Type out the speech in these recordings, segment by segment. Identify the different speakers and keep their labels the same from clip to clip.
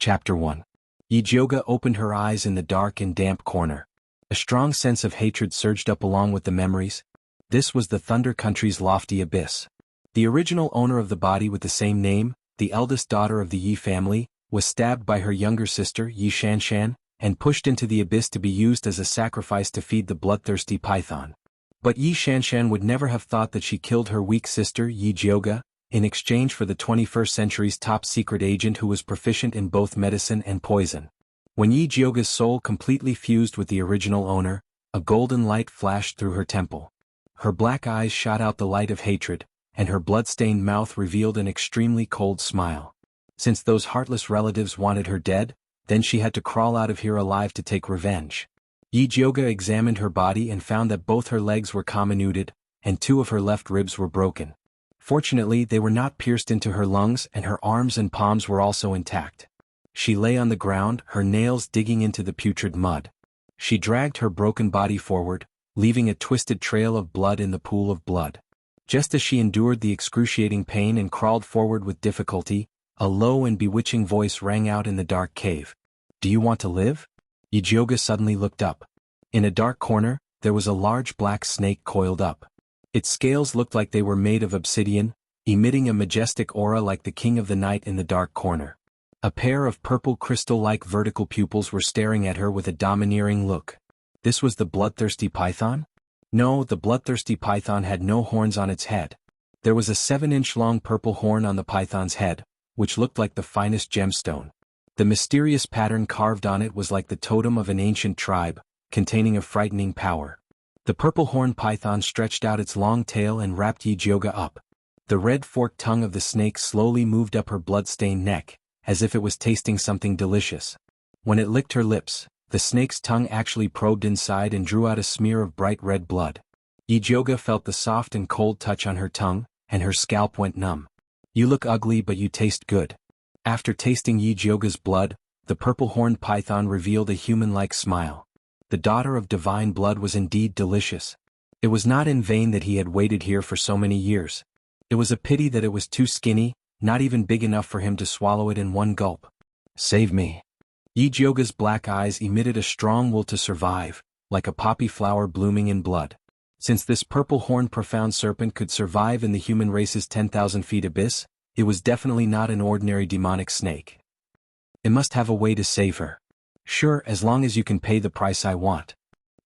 Speaker 1: Chapter 1. Yijioga opened her eyes in the dark and damp corner. A strong sense of hatred surged up along with the memories. This was the Thunder Country's lofty abyss. The original owner of the body with the same name, the eldest daughter of the Yi family, was stabbed by her younger sister Yi Shanshan, and pushed into the abyss to be used as a sacrifice to feed the bloodthirsty python. But Yi Shanshan would never have thought that she killed her weak sister Yijioga, in exchange for the 21st century's top secret agent who was proficient in both medicine and poison. When Yijioga's soul completely fused with the original owner, a golden light flashed through her temple. Her black eyes shot out the light of hatred, and her blood-stained mouth revealed an extremely cold smile. Since those heartless relatives wanted her dead, then she had to crawl out of here alive to take revenge. Yijioga examined her body and found that both her legs were comminuted, and 2 of her left ribs were broken. Fortunately, they were not pierced into her lungs, and her arms and palms were also intact. She lay on the ground, her nails digging into the putrid mud. She dragged her broken body forward, leaving a twisted trail of blood in the pool of blood. Just as she endured the excruciating pain and crawled forward with difficulty, a low and bewitching voice rang out in the dark cave. "Do you want to live?" Yijioga suddenly looked up. In a dark corner, there was a large black snake coiled up. Its scales looked like they were made of obsidian, emitting a majestic aura like the king of the night in the dark corner. A pair of purple crystal-like vertical pupils were staring at her with a domineering look. This was the bloodthirsty python? No, the bloodthirsty python had no horns on its head. There was a 7-inch long purple horn on the python's head, which looked like the finest gemstone. The mysterious pattern carved on it was like the totem of an ancient tribe, containing a frightening power. The purple-horned python stretched out its long tail and wrapped Yijioga up. The red forked tongue of the snake slowly moved up her blood-stained neck, as if it was tasting something delicious. When it licked her lips, the snake's tongue actually probed inside and drew out a smear of bright red blood. Yijioga felt the soft and cold touch on her tongue, and her scalp went numb. "You look ugly but you taste good." After tasting Yijioga's blood, the purple-horned python revealed a human-like smile. The daughter of divine blood was indeed delicious. It was not in vain that he had waited here for so many years. It was a pity that it was too skinny, not even big enough for him to swallow it in one gulp. "Save me." Yijioga's black eyes emitted a strong will to survive, like a poppy flower blooming in blood. Since this purple-horned profound serpent could survive in the human race's 10,000 feet abyss, it was definitely not an ordinary demonic snake. It must have a way to save her. "Sure, as long as you can pay the price I want."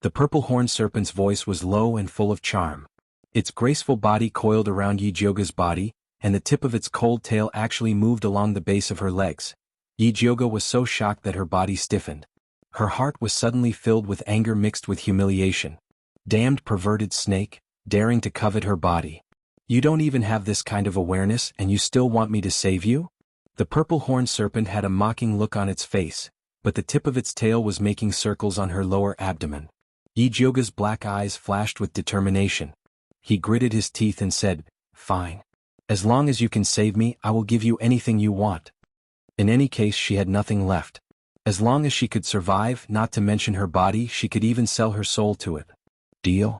Speaker 1: The purple-horned serpent's voice was low and full of charm. Its graceful body coiled around Yijioga's body, and the tip of its cold tail actually moved along the base of her legs. Yijioga was so shocked that her body stiffened. Her heart was suddenly filled with anger mixed with humiliation. Damned perverted snake, daring to covet her body. "You don't even have this kind of awareness and you still want me to save you?" The purple-horned serpent had a mocking look on its face, but the tip of its tail was making circles on her lower abdomen. Yijioga's black eyes flashed with determination. He gritted his teeth and said, "Fine. As long as you can save me, I will give you anything you want." In any case, she had nothing left. As long as she could survive, not to mention her body, she could even sell her soul to it. Deal?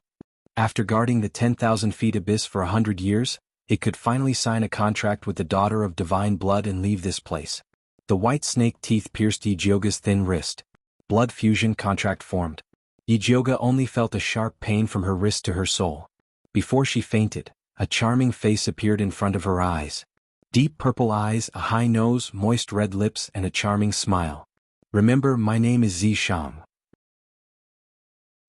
Speaker 1: After guarding the 10,000 feet abyss for 100 years, it could finally sign a contract with the daughter of divine blood and leave this place. The white snake teeth pierced Yijioga's thin wrist. Blood fusion contract formed. Yijioga only felt a sharp pain from her wrist to her soul. Before she fainted, a charming face appeared in front of her eyes. Deep purple eyes, a high nose, moist red lips, and a charming smile. "Remember, my name is Zishang."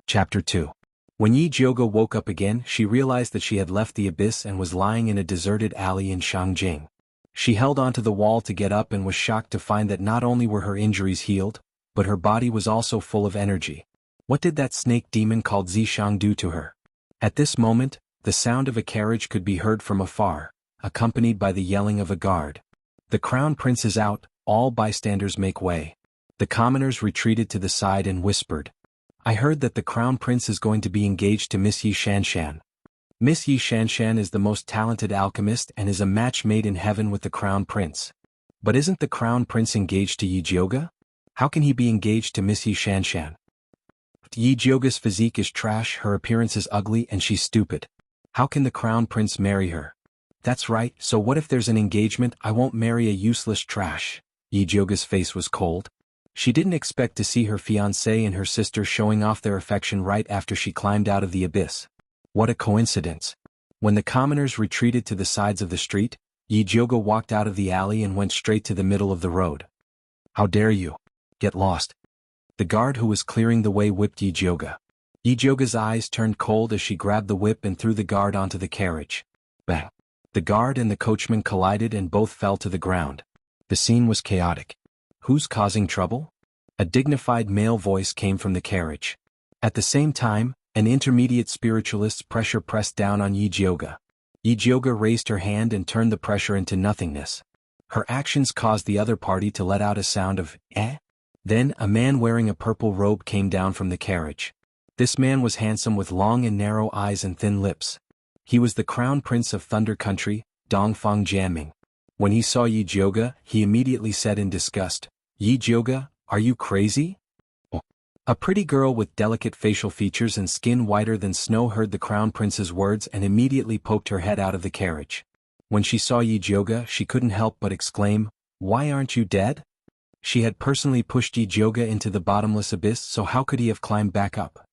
Speaker 1: Chapter 2. When Yijioga woke up again, she realized that she had left the abyss and was lying in a deserted alley in Shangjing. She held onto the wall to get up and was shocked to find that not only were her injuries healed, but her body was also full of energy. What did that snake demon called Zishang do to her? At this moment, the sound of a carriage could be heard from afar, accompanied by the yelling of a guard. "The crown prince is out, all bystanders make way." The commoners retreated to the side and whispered, "I heard that the crown prince is going to be engaged to Miss Yi Shanshan. Miss Yi Shanshan is the most talented alchemist and is a match made in heaven with the crown prince." "But isn't the crown prince engaged to Yijioga? How can he be engaged to Miss Yi Shanshan?" "Yijioga's physique is trash, her appearance is ugly, and she's stupid. How can the crown prince marry her?" "That's right, so what if there's an engagement? I won't marry a useless trash." Yi Jioga's face was cold. She didn't expect to see her fiancé and her sister showing off their affection right after she climbed out of the abyss. What a coincidence. When the commoners retreated to the sides of the street, Yi Jioga walked out of the alley and went straight to the middle of the road. How dare you? Get lost. The guard who was clearing the way whipped Yi Jioga. Yi Jioga's eyes turned cold as she grabbed the whip and threw the guard onto the carriage. Bang! The guard and the coachman collided and both fell to the ground. The scene was chaotic. Who's causing trouble? A dignified male voice came from the carriage. At the same time, an intermediate spiritualist's pressure pressed down on Yi Jioga. Yi Jioga raised her hand and turned the pressure into nothingness. Her actions caused the other party to let out a sound of, eh? Then a man wearing a purple robe came down from the carriage. This man was handsome with long and narrow eyes and thin lips. He was the crown prince of Thunder Country, Dongfang Jiaming. When he saw Yi Jioga, he immediately said in disgust, Yi Jioga, are you crazy? Oh. A pretty girl with delicate facial features and skin whiter than snow heard the crown prince's words and immediately poked her head out of the carriage. When she saw Yi Jioga, she couldn't help but exclaim, why aren't you dead? She had personally pushed Yi Jioga into the bottomless abyss, so how could he have climbed back up?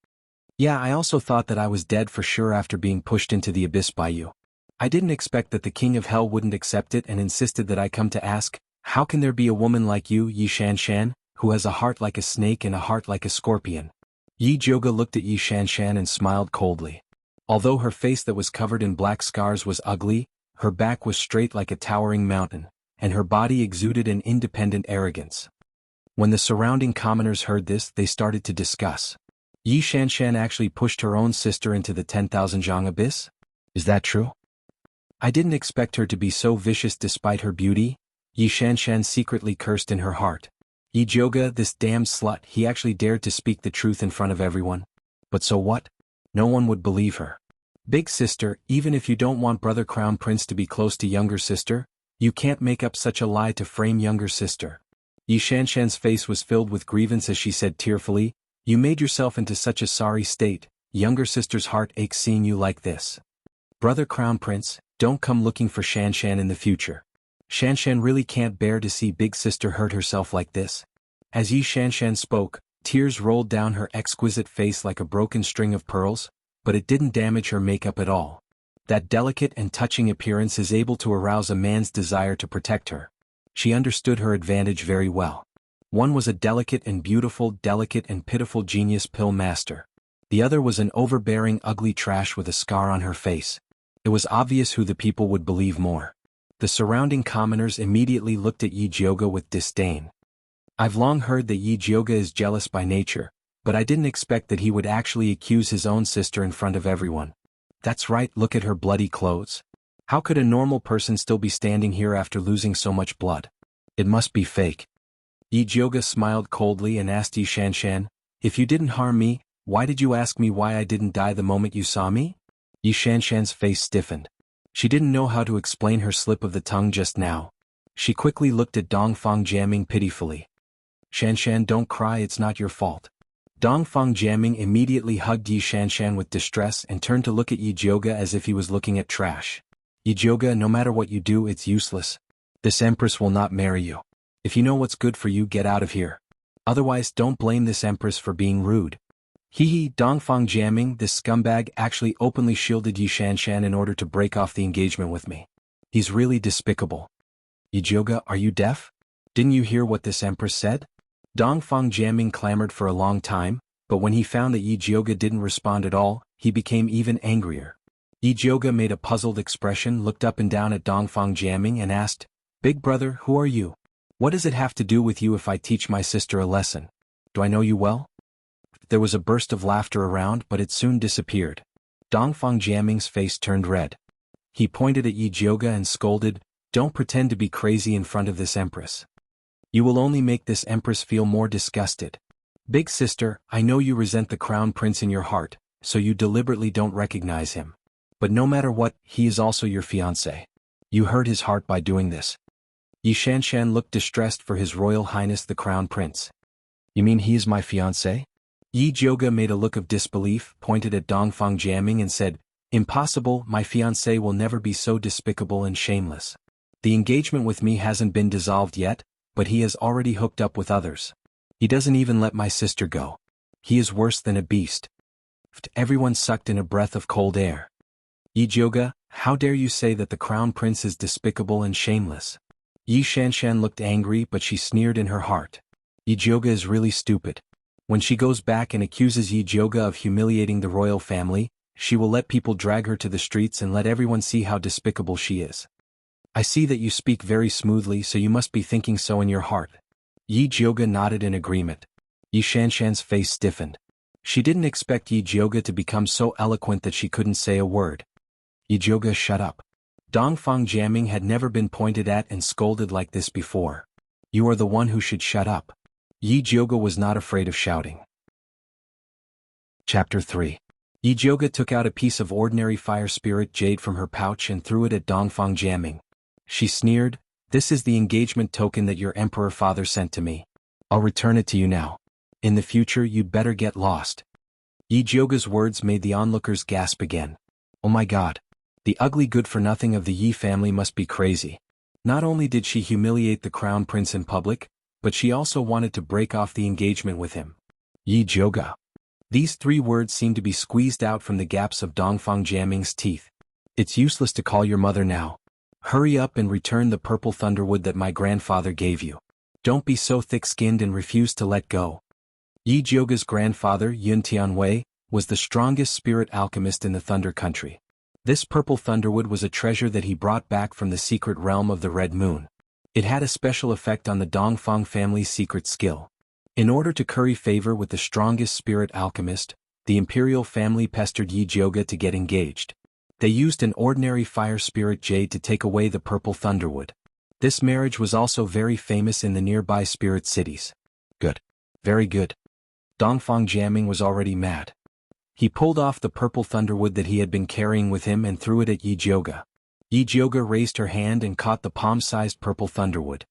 Speaker 1: Yeah, I also thought that I was dead for sure after being pushed into the abyss by you. I didn't expect that the king of hell wouldn't accept it and insisted that I come to ask, how can there be a woman like you, Yi Shanshan, who has a heart like a snake and a heart like a scorpion? Yi Jioga looked at Yi Shanshan and smiled coldly. Although her face that was covered in black scars was ugly, her back was straight like a towering mountain, and her body exuded an independent arrogance. When the surrounding commoners heard this, they started to discuss. Yi Shanshan actually pushed her own sister into the 10,000 zhang abyss? Is that true? I didn't expect her to be so vicious despite her beauty. Yi Shanshan secretly cursed in her heart. Yi Jioga, this damned slut, he actually dared to speak the truth in front of everyone. But so what? No one would believe her. Big sister, even if you don't want brother crown prince to be close to younger sister, you can't make up such a lie to frame younger sister. Yi Shanshan's face was filled with grievance as she said tearfully, you made yourself into such a sorry state, younger sister's heart aches seeing you like this. Brother crown prince, don't come looking for Shanshan in the future. Shanshan really can't bear to see big sister hurt herself like this. As Yi Shanshan spoke, tears rolled down her exquisite face like a broken string of pearls, but it didn't damage her makeup at all. That delicate and touching appearance is able to arouse a man's desire to protect her. She understood her advantage very well. One was a delicate and pitiful genius pill master. The other was an overbearing ugly trash with a scar on her face. It was obvious who the people would believe more. The surrounding commoners immediately looked at Yi Jioga with disdain. I've long heard that Yi Jioga is jealous by nature, but I didn't expect that he would actually accuse his own sister in front of everyone. That's right, look at her bloody clothes. How could a normal person still be standing here after losing so much blood? It must be fake. Yi Jioga smiled coldly and asked Yi Shanshan, if you didn't harm me, why did you ask me why I didn't die the moment you saw me? Yi Shanshan's face stiffened. She didn't know how to explain her slip of the tongue just now. She quickly looked at Dongfang Jiaming pitifully. Shanshan, don't cry, it's not your fault. Dongfang Jiaming immediately hugged Yi Shanshan with distress and turned to look at Yi Jioga as if he was looking at trash. Yi Jioga, no matter what you do, it's useless. This empress will not marry you. If you know what's good for you, get out of here. Otherwise, don't blame this empress for being rude. Dongfang Jiaming, this scumbag actually openly shielded Yi Shanshan in order to break off the engagement with me. He's really despicable. Yi Jioga, are you deaf? Didn't you hear what this empress said? Dongfang Jiaming clamored for a long time, but when he found that Yi Jioga didn't respond at all, he became even angrier. Yi Jioga made a puzzled expression, looked up and down at Dongfang Jiaming and asked, Big brother, who are you? What does it have to do with you if I teach my sister a lesson? Do I know you well? There was a burst of laughter around, but it soon disappeared. Dongfang Jiaming's face turned red. He pointed at Yi Jioga and scolded, don't pretend to be crazy in front of this empress. You will only make this empress feel more disgusted. Big sister, I know you resent the crown prince in your heart, so you deliberately don't recognize him. But no matter what, he is also your fiancé. You hurt his heart by doing this. Yi Shanshan looked distressed for His Royal Highness the Crown Prince. You mean he is my fiancé? Yi Jioga made a look of disbelief, pointed at Dongfang Jiaming and said, Impossible, my fiancé will never be so despicable and shameless. The engagement with me hasn't been dissolved yet, but he has already hooked up with others. He doesn't even let my sister go. He is worse than a beast. Everyone sucked in a breath of cold air. Yi Jioge, how dare you say that the crown prince is despicable and shameless? Yi Shanshan looked angry, but she sneered in her heart. Yi Jioge is really stupid. When she goes back and accuses Yi Jioge of humiliating the royal family, she will let people drag her to the streets and let everyone see how despicable she is. I see that you speak very smoothly, so you must be thinking so in your heart. Yi Jioge nodded in agreement. Yi Shanshan's face stiffened. She didn't expect Yi Jioge to become so eloquent that she couldn't say a word. Yi Jioge, shut up. Dongfang Jiaming had never been pointed at and scolded like this before. You are the one who should shut up. Yi Jioge was not afraid of shouting. Chapter 3. Yi Jioge took out a piece of ordinary fire spirit jade from her pouch and threw it at Dongfang Jiaming. She sneered, "This is the engagement token that your emperor father sent to me. I'll return it to you now. In the future you'd better get lost." Yi Jioge's words made the onlookers gasp again. Oh my god. The ugly good-for-nothing of the Yi family must be crazy. Not only did she humiliate the crown prince in public, but she also wanted to break off the engagement with him. Yi Jioge. These 3 words seemed to be squeezed out from the gaps of Dongfang Jiaming's teeth. It's useless to call your mother now. Hurry up and return the purple thunderwood that my grandfather gave you. Don't be so thick-skinned and refuse to let go. Yi Jioge's grandfather, Yun Tianwei, was the strongest spirit alchemist in the Thunder Country. This purple thunderwood was a treasure that he brought back from the secret realm of the Red Moon. It had a special effect on the Dongfang family's secret skill. In order to curry favor with the strongest spirit alchemist, the imperial family pestered Yi Jioge to get engaged. They used an ordinary fire spirit jade to take away the purple thunderwood. This marriage was also very famous in the nearby spirit cities. Good. Very good. Dongfang Jiaming was already mad. He pulled off the purple thunderwood that he had been carrying with him and threw it at Yi Jioge. Yi Jioge raised her hand and caught the palm-sized purple thunderwood.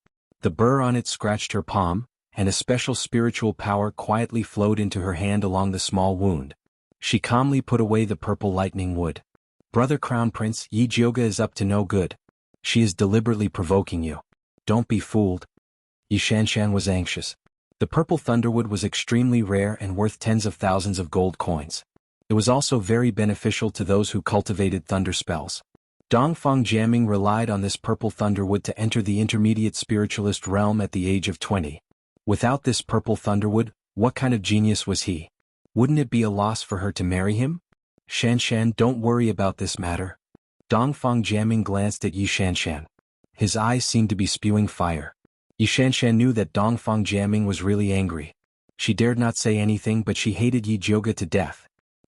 Speaker 1: The burr on it scratched her palm, and a special spiritual power quietly flowed into her hand along the small wound. She calmly put away the purple lightning wood. Brother Crown Prince, Yi Jioge is up to no good. She is deliberately provoking you. Don't be fooled. Yi Shanshan was anxious. The purple thunderwood was extremely rare and worth tens of thousands of gold coins. It was also very beneficial to those who cultivated thunder spells. Dongfang Jiaming relied on this purple thunderwood to enter the intermediate spiritualist realm at the age of 20. Without this purple thunderwood, what kind of genius was he? Wouldn't it be a loss for her to marry him? Shanshan, don't worry about this matter. Dongfang Jiaming glanced at Yi Shanshan. His eyes seemed to be spewing fire. Yi Shanshan knew that Dongfang Jiaming was really angry. She dared not say anything, but she hated Yi Jioge to death.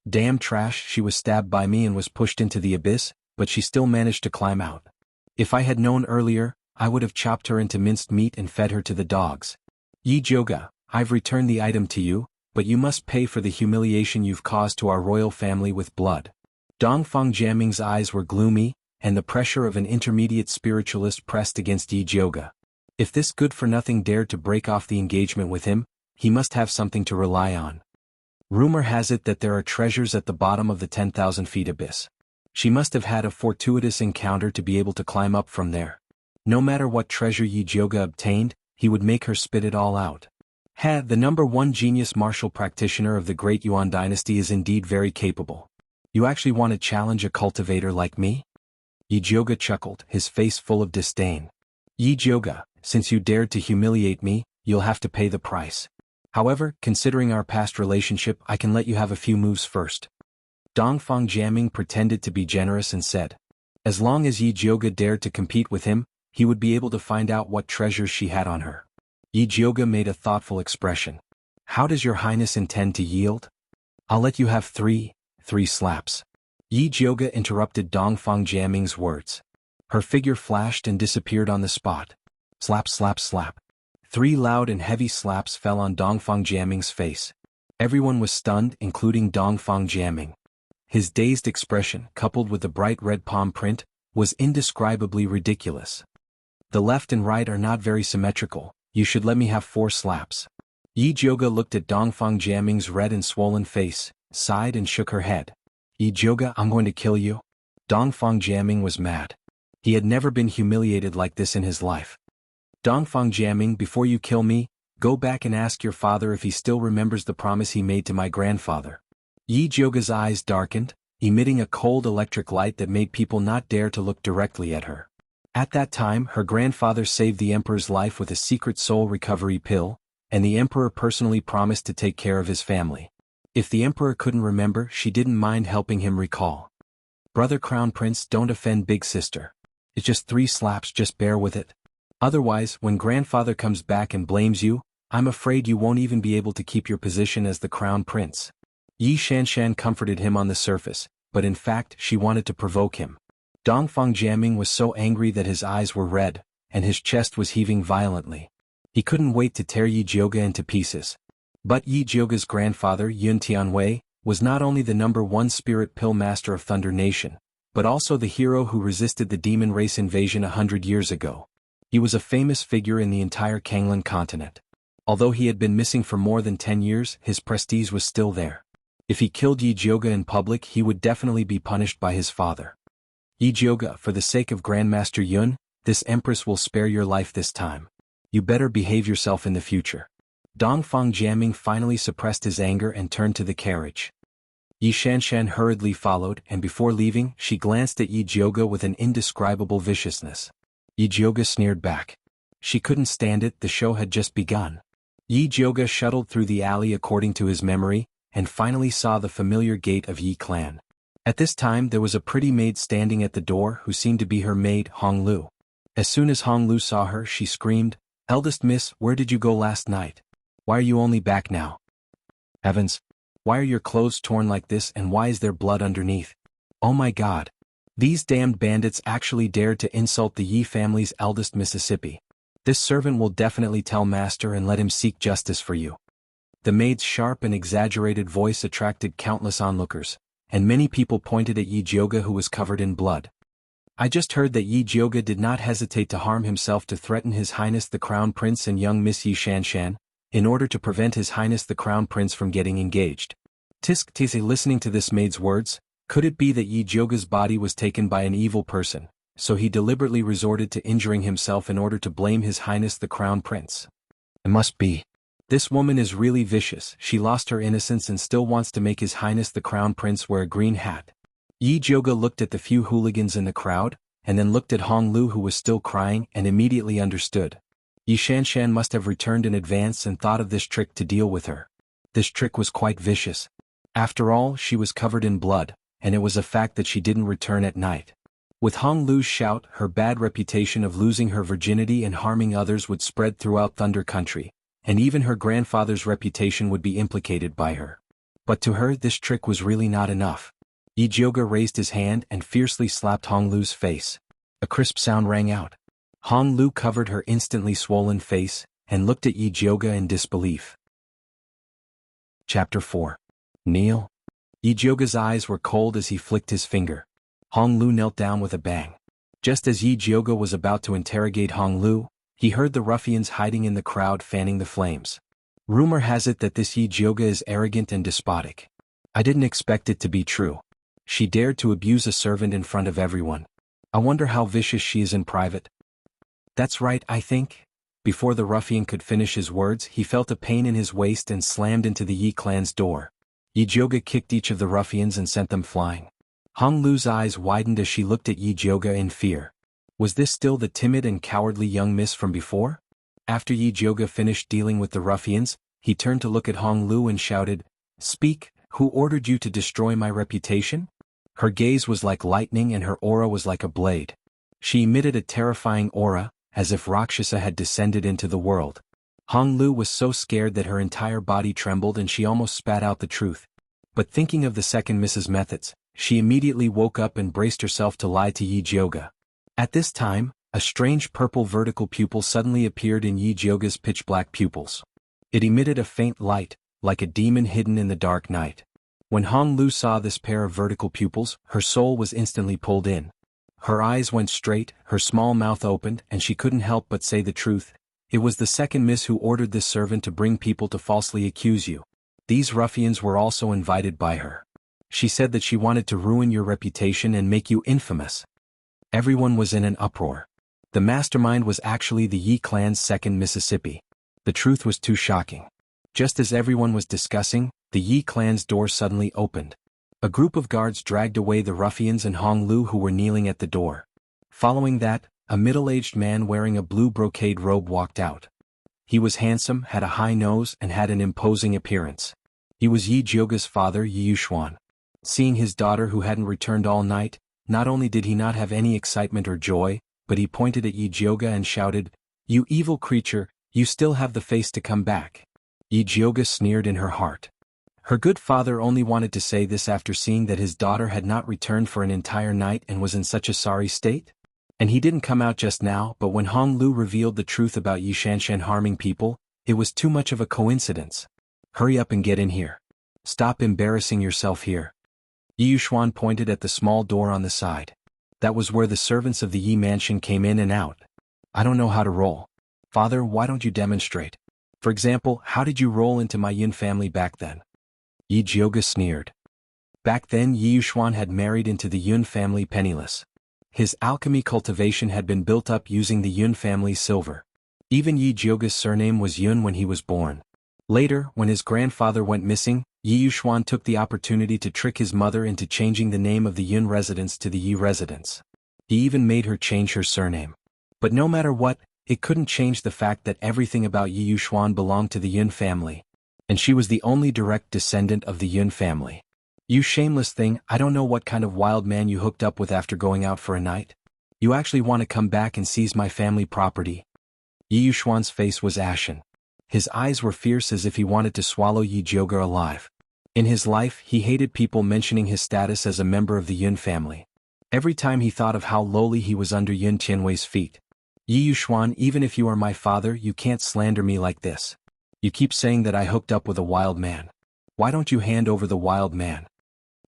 Speaker 1: Damn trash, she was stabbed by me and was pushed into the abyss, but she still managed to climb out. If I had known earlier, I would have chopped her into minced meat and fed her to the dogs. Yi Jioge, I've returned the item to you, but you must pay for the humiliation you've caused to our royal family with blood. Dongfang Jiaming's eyes were gloomy, and the pressure of an intermediate spiritualist pressed against Yi Jioge. If this good-for-nothing dared to break off the engagement with him, he must have something to rely on. Rumor has it that there are treasures at the bottom of the 10,000 feet abyss. She must have had a fortuitous encounter to be able to climb up from there. No matter what treasure Yi Jioge obtained, he would make her spit it all out. The #1 genius martial practitioner of the Great Yuan dynasty is indeed very capable. You actually want to challenge a cultivator like me? Yi Jioge chuckled, his face full of disdain. Yi Jioge, since you dared to humiliate me, you'll have to pay the price. However, considering our past relationship, I can let you have a few moves first. Dongfang Jiaming pretended to be generous and said. As long as Yi Jioge dared to compete with him, he would be able to find out what treasures she had on her. Yi Jioge made a thoughtful expression. How does your highness intend to yield? I'll let you have three slaps. Yi Jioge interrupted Dongfang Jiaming's words. Her figure flashed and disappeared on the spot. Slap, slap, slap. 3 loud and heavy slaps fell on Dongfang Jiaming's face. Everyone was stunned, including Dongfang Jiaming. His dazed expression, coupled with the bright red palm print, was indescribably ridiculous. The left and right are not very symmetrical. You should let me have 4 slaps. Yi Jioge looked at Dongfang Jiaming's red and swollen face, sighed and shook her head. Yi Jioge, I'm going to kill you. Dongfang Jiaming was mad. He had never been humiliated like this in his life. Dongfang Jiaming, before you kill me, go back and ask your father if he still remembers the promise he made to my grandfather. Yi Jiuge's eyes darkened, emitting a cold electric light that made people not dare to look directly at her. At that time, her grandfather saved the emperor's life with a secret soul recovery pill, and the emperor personally promised to take care of his family. If the emperor couldn't remember, she didn't mind helping him recall. Brother Crown Prince, don't offend big sister. It's just 3 slaps, just bear with it. Otherwise, when grandfather comes back and blames you, I'm afraid you won't even be able to keep your position as the crown prince. Yi Shanshan comforted him on the surface, but in fact she wanted to provoke him. Dongfang Jiaming was so angry that his eyes were red, and his chest was heaving violently. He couldn't wait to tear Yi Jiuge into pieces. But Yi Jiuge's grandfather, Yun Tianwei, was not only the #1 spirit pill master of Thunder Nation, but also the hero who resisted the demon race invasion 100 years ago. He was a famous figure in the entire Kanglan continent. Although he had been missing for more than 10 years, his prestige was still there. If he killed Yi Jiuge in public, he would definitely be punished by his father. Yi Jiuge, for the sake of Grandmaster Yun, this empress will spare your life this time. You better behave yourself in the future. Dongfang Jiaming finally suppressed his anger and turned to the carriage. Yi Shanshan hurriedly followed, and before leaving, she glanced at Yi Jiuge with an indescribable viciousness. Yi Jiuge sneered back. She couldn't stand it, the show had just begun. Yi Jiuge shuttled through the alley according to his memory, and finally saw the familiar gate of Yi clan. At this time there was a pretty maid standing at the door who seemed to be her maid, Hong Lu. As soon as Hong Lu saw her, she screamed, "Eldest miss, where did you go last night? Why are you only back now? Heavens! Why are your clothes torn like this, and why is there blood underneath? Oh my God! These damned bandits actually dared to insult the Yi family's eldest Mississippi. This servant will definitely tell master and let him seek justice for you." The maid's sharp and exaggerated voice attracted countless onlookers, and many people pointed at Yi Jiuge, who was covered in blood. I just heard that Yi Jiuge did not hesitate to harm himself to threaten His Highness the Crown Prince and young Miss Yi Shanshan, in order to prevent His Highness the Crown Prince from getting engaged. Tisk Tise, listening to this maid's words, could it be that Yi Jiuge's body was taken by an evil person, so he deliberately resorted to injuring himself in order to blame His Highness the Crown Prince? It must be. This woman is really vicious. She lost her innocence and still wants to make His Highness the Crown Prince wear a green hat. Yi Jiuge looked at the few hooligans in the crowd, and then looked at Hong Lu, who was still crying, and immediately understood. Yi Shanshan must have returned in advance and thought of this trick to deal with her. This trick was quite vicious. After all, she was covered in blood, and it was a fact that she didn't return at night. With Hong Lu's shout, her bad reputation of losing her virginity and harming others would spread throughout Thunder Country, and even her grandfather's reputation would be implicated by her. But to her, this trick was really not enough. Yi Jiuge raised his hand and fiercely slapped Hong Lu's face. A crisp sound rang out. Hong Lu covered her instantly swollen face, and looked at Yi Jiuge in disbelief. Chapter 4. Kneel. Yi Jiuge's eyes were cold as he flicked his finger. Hong Lu knelt down with a bang. Just as Yi Jiuge was about to interrogate Hong Lu, he heard the ruffians hiding in the crowd fanning the flames. Rumor has it that this Yi Jiuge is arrogant and despotic. I didn't expect it to be true. She dared to abuse a servant in front of everyone. I wonder how vicious she is in private. That's right, I think. Before the ruffian could finish his words, he felt a pain in his waist and slammed into the Yi clan's door. Yi Jiuge kicked each of the ruffians and sent them flying. Hong Lu's eyes widened as she looked at Yi Jiuge in fear. Was this still the timid and cowardly young miss from before? After Yi Jiuge finished dealing with the ruffians, he turned to look at Hong Lu and shouted, "Speak, who ordered you to destroy my reputation?" Her gaze was like lightning and her aura was like a blade. She emitted a terrifying aura, as if Rakshasa had descended into the world. Hong Lu was so scared that her entire body trembled and she almost spat out the truth. But thinking of the second Mrs. Methods, she immediately woke up and braced herself to lie to Yi Jiuge. At this time, a strange purple vertical pupil suddenly appeared in Yi Jiuge's pitch-black pupils. It emitted a faint light, like a demon hidden in the dark night. When Hong Lu saw this pair of vertical pupils, her soul was instantly pulled in. Her eyes went straight, her small mouth opened, and she couldn't help but say the truth. It was the second miss who ordered this servant to bring people to falsely accuse you. These ruffians were also invited by her. She said that she wanted to ruin your reputation and make you infamous. Everyone was in an uproar. The mastermind was actually the Yi clan's second Mississippi. The truth was too shocking. Just as everyone was discussing, the Yi clan's door suddenly opened. A group of guards dragged away the ruffians and Hong Lu who were kneeling at the door. Following that, a middle-aged man wearing a blue brocade robe walked out. He was handsome, had a high nose, and had an imposing appearance. He was Yi Jioga's father, Yi Yuxuan. Seeing his daughter who hadn't returned all night, not only did he not have any excitement or joy, but he pointed at Yi Jioga and shouted, "You evil creature, you still have the face to come back." Yi Jioga sneered in her heart. Her good father only wanted to say this after seeing that his daughter had not returned for an entire night and was in such a sorry state. And he didn't come out just now, but when Hong Lu revealed the truth about Yi Shanshan harming people, it was too much of a coincidence. "Hurry up and get in here. Stop embarrassing yourself here." Yi Yuxuan pointed at the small door on the side. That was where the servants of the Yi mansion came in and out. "I don't know how to roll. Father, why don't you demonstrate? For example, how did you roll into my Yun family back then?" Yi Jioga sneered. Back then Yi Yuxuan had married into the Yun family penniless. His alchemy cultivation had been built up using the Yun family's silver. Even Yi Jioga's surname was Yun when he was born. Later, when his grandfather went missing, Yi Yuxuan took the opportunity to trick his mother into changing the name of the Yun residence to the Yi residence. He even made her change her surname. But no matter what, it couldn't change the fact that everything about Yi Yuxuan belonged to the Yun family. And she was the only direct descendant of the Yun family. "You shameless thing, I don't know what kind of wild man you hooked up with after going out for a night. You actually want to come back and seize my family property?" Yi Yuxuan's face was ashen. His eyes were fierce as if he wanted to swallow Yi Jioga alive. In his life, he hated people mentioning his status as a member of the Yun family. Every time he thought of how lowly he was under Yun Tianwei's feet. "Yi Yuxuan, even if you are my father, you can't slander me like this. You keep saying that I hooked up with a wild man. Why don't you hand over the wild man?"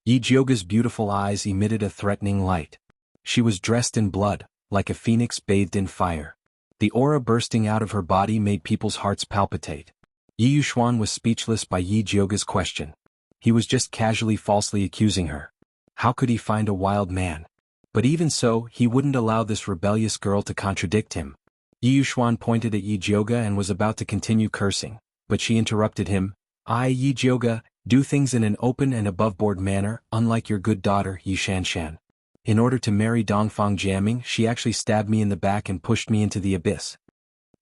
Speaker 1: Yi Jioga's beautiful eyes emitted a threatening light. She was dressed in blood, like a phoenix bathed in fire. The aura bursting out of her body made people's hearts palpitate. Yi Yuxuan was speechless by Yi Jioga's question. He was just casually falsely accusing her. How could he find a wild man? But even so, he wouldn't allow this rebellious girl to contradict him. Yi Yuxuan pointed at Yi Jioga and was about to continue cursing, but she interrupted him. Yi Jioga, do things in an open and above-board manner, unlike your good daughter, Yi Shanshan. In order to marry Dongfang Jiaming, she actually stabbed me in the back and pushed me into the abyss.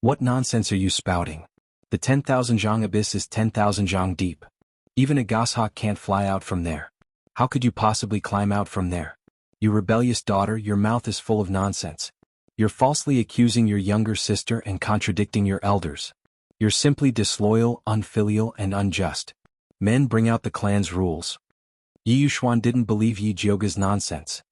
Speaker 1: What nonsense are you spouting? The 10,000 zhang abyss is 10,000 zhang deep. Even a goshawk can't fly out from there. How could you possibly climb out from there? You rebellious daughter, your mouth is full of nonsense. You're falsely accusing your younger sister and contradicting your elders. You're simply disloyal, unfilial, and unjust. Men, bring out the clan's rules. Yi Yuxuan didn't believe Yi Jioga's nonsense.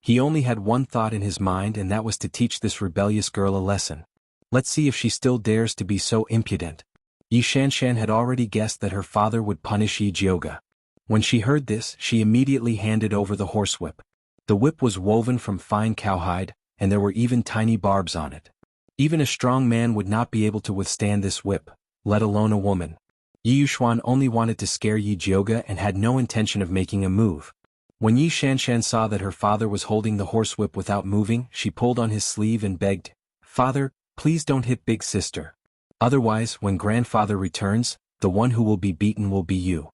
Speaker 1: He only had one thought in his mind, and that was to teach this rebellious girl a lesson. Let's see if she still dares to be so impudent. Yi Shanshan had already guessed that her father would punish Yi Jioga. When she heard this, she immediately handed over the horsewhip. The whip was woven from fine cowhide, and there were even tiny barbs on it. Even a strong man would not be able to withstand this whip, let alone a woman. Yi Yuxuan only wanted to scare Yi Jioga and had no intention of making a move. When Yi Shanshan saw that her father was holding the horsewhip without moving, she pulled on his sleeve and begged, "Father, please don't hit big sister. Otherwise, when grandfather returns, the one who will be beaten will be you."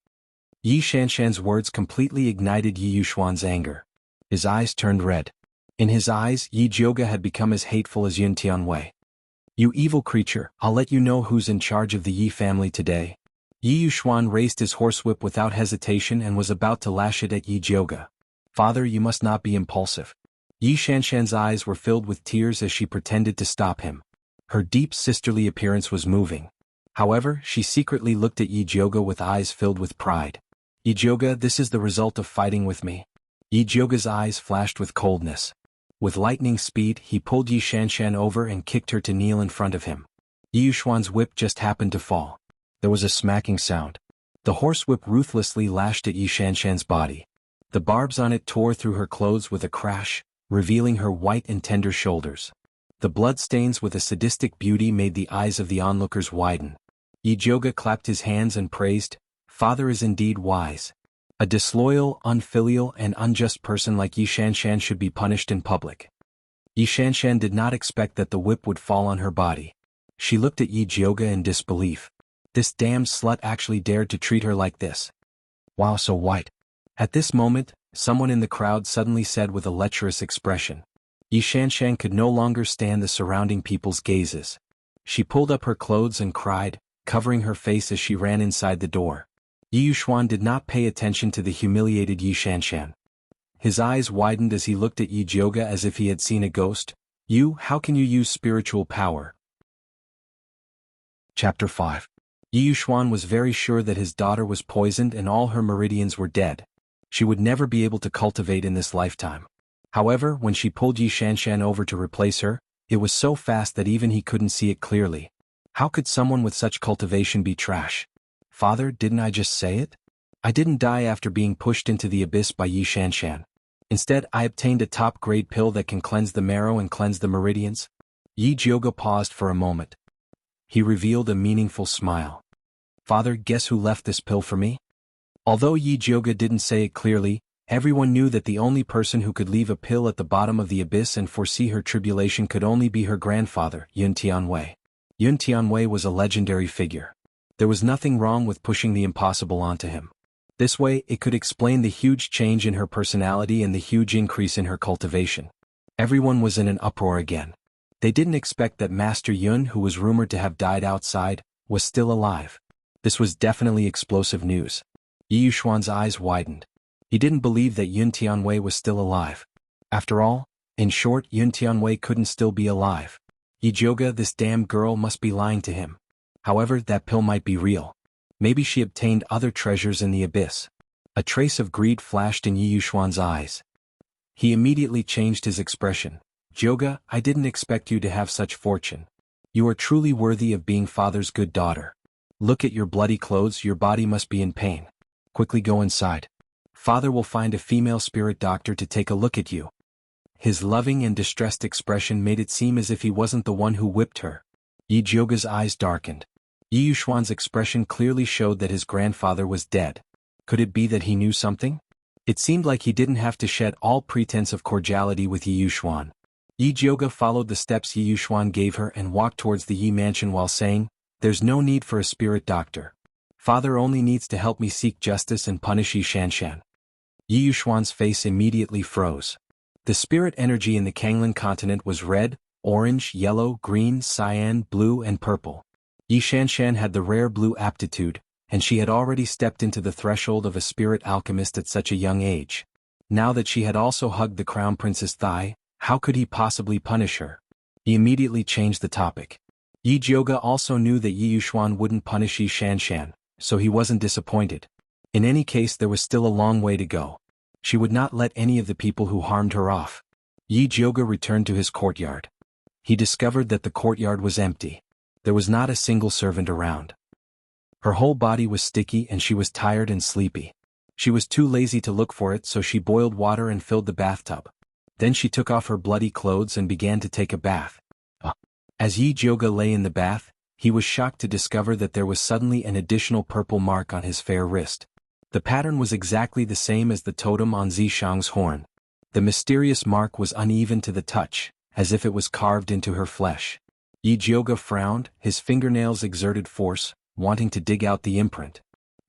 Speaker 1: Yi Shanshan's words completely ignited Yi Yuxuan's anger. His eyes turned red. In his eyes, Yi Jioga had become as hateful as Yun Tianwei. "You evil creature, I'll let you know who's in charge of the Yi family today." Yi Yuxuan raised his horsewhip without hesitation and was about to lash it at Yi Jioga. "Father, you must not be impulsive." Yi Shanshan's eyes were filled with tears as she pretended to stop him. Her deep sisterly appearance was moving. However, she secretly looked at Yi Jioga with eyes filled with pride. "Yi Jioga, this is the result of fighting with me." Yi Jioga's eyes flashed with coldness. With lightning speed, he pulled Yi Shanshan over and kicked her to kneel in front of him. Yi Yuxuan's whip just happened to fall. There was a smacking sound. The horsewhip ruthlessly lashed at Yi Shanshan's body. The barbs on it tore through her clothes with a crash, revealing her white and tender shoulders. The bloodstains with a sadistic beauty made the eyes of the onlookers widen. Yi Jioga clapped his hands and praised, "Father is indeed wise. A disloyal, unfilial, and unjust person like Yi Shanshan should be punished in public." Yi Shanshan did not expect that the whip would fall on her body. She looked at Yi Jioga in disbelief. This damned slut actually dared to treat her like this. Wow, so white. At this moment, someone in the crowd suddenly said with a lecherous expression. Yi Shanshan could no longer stand the surrounding people's gazes. She pulled up her clothes and cried, covering her face as she ran inside the door. Yi Yuxuan did not pay attention to the humiliated Yi Shanshan. His eyes widened as he looked at Yi Jioga as if he had seen a ghost. You, how can you use spiritual power? Chapter 5. Yi Yuxuan was very sure that his daughter was poisoned and all her meridians were dead. She would never be able to cultivate in this lifetime. However, when she pulled Yi Shanshan over to replace her, it was so fast that even he couldn't see it clearly. How could someone with such cultivation be trash? Father, didn't I just say it? I didn't die after being pushed into the abyss by Yi Shanshan. Instead, I obtained a top-grade pill that can cleanse the marrow and cleanse the meridians. Yi Jioga paused for a moment. He revealed a meaningful smile. Father, guess who left this pill for me? Although Yi Jioga didn't say it clearly, everyone knew that the only person who could leave a pill at the bottom of the abyss and foresee her tribulation could only be her grandfather, Yun Tianwei. Yun Tianwei was a legendary figure. There was nothing wrong with pushing the impossible onto him. This way, it could explain the huge change in her personality and the huge increase in her cultivation. Everyone was in an uproar again. They didn't expect that Master Yun, who was rumored to have died outside, was still alive. This was definitely explosive news. Yi Yuxuan's eyes widened. He didn't believe that Yun Tianwei was still alive. After all, in short, Yun Tianwei couldn't still be alive. Yi Jioga, this damn girl must be lying to him. However, that pill might be real. Maybe she obtained other treasures in the abyss. A trace of greed flashed in Yi Yuxuan's eyes. He immediately changed his expression. Jioga, I didn't expect you to have such fortune. You are truly worthy of being father's good daughter. Look at your bloody clothes, your body must be in pain. Quickly go inside. Father will find a female spirit doctor to take a look at you. His loving and distressed expression made it seem as if he wasn't the one who whipped her. Yi Jioga's eyes darkened. Yi Yuxuan's expression clearly showed that his grandfather was dead. Could it be that he knew something? It seemed like he didn't have to shed all pretense of cordiality with Yi Yuxuan. Yi Jioga followed the steps Yi Yuxuan gave her and walked towards the Yi mansion while saying, There's no need for a spirit doctor. Father only needs to help me seek justice and punish Yi Shanshan. Yi Yuxuan's face immediately froze. The spirit energy in the Kanglan continent was red, orange, yellow, green, cyan, blue and purple. Yi Shanshan had the rare blue aptitude, and she had already stepped into the threshold of a spirit alchemist at such a young age. Now that she had also hugged the crown prince's thigh, how could he possibly punish her? He immediately changed the topic. Yi Jioga also knew that Yi Yuxuan wouldn't punish Yi Shanshan, so he wasn't disappointed. In any case, there was still a long way to go. She would not let any of the people who harmed her off. Yi Jioga returned to his courtyard. He discovered that the courtyard was empty. There was not a single servant around. Her whole body was sticky and she was tired and sleepy. She was too lazy to look for it, so she boiled water and filled the bathtub. Then she took off her bloody clothes and began to take a bath. As Yi Jioga lay in the bath, he was shocked to discover that there was suddenly an additional purple mark on his fair wrist. The pattern was exactly the same as the totem on Zishang's horn. The mysterious mark was uneven to the touch, as if it was carved into her flesh. Yi Jioga frowned, his fingernails exerted force, wanting to dig out the imprint.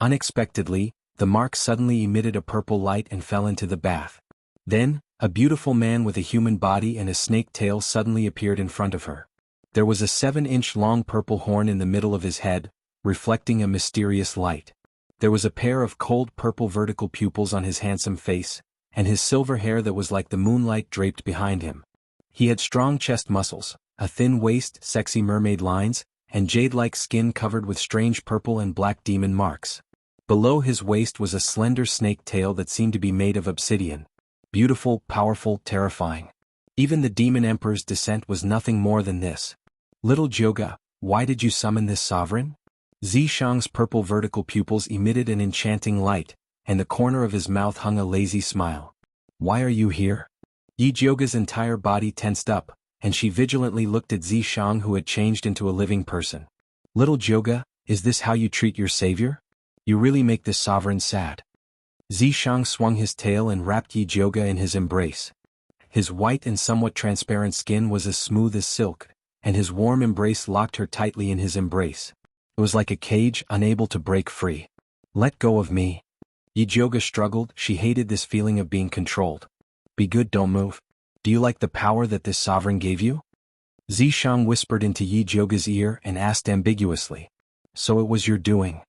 Speaker 1: Unexpectedly, the mark suddenly emitted a purple light and fell into the bath. Then, a beautiful man with a human body and a snake tail suddenly appeared in front of her. There was a 7-inch long purple horn in the middle of his head, reflecting a mysterious light. There was a pair of cold purple vertical pupils on his handsome face, and his silver hair that was like the moonlight draped behind him. He had strong chest muscles, a thin waist, sexy mermaid lines, and jade-like skin covered with strange purple and black demon marks. Below his waist was a slender snake tail that seemed to be made of obsidian. Beautiful, powerful, terrifying. Even the demon emperor's descent was nothing more than this. Little Jioga, why did you summon this sovereign? Zishang's purple vertical pupils emitted an enchanting light, and the corner of his mouth hung a lazy smile. Why are you here? Yi Jioga's entire body tensed up, and she vigilantly looked at Zishang, who had changed into a living person. Little Jioga, is this how you treat your savior? You really make this sovereign sad. Zishang swung his tail and wrapped Yi Jioga in his embrace. His white and somewhat transparent skin was as smooth as silk, and his warm embrace locked her tightly in his embrace. It was like a cage unable to break free. "Let go of me." Yijioga struggled. She hated this feeling of being controlled. "Be good, don't move. Do you like the power that this sovereign gave you?" Zishang whispered into Yijioga's ear and asked ambiguously. "So it was your doing?"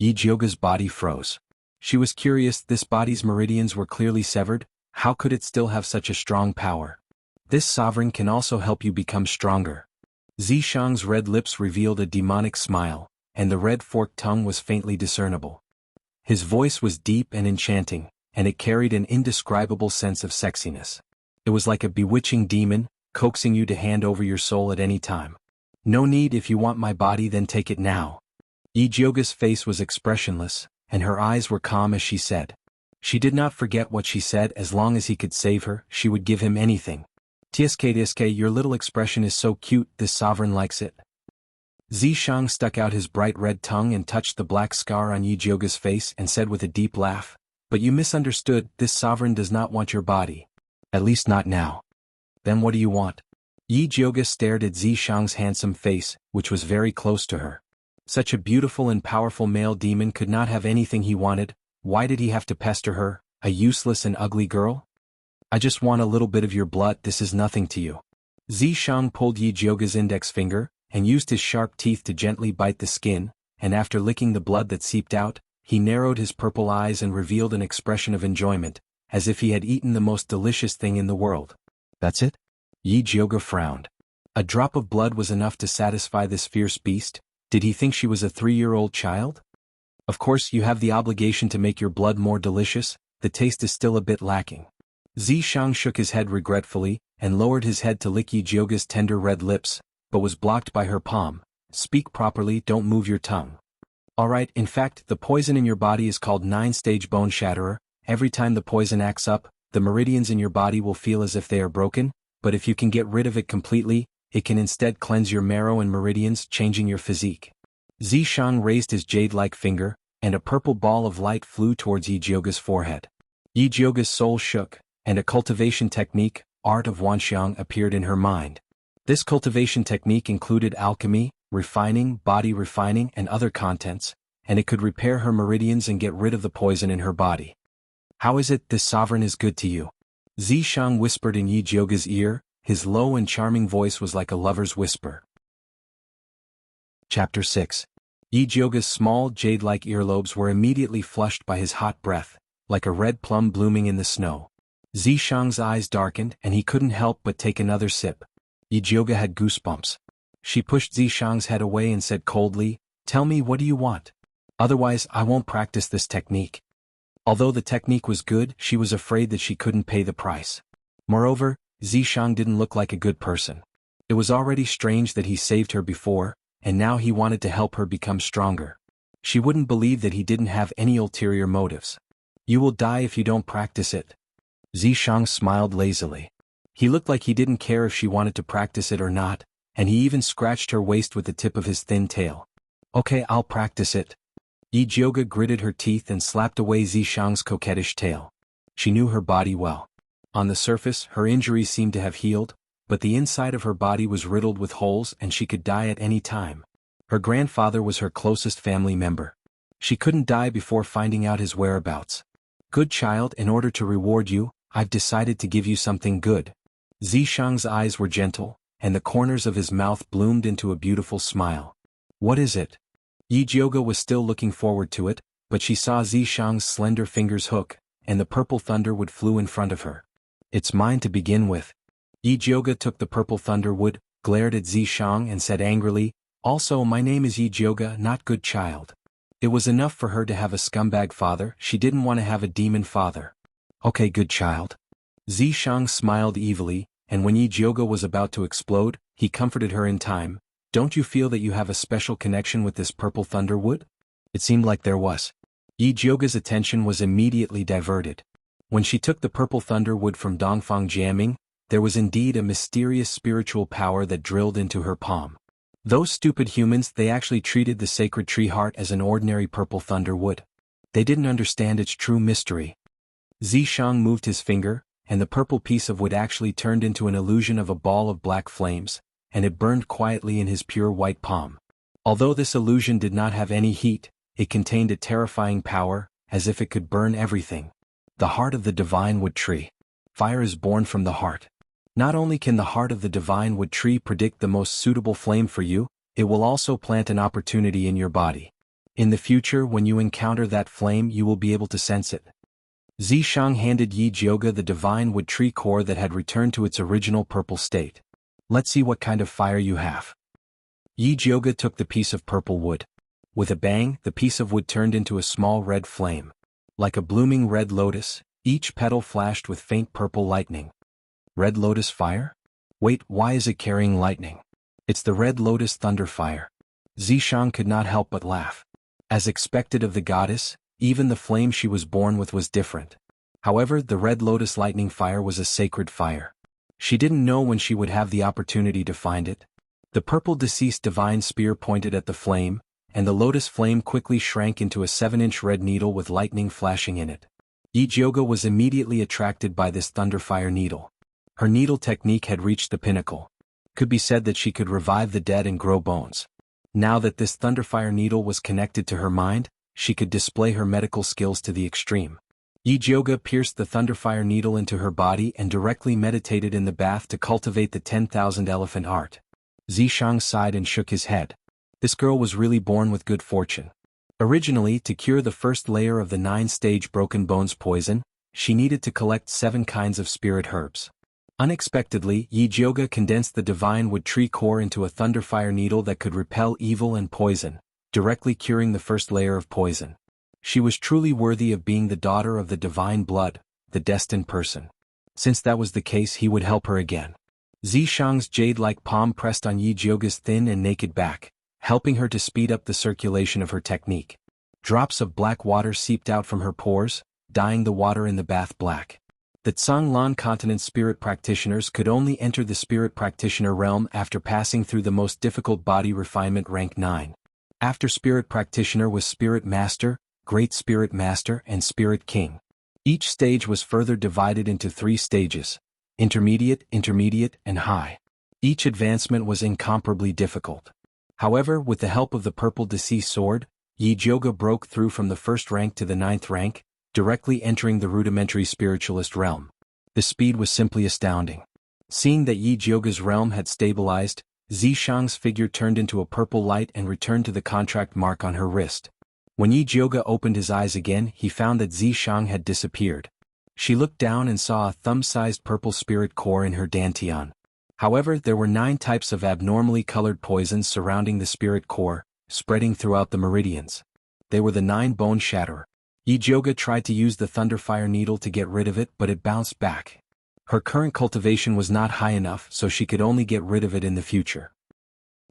Speaker 1: Yijioga's body froze. She was curious. This body's meridians were clearly severed. How could it still have such a strong power? "This sovereign can also help you become stronger." Zishang's red lips revealed a demonic smile, and the red forked tongue was faintly discernible. His voice was deep and enchanting, and it carried an indescribable sense of sexiness. It was like a bewitching demon, coaxing you to hand over your soul at any time. "No need. If you want my body, then take it now." Yijioga's face was expressionless, and her eyes were calm as she said. She did not forget what she said. As long as he could save her, she would give him anything. "Tsk, your little expression is so cute. This sovereign likes it." Zishang stuck out his bright red tongue and touched the black scar on Yijioga's face and said with a deep laugh, "But you misunderstood. This sovereign does not want your body. At least not now." "Then what do you want?" Yijioga stared at Zishang's handsome face, which was very close to her. Such a beautiful and powerful male demon could not have anything he wanted. Why did he have to pester her, a useless and ugly girl? "I just want a little bit of your blood. This is nothing to you." Zishang pulled Yijioga's index finger, and used his sharp teeth to gently bite the skin, and after licking the blood that seeped out, he narrowed his purple eyes and revealed an expression of enjoyment, as if he had eaten the most delicious thing in the world. "That's it?" Yijioga frowned. A drop of blood was enough to satisfy this fierce beast. Did he think she was a 3-year-old child? "Of course you have the obligation to make your blood more delicious. The taste is still a bit lacking." Zishang shook his head regretfully, and lowered his head to lick Yijioga's tender red lips, but was blocked by her palm. "Speak properly, don't move your tongue." "Alright, in fact, the poison in your body is called 9-stage bone shatterer. Every time the poison acts up, the meridians in your body will feel as if they are broken, but if you can get rid of it completely, it can instead cleanse your marrow and meridians, changing your physique." Zishang raised his jade-like finger, and a purple ball of light flew towards Yijioga's forehead. Yijioga's soul shook, and a cultivation technique, art of Wanxiang, appeared in her mind. This cultivation technique included alchemy, refining, body refining, and other contents, and it could repair her meridians and get rid of the poison in her body. "How is it this sovereign is good to you?" Zishang whispered in Yijioga's ear. His low and charming voice was like a lover's whisper. Chapter 6. Yijioga's small jade-like earlobes were immediately flushed by his hot breath, like a red plum blooming in the snow. Zishang's eyes darkened, and he couldn't help but take another sip. Yijioga had goosebumps. She pushed Zishang's head away and said coldly, "Tell me, what do you want? Otherwise I won't practice this technique." Although the technique was good, she was afraid that she couldn't pay the price. Moreover, Zishang didn't look like a good person. It was already strange that he saved her before, and now he wanted to help her become stronger. She wouldn't believe that he didn't have any ulterior motives. "You will die if you don't practice it." Zishang smiled lazily. He looked like he didn't care if she wanted to practice it or not, and he even scratched her waist with the tip of his thin tail. "Okay, I'll practice it." Yijioga gritted her teeth and slapped away Zishang's coquettish tail. She knew her body well. On the surface, her injuries seemed to have healed, but the inside of her body was riddled with holes and she could die at any time. Her grandfather was her closest family member. She couldn't die before finding out his whereabouts. "Good child, in order to reward you, I've decided to give you something good." Zishang's eyes were gentle, and the corners of his mouth bloomed into a beautiful smile. "What is it?" Yijioga was still looking forward to it, but she saw Zishang's slender fingers hook, and the purple thunder wood flew in front of her. "It's mine to begin with." Yijioga took the purple thunder wood, glared at Zishang and said angrily, "Also, my name is Yijioga, not good child." It was enough for her to have a scumbag father. She didn't want to have a demon father. "Okay, good child." Zishang smiled evilly, and when Yijioga was about to explode, he comforted her in time. "Don't you feel that you have a special connection with this purple thunder wood?" It seemed like there was. Yijioga's attention was immediately diverted. When she took the purple thunder wood from Dongfang Jiaming, there was indeed a mysterious spiritual power that drilled into her palm. Those stupid humans, they actually treated the sacred tree heart as an ordinary purple thunder wood. They didn't understand its true mystery. Zishang moved his finger, and the purple piece of wood actually turned into an illusion of a ball of black flames, and it burned quietly in his pure white palm. Although this illusion did not have any heat, it contained a terrifying power, as if it could burn everything. The heart of the divine wood tree. Fire is born from the heart. Not only can the heart of the divine wood tree predict the most suitable flame for you, it will also plant an opportunity in your body. In the future, when you encounter that flame, you will be able to sense it. Zishang handed Yi Jiuge the divine wood tree core that had returned to its original purple state. Let's see what kind of fire you have. Yi Jiuge took the piece of purple wood. With a bang, the piece of wood turned into a small red flame. Like a blooming red lotus, each petal flashed with faint purple lightning. Red lotus fire? Wait, why is it carrying lightning? It's the red lotus thunder fire. Zishang could not help but laugh. As expected of the goddess, even the flame she was born with was different. However, the red lotus lightning fire was a sacred fire. She didn't know when she would have the opportunity to find it. The purple deceased divine spear pointed at the flame, and the lotus flame quickly shrank into a 7-inch red needle with lightning flashing in it. Yi Jiuge was immediately attracted by this thunderfire needle. Her needle technique had reached the pinnacle. Could be said that she could revive the dead and grow bones. Now that this thunderfire needle was connected to her mind, she could display her medical skills to the extreme. Yi Jiuge pierced the thunderfire needle into her body and directly meditated in the bath to cultivate the 10,000 elephant art. Zishang sighed and shook his head. This girl was really born with good fortune. Originally, to cure the first layer of the 9-stage broken bones poison, she needed to collect 7 kinds of spirit herbs. Unexpectedly, Yi Jiuge condensed the divine wood tree core into a thunderfire needle that could repel evil and poison, directly curing the first layer of poison. She was truly worthy of being the daughter of the divine blood, the destined person. Since that was the case, he would help her again. Zishang's jade-like palm pressed on Yi Jiuge's thin and naked back, helping her to speed up the circulation of her technique. Drops of black water seeped out from her pores, dyeing the water in the bath black. The Zhanglan continent spirit practitioners could only enter the spirit practitioner realm after passing through the most difficult body refinement rank 9. After spirit practitioner was spirit master, great spirit master, and spirit king. Each stage was further divided into 3 stages: intermediate, and high. Each advancement was incomparably difficult. However, with the help of the purple deceased sword, Yi Jiuge broke through from the 1st rank to the 9th rank, directly entering the rudimentary spiritualist realm. The speed was simply astounding. Seeing that Yi Jiuge's realm had stabilized, Zishang's figure turned into a purple light and returned to the contract mark on her wrist. When Yi Jiuge opened his eyes again, he found that Zishang had disappeared. She looked down and saw a thumb-sized purple spirit core in her dantian. However, there were 9 types of abnormally colored poisons surrounding the spirit core, spreading throughout the meridians. They were the 9 bone shatterer. Yi Jiuge tried to use the thunderfire needle to get rid of it, but it bounced back. Her current cultivation was not high enough, so she could only get rid of it in the future.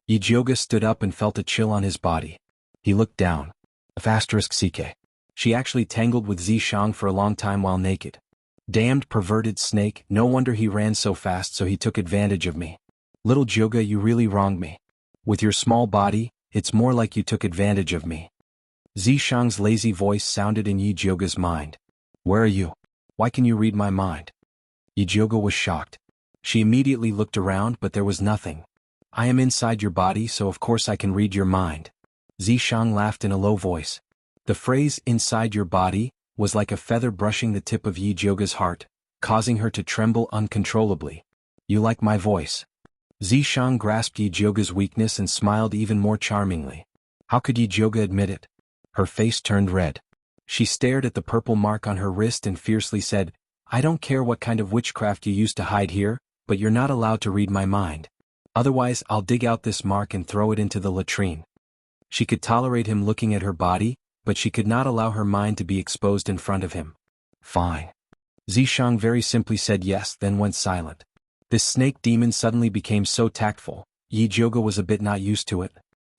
Speaker 1: Yi Jiuge stood up and felt a chill on his body. He looked down. *CK. She actually tangled with Zishang for a long time while naked. Damned perverted snake, no wonder he ran so fast, so he took advantage of me. Little Jiuge, you really wronged me. With your small body, it's more like you took advantage of me. Zishang's lazy voice sounded in Yi Jiuge's mind. Where are you? Why can you read my mind? Yi Jiuge was shocked. She immediately looked around, but there was nothing. I am inside your body, so of course I can read your mind. Zishang laughed in a low voice. The phrase, inside your body, was like a feather brushing the tip of Yi Jiuge's heart, causing her to tremble uncontrollably. You like my voice? Zishang grasped Yi Jiuge's weakness and smiled even more charmingly. How could Yi Jiuge admit it? Her face turned red. She stared at the purple mark on her wrist and fiercely said, I don't care what kind of witchcraft you used to hide here, but you're not allowed to read my mind. Otherwise, I'll dig out this mark and throw it into the latrine. She could tolerate him looking at her body, but she could not allow her mind to be exposed in front of him. Fine. Zishang very simply said yes, then went silent. This snake demon suddenly became so tactful, Yi Jiuge was a bit not used to it.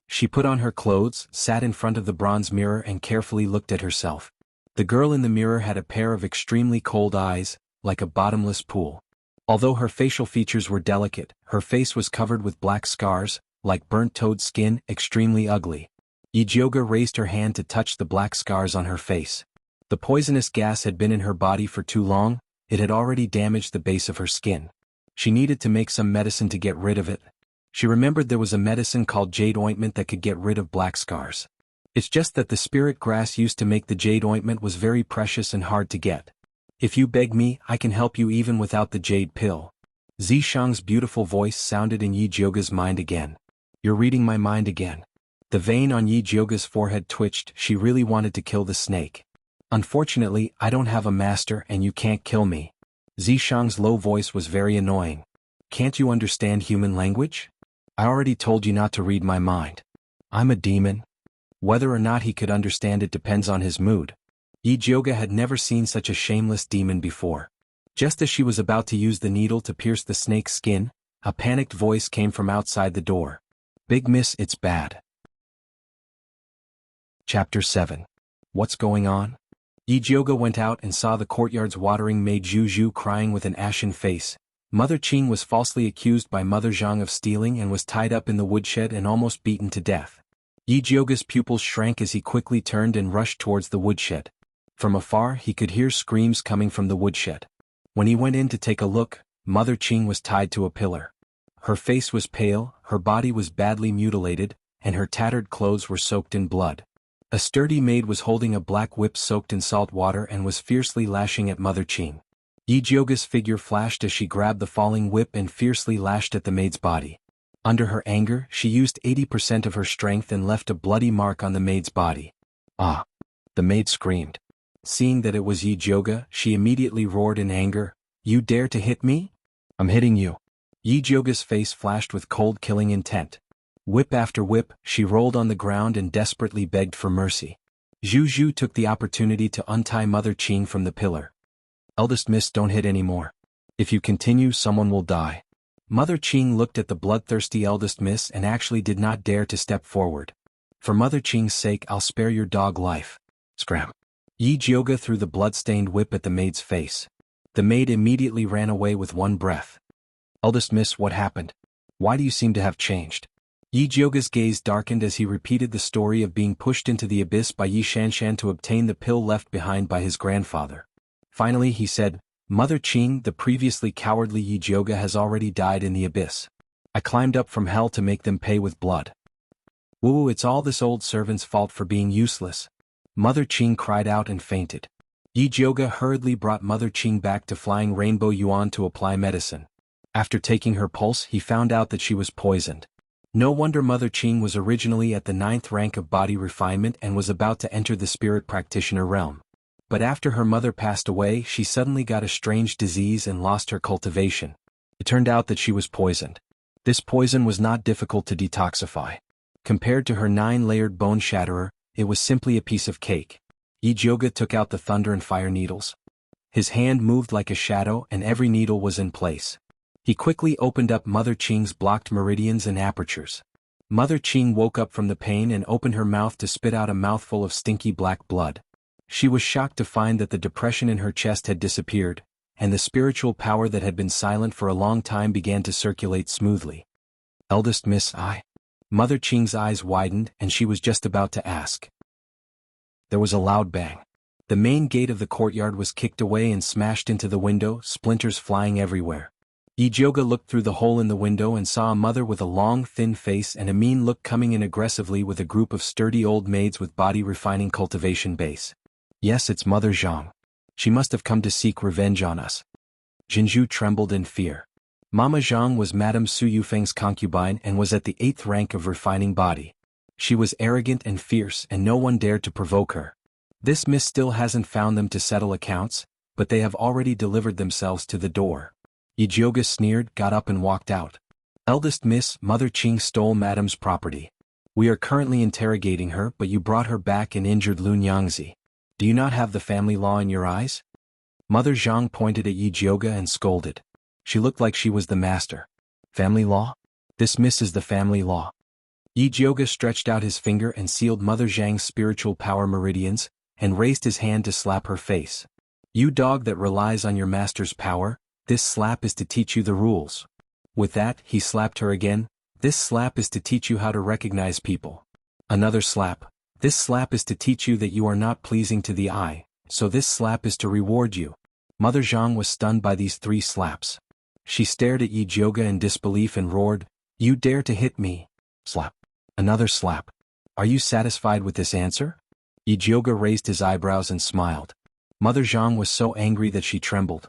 Speaker 1: She put on her clothes, sat in front of the bronze mirror and carefully looked at herself. The girl in the mirror had a pair of extremely cold eyes, like a bottomless pool. Although her facial features were delicate, her face was covered with black scars, like burnt toad skin, extremely ugly. Yi Jiuge raised her hand to touch the black scars on her face. The poisonous gas had been in her body for too long, It had already damaged the base of her skin. She needed to make some medicine to get rid of it. She remembered there was a medicine called jade ointment that could get rid of black scars. It's just that the spirit grass used to make the jade ointment was very precious and hard to get. If you beg me, I can help you even without the jade pill. Zishang's beautiful voice sounded in Yi Jioga's mind again. You're reading my mind again. The vein on Yi Jioga's forehead twitched. She really wanted to kill the snake. Unfortunately, I don't have a master and you can't kill me. Zishang's low voice was very annoying. Can't you understand human language? I already told you not to read my mind. I'm a demon. Whether or not he could understand it depends on his mood. Yi Jioga had never seen such a shameless demon before. Just as she was about to use the needle to pierce the snake's skin, a panicked voice came from outside the door. Big miss, it's bad. Chapter 7. What's going on? Yi Jioga went out and saw the courtyard's watering maid Zhu Zhu crying with an ashen face. Mother Qing was falsely accused by Mother Zhang of stealing and was tied up in the woodshed and almost beaten to death. Yi Jioga's pupils shrank as he quickly turned and rushed towards the woodshed. From afar he could hear screams coming from the woodshed. When he went in to take a look, Mother Qing was tied to a pillar. Her face was pale, her body was badly mutilated, and her tattered clothes were soaked in blood. A sturdy maid was holding a black whip soaked in salt water and was fiercely lashing at Mother Qing. Yi Jioga's figure flashed as she grabbed the falling whip and fiercely lashed at the maid's body. Under her anger, she used 80% of her strength and left a bloody mark on the maid's body. Ah! The maid screamed. Seeing that it was Yi Jioga, she immediately roared in anger. You dare to hit me? I'm hitting you. Yi Jioga's face flashed with cold killing intent. Whip after whip, she rolled on the ground and desperately begged for mercy. Zhu Zhu took the opportunity to untie Mother Qing from the pillar. Eldest miss, don't hit anymore. If you continue, someone will die. Mother Qing looked at the bloodthirsty eldest miss and actually did not dare to step forward. For Mother Qing's sake, I'll spare your dog life. Scram. Yi Jioga threw the blood-stained whip at the maid's face. The maid immediately ran away with one breath. Eldest miss, what happened? Why do you seem to have changed? Yi Jioga's gaze darkened as he repeated the story of being pushed into the abyss by Yi Shanshan to obtain the pill left behind by his grandfather. Finally he said, Mother Qing, the previously cowardly Yi Jioga has already died in the abyss. I climbed up from hell to make them pay with blood. Woo, it's all this old servant's fault for being useless. Mother Qing cried out and fainted. Yi Jioga hurriedly brought Mother Qing back to Flying Rainbow Yuan to apply medicine. After taking her pulse, he found out that she was poisoned. No wonder Mother Qing was originally at the 9th rank of body refinement and was about to enter the spirit practitioner realm. But after her mother passed away, she suddenly got a strange disease and lost her cultivation. It turned out that she was poisoned. This poison was not difficult to detoxify. Compared to her 9-layered bone shatterer, it was simply a piece of cake. Yi Jioga took out the thunder and fire needles. His hand moved like a shadow and every needle was in place. He quickly opened up Mother Qing's blocked meridians and apertures. Mother Qing woke up from the pain and opened her mouth to spit out a mouthful of stinky black blood. She was shocked to find that the depression in her chest had disappeared, and the spiritual power that had been silent for a long time began to circulate smoothly. Eldest miss, Mother Qing's eyes widened and she was just about to ask. There was a loud bang. The main gate of the courtyard was kicked away and smashed into the window, splinters flying everywhere. Yi Jioga looked through the hole in the window and saw a mother with a long, thin face and a mean look coming in aggressively with a group of sturdy old maids with body-refining cultivation base. Yes, it's Mother Zhang. She must have come to seek revenge on us. Jinzhu trembled in fear. Mama Zhang was Madame Su Yufeng's concubine and was at the 8th rank of refining body. She was arrogant and fierce and no one dared to provoke her. This miss still hasn't found them to settle accounts, but they have already delivered themselves to the door. Yi Jioga sneered, got up and walked out. Eldest miss, Mother Qing stole Madame's property. We are currently interrogating her, but you brought her back and injured Lun Yangzi. Do you not have the family law in your eyes? Mother Zhang pointed at Yi Jioga and scolded. She looked like she was the master. Family law? This miss is the family law. Yi Jioga stretched out his finger and sealed Mother Zhang's spiritual power meridians, and raised his hand to slap her face. You dog that relies on your master's power, this slap is to teach you the rules. With that, he slapped her again. This slap is to teach you how to recognize people. Another slap. This slap is to teach you that you are not pleasing to the eye, so this slap is to reward you. Mother Zhang was stunned by these 3 slaps. She stared at Yi Jioga in disbelief and roared, "You dare to hit me?" Slap. Another slap. "Are you satisfied with this answer?" Yi Jioga raised his eyebrows and smiled. Mother Zhang was so angry that she trembled.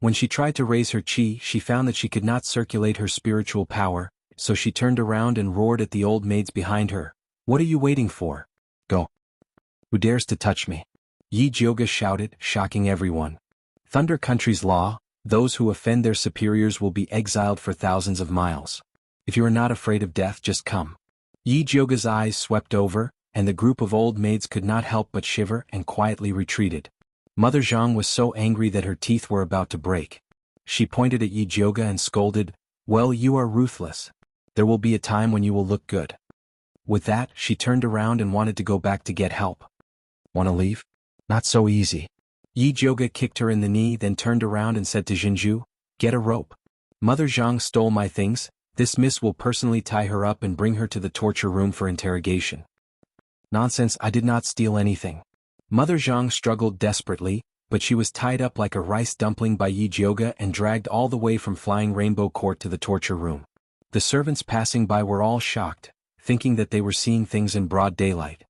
Speaker 1: When she tried to raise her qi, she found that she could not circulate her spiritual power, so she turned around and roared at the old maids behind her, "What are you waiting for? Go! Who dares to touch me?" Yi Jioga shouted, shocking everyone. Thunder Country's law: those who offend their superiors will be exiled for thousands of miles. If you are not afraid of death, just come. Yi Jioga's eyes swept over, and the group of old maids could not help but shiver and quietly retreated. Mother Zhang was so angry that her teeth were about to break. She pointed at Yi Jioga and scolded, "Well, you are ruthless. There will be a time when you will look good." With that, she turned around and wanted to go back to get help. "Want to leave? Not so easy." Yi Jioga kicked her in the knee, then turned around and said to Jinju, "Get a rope. Mother Zhang stole my things. This miss will personally tie her up and bring her to the torture room for interrogation." "Nonsense, I did not steal anything." Mother Zhang struggled desperately, but she was tied up like a rice dumpling by Yi Jioga and dragged all the way from Flying Rainbow Court to the torture room. The servants passing by were all shocked, thinking that they were seeing things in broad daylight.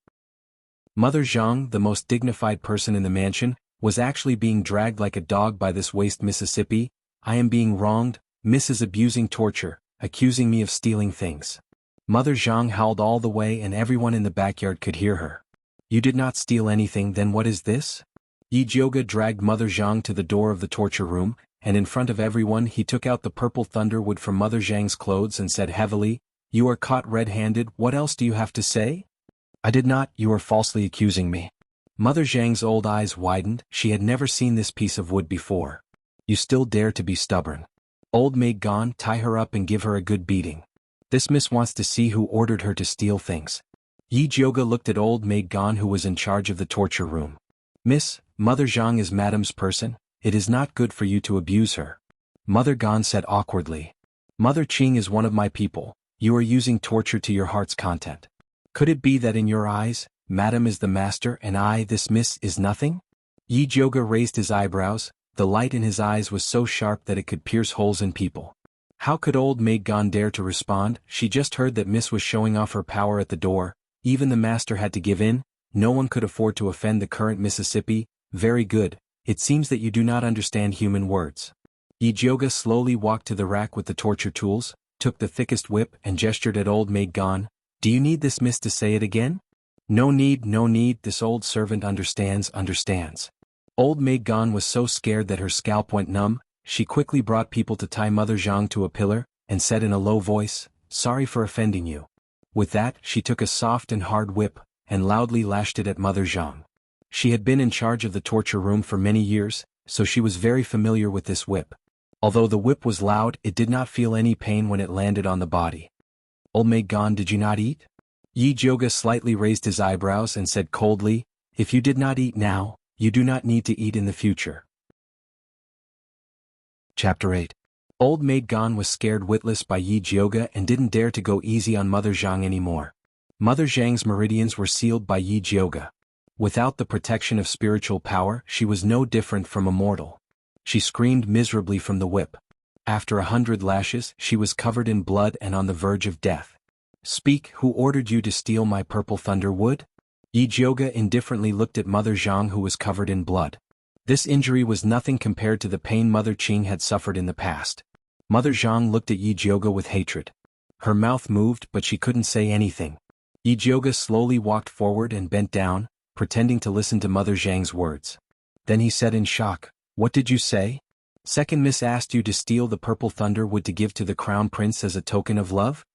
Speaker 1: Mother Zhang, the most dignified person in the mansion, was actually being dragged like a dog by this waste Mississippi. "I am being wronged, Miss is abusing torture, accusing me of stealing things." Mother Zhang howled all the way and everyone in the backyard could hear her. "You did not steal anything, then what is this?" Yi Jioga dragged Mother Zhang to the door of the torture room, and in front of everyone he took out the purple thunderwood from Mother Zhang's clothes and said heavily, "You are caught red-handed, what else do you have to say?" "I did not, you are falsely accusing me." Mother Zhang's old eyes widened, she had never seen this piece of wood before. "You still dare to be stubborn. Old maid gone, tie her up and give her a good beating. This miss wants to see who ordered her to steal things." Yi Jioga looked at old maid Gan, who was in charge of the torture room. "Miss, Mother Zhang is Madame's person, it is not good for you to abuse her." Mother Gan said awkwardly. "Mother Qing is one of my people, you are using torture to your heart's content. Could it be that in your eyes, Madame is the master and I, this miss, is nothing?" Yi Jioga raised his eyebrows, the light in his eyes was so sharp that it could pierce holes in people. How could old maid Gan dare to respond? She just heard that Miss was showing off her power at the door. Even the master had to give in. No one could afford to offend the current Mississippi. "Very good, it seems that you do not understand human words." Yi Jioga slowly walked to the rack with the torture tools, took the thickest whip and gestured at old maid Gan. "Do you need this miss to say it again?" No need, this old servant understands. Old maid Gan was so scared that her scalp went numb. She quickly brought people to tie Mother Zhang to a pillar, and said in a low voice, "Sorry for offending you." With that, she took a soft and hard whip, and loudly lashed it at Mother Zhang. She had been in charge of the torture room for many years, so she was very familiar with this whip. Although the whip was loud, it did not feel any pain when it landed on the body. "Old maid Gan, did you not eat?" Yi Jioga slightly raised his eyebrows and said coldly, "If you did not eat now, you do not need to eat in the future." Chapter 8. Old maid Gan was scared witless by Yi Jioga and didn't dare to go easy on Mother Zhang anymore. Mother Zhang's meridians were sealed by Yi Jioga. Without the protection of spiritual power, she was no different from a mortal. She screamed miserably from the whip. After 100 lashes, she was covered in blood and on the verge of death. "Speak, who ordered you to steal my purple thunder wood?" Yi Jioga indifferently looked at Mother Zhang, who was covered in blood. This injury was nothing compared to the pain Mother Qing had suffered in the past. Mother Zhang looked at Yi Jioga with hatred. Her mouth moved, but she couldn't say anything. Yi Jioga slowly walked forward and bent down, pretending to listen to Mother Zhang's words. Then he said in shock, "What did you say?" "Second miss asked you to steal the purple thunder wood to give to the crown prince as a token of love?"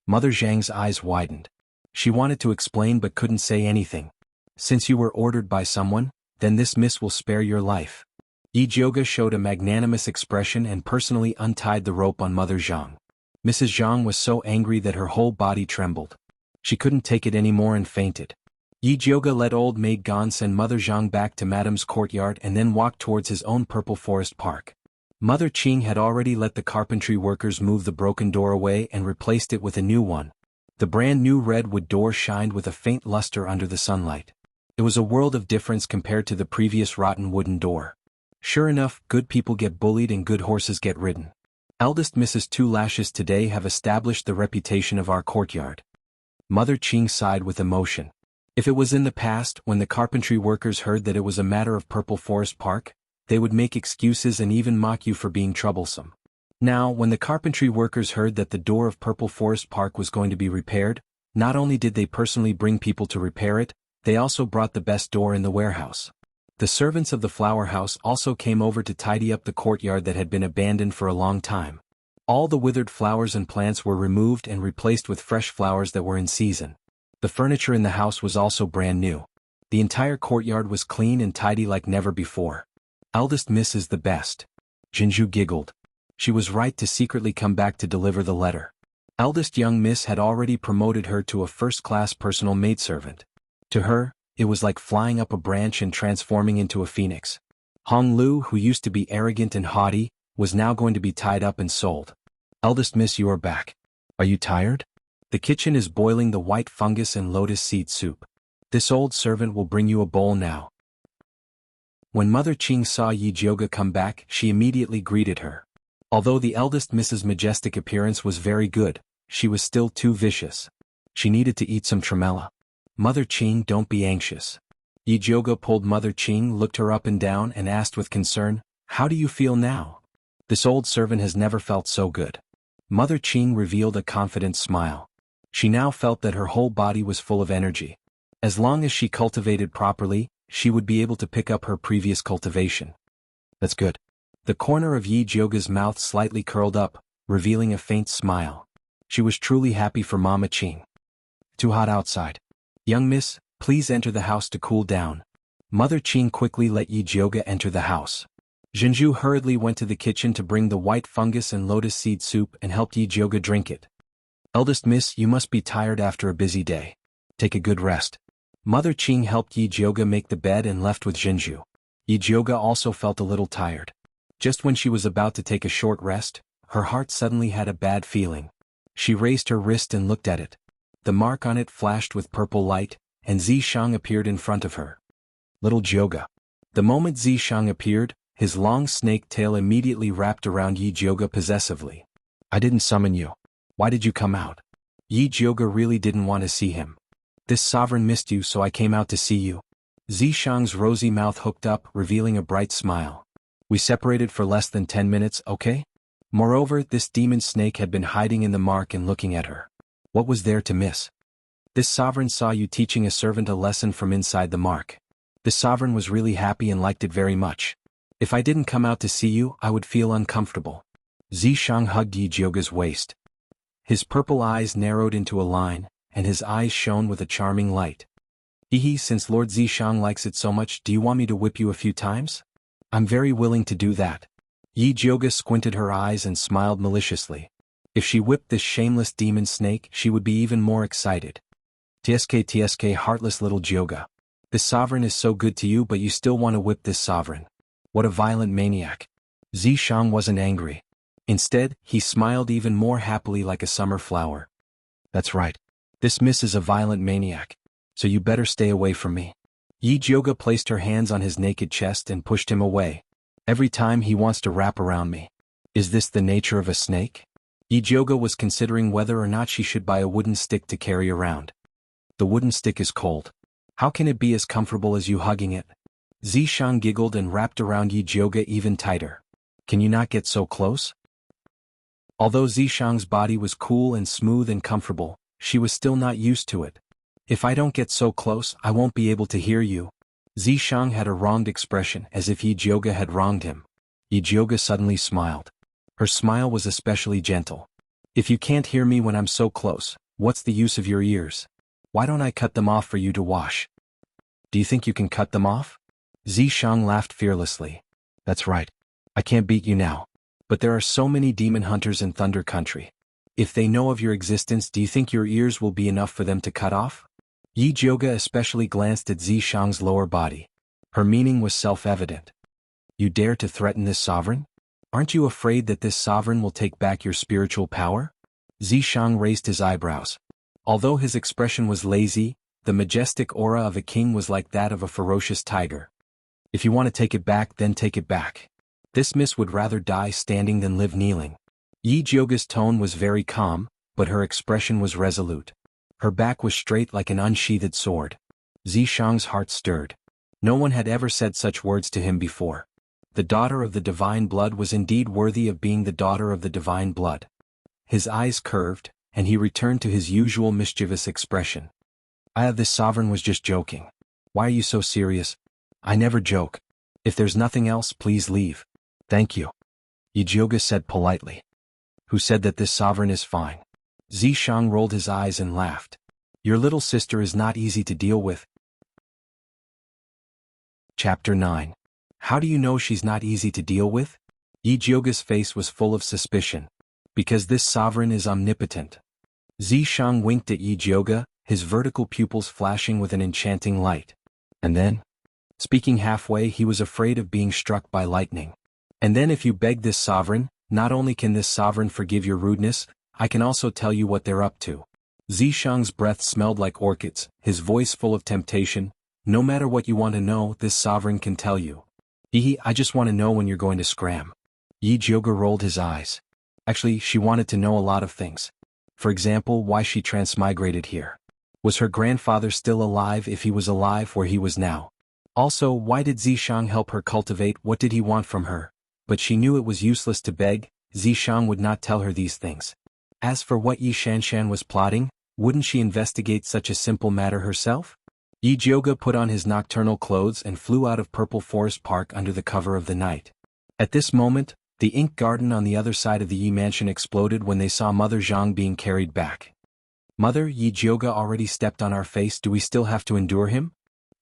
Speaker 1: Mother Zhang's eyes widened. She wanted to explain but couldn't say anything. "Since you were ordered by someone, then this miss will spare your life." Yi Jioga showed a magnanimous expression and personally untied the rope on Mother Zhang. Mrs. Zhang was so angry that her whole body trembled. She couldn't take it anymore and fainted. Yi Jioga let old maid Gan send Mother Zhang back to Madame's courtyard and then walked towards his own purple forest park. Mother Qing had already let the carpentry workers move the broken door away and replaced it with a new one. The brand new redwood door shined with a faint luster under the sunlight. It was a world of difference compared to the previous rotten wooden door. Sure enough, good people get bullied and good horses get ridden. Eldest Mrs. Two Lashes today have established the reputation of our courtyard. Mother Qing sighed with emotion. If it was in the past, when the carpentry workers heard that it was a matter of Purple Forest Park, they would make excuses and even mock you for being troublesome. Now, when the carpentry workers heard that the door of Purple Forest Park was going to be repaired, not only did they personally bring people to repair it, they also brought the best door in the warehouse. The servants of the flower house also came over to tidy up the courtyard that had been abandoned for a long time. All the withered flowers and plants were removed and replaced with fresh flowers that were in season. The furniture in the house was also brand new. The entire courtyard was clean and tidy like never before. Eldest Miss is the best. Jinju giggled. She was right to secretly come back to deliver the letter. Eldest young Miss had already promoted her to a first-class personal maidservant. To her, it was like flying up a branch and transforming into a phoenix. Hong Lu, who used to be arrogant and haughty, was now going to be tied up and sold. Eldest Miss, you are back. Are you tired? The kitchen is boiling the white fungus and lotus seed soup. This old servant will bring you a bowl now. When Mother Qing saw Yi Jioga come back, she immediately greeted her. Although the eldest Mrs. Majestic appearance was very good, she was still too vicious. She needed to eat some tremella. Mother Qing, don't be anxious. Yi Jioga pulled Mother Qing, looked her up and down and asked with concern, how do you feel now? This old servant has never felt so good. Mother Qing revealed a confident smile. She now felt that her whole body was full of energy. As long as she cultivated properly, she would be able to pick up her previous cultivation. That's good. The corner of Yi Jioga's mouth slightly curled up, revealing a faint smile. She was truly happy for Mama Qing. Too hot outside. Young miss, please enter the house to cool down. Mother Qing quickly let Yi Jioga enter the house. Jinju hurriedly went to the kitchen to bring the white fungus and lotus seed soup and helped Yi Jioga drink it. Eldest miss, you must be tired after a busy day. Take a good rest. Mother Qing helped Yi Jioga make the bed and left with Jinju. Yi Jioga also felt a little tired. Just when she was about to take a short rest, her heart suddenly had a bad feeling. She raised her wrist and looked at it. The mark on it flashed with purple light, and Zishang appeared in front of her. Little Jioga. The moment Zishang appeared, his long snake tail immediately wrapped around Yi Jioga possessively. I didn't summon you. Why did you come out? Yi Jioga really didn't want to see him. This sovereign missed you, so I came out to see you. Zishang's rosy mouth hooked up, revealing a bright smile. We separated for less than 10 minutes, okay? Moreover, this demon snake had been hiding in the mark and looking at her. What was there to miss? This sovereign saw you teaching a servant a lesson from inside the mark. The sovereign was really happy and liked it very much. If I didn't come out to see you, I would feel uncomfortable. Zishang hugged Yi Jioga's waist. His purple eyes narrowed into a line, and his eyes shone with a charming light. Hehe, since Lord Zishang likes it so much, do you want me to whip you a few times? I'm very willing to do that. Yi Jioga squinted her eyes and smiled maliciously. If she whipped this shameless demon snake, she would be even more excited. TSK, heartless little Jioga. This sovereign is so good to you, but you still want to whip this sovereign. What a violent maniac. Zishang wasn't angry. Instead, he smiled even more happily like a summer flower. That's right. This miss is a violent maniac. So you better stay away from me. Yi Jioga placed her hands on his naked chest and pushed him away. Every time he wants to wrap around me. Is this the nature of a snake? Yi Jioga was considering whether or not she should buy a wooden stick to carry around. The wooden stick is cold. How can it be as comfortable as you hugging it? Zishang giggled and wrapped around Yi Jioga even tighter. Can you not get so close? Although Zishang's body was cool and smooth and comfortable, she was still not used to it. If I don't get so close, I won't be able to hear you. Zishang had a wronged expression, as if Yi Jioga had wronged him. Yi Jioga suddenly smiled. Her smile was especially gentle. If you can't hear me when I'm so close, what's the use of your ears? Why don't I cut them off for you to wash? Do you think you can cut them off? Zishang laughed fearlessly. That's right. I can't beat you now. But there are so many demon hunters in Thunder Country. If they know of your existence, do you think your ears will be enough for them to cut off? Yi Jioga especially glanced at Zishang's lower body. Her meaning was self-evident. You dare to threaten this sovereign? Aren't you afraid that this sovereign will take back your spiritual power? Zishang raised his eyebrows. Although his expression was lazy, the majestic aura of a king was like that of a ferocious tiger. If you want to take it back, then take it back. This miss would rather die standing than live kneeling. Yi Jioga's tone was very calm, but her expression was resolute. Her back was straight like an unsheathed sword. Zishang's heart stirred. No one had ever said such words to him before. The daughter of the divine blood was indeed worthy of being the daughter of the divine blood. His eyes curved, and he returned to his usual mischievous expression. This sovereign was just joking. Why are you so serious? I never joke. If there's nothing else, please leave. Thank you. Yi Jioga said politely. Who said that this sovereign is fine? Zishang rolled his eyes and laughed. Your little sister is not easy to deal with. Chapter 9. How do you know she's not easy to deal with? Yi Jioga's face was full of suspicion. Because this sovereign is omnipotent. Zishang winked at Yi Jioga, his vertical pupils flashing with an enchanting light. And then? Speaking halfway, he was afraid of being struck by lightning. And then if you beg this sovereign, not only can this sovereign forgive your rudeness, I can also tell you what they're up to. Zishang's breath smelled like orchids, his voice full of temptation. No matter what you want to know, this sovereign can tell you. I just want to know when you're going to scram. Yi Jioga rolled his eyes. Actually, she wanted to know a lot of things. For example, why she transmigrated here. Was her grandfather still alive if he was alive where he was now? Also, why did Zishang help her cultivate? What did he want from her? But she knew it was useless to beg. Zishang would not tell her these things. As for what Yi Shanshan was plotting, wouldn't she investigate such a simple matter herself? Yi Jioga put on his nocturnal clothes and flew out of Purple Forest Park under the cover of the night. At this moment, the ink garden on the other side of the Yi mansion exploded when they saw Mother Zhang being carried back. Mother, Yi Jioga already stepped on our face. Do we still have to endure him?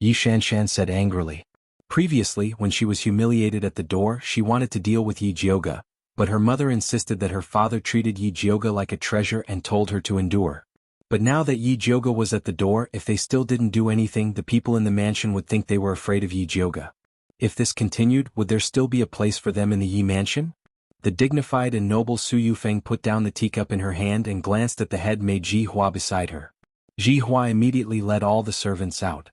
Speaker 1: Yi Shanshan said angrily. Previously, when she was humiliated at the door, she wanted to deal with Yi Jioga, but her mother insisted that her father treated Yi Jioga like a treasure and told her to endure. But now that Yi Jioga was at the door, if they still didn't do anything, the people in the mansion would think they were afraid of Yi Jioga. If this continued, would there still be a place for them in the Yi mansion? The dignified and noble Su Yufeng put down the teacup in her hand and glanced at the head-maid Ji Hua beside her. Ji Hua immediately led all the servants out.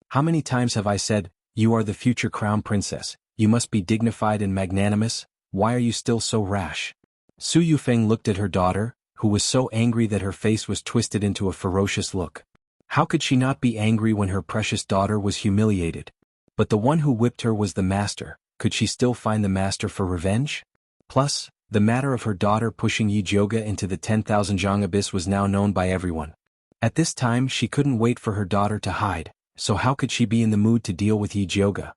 Speaker 1: How many times have I said, you are the future crown princess, you must be dignified and magnanimous, why are you still so rash? Su Yufeng looked at her daughter, who was so angry that her face was twisted into a ferocious look. How could she not be angry when her precious daughter was humiliated? But the one who whipped her was the master. Could she still find the master for revenge? Plus, the matter of her daughter pushing Yi Jioga into the 10,000 zhang abyss was now known by everyone. At this time she couldn't wait for her daughter to hide, so how could she be in the mood to deal with Yi Jioga?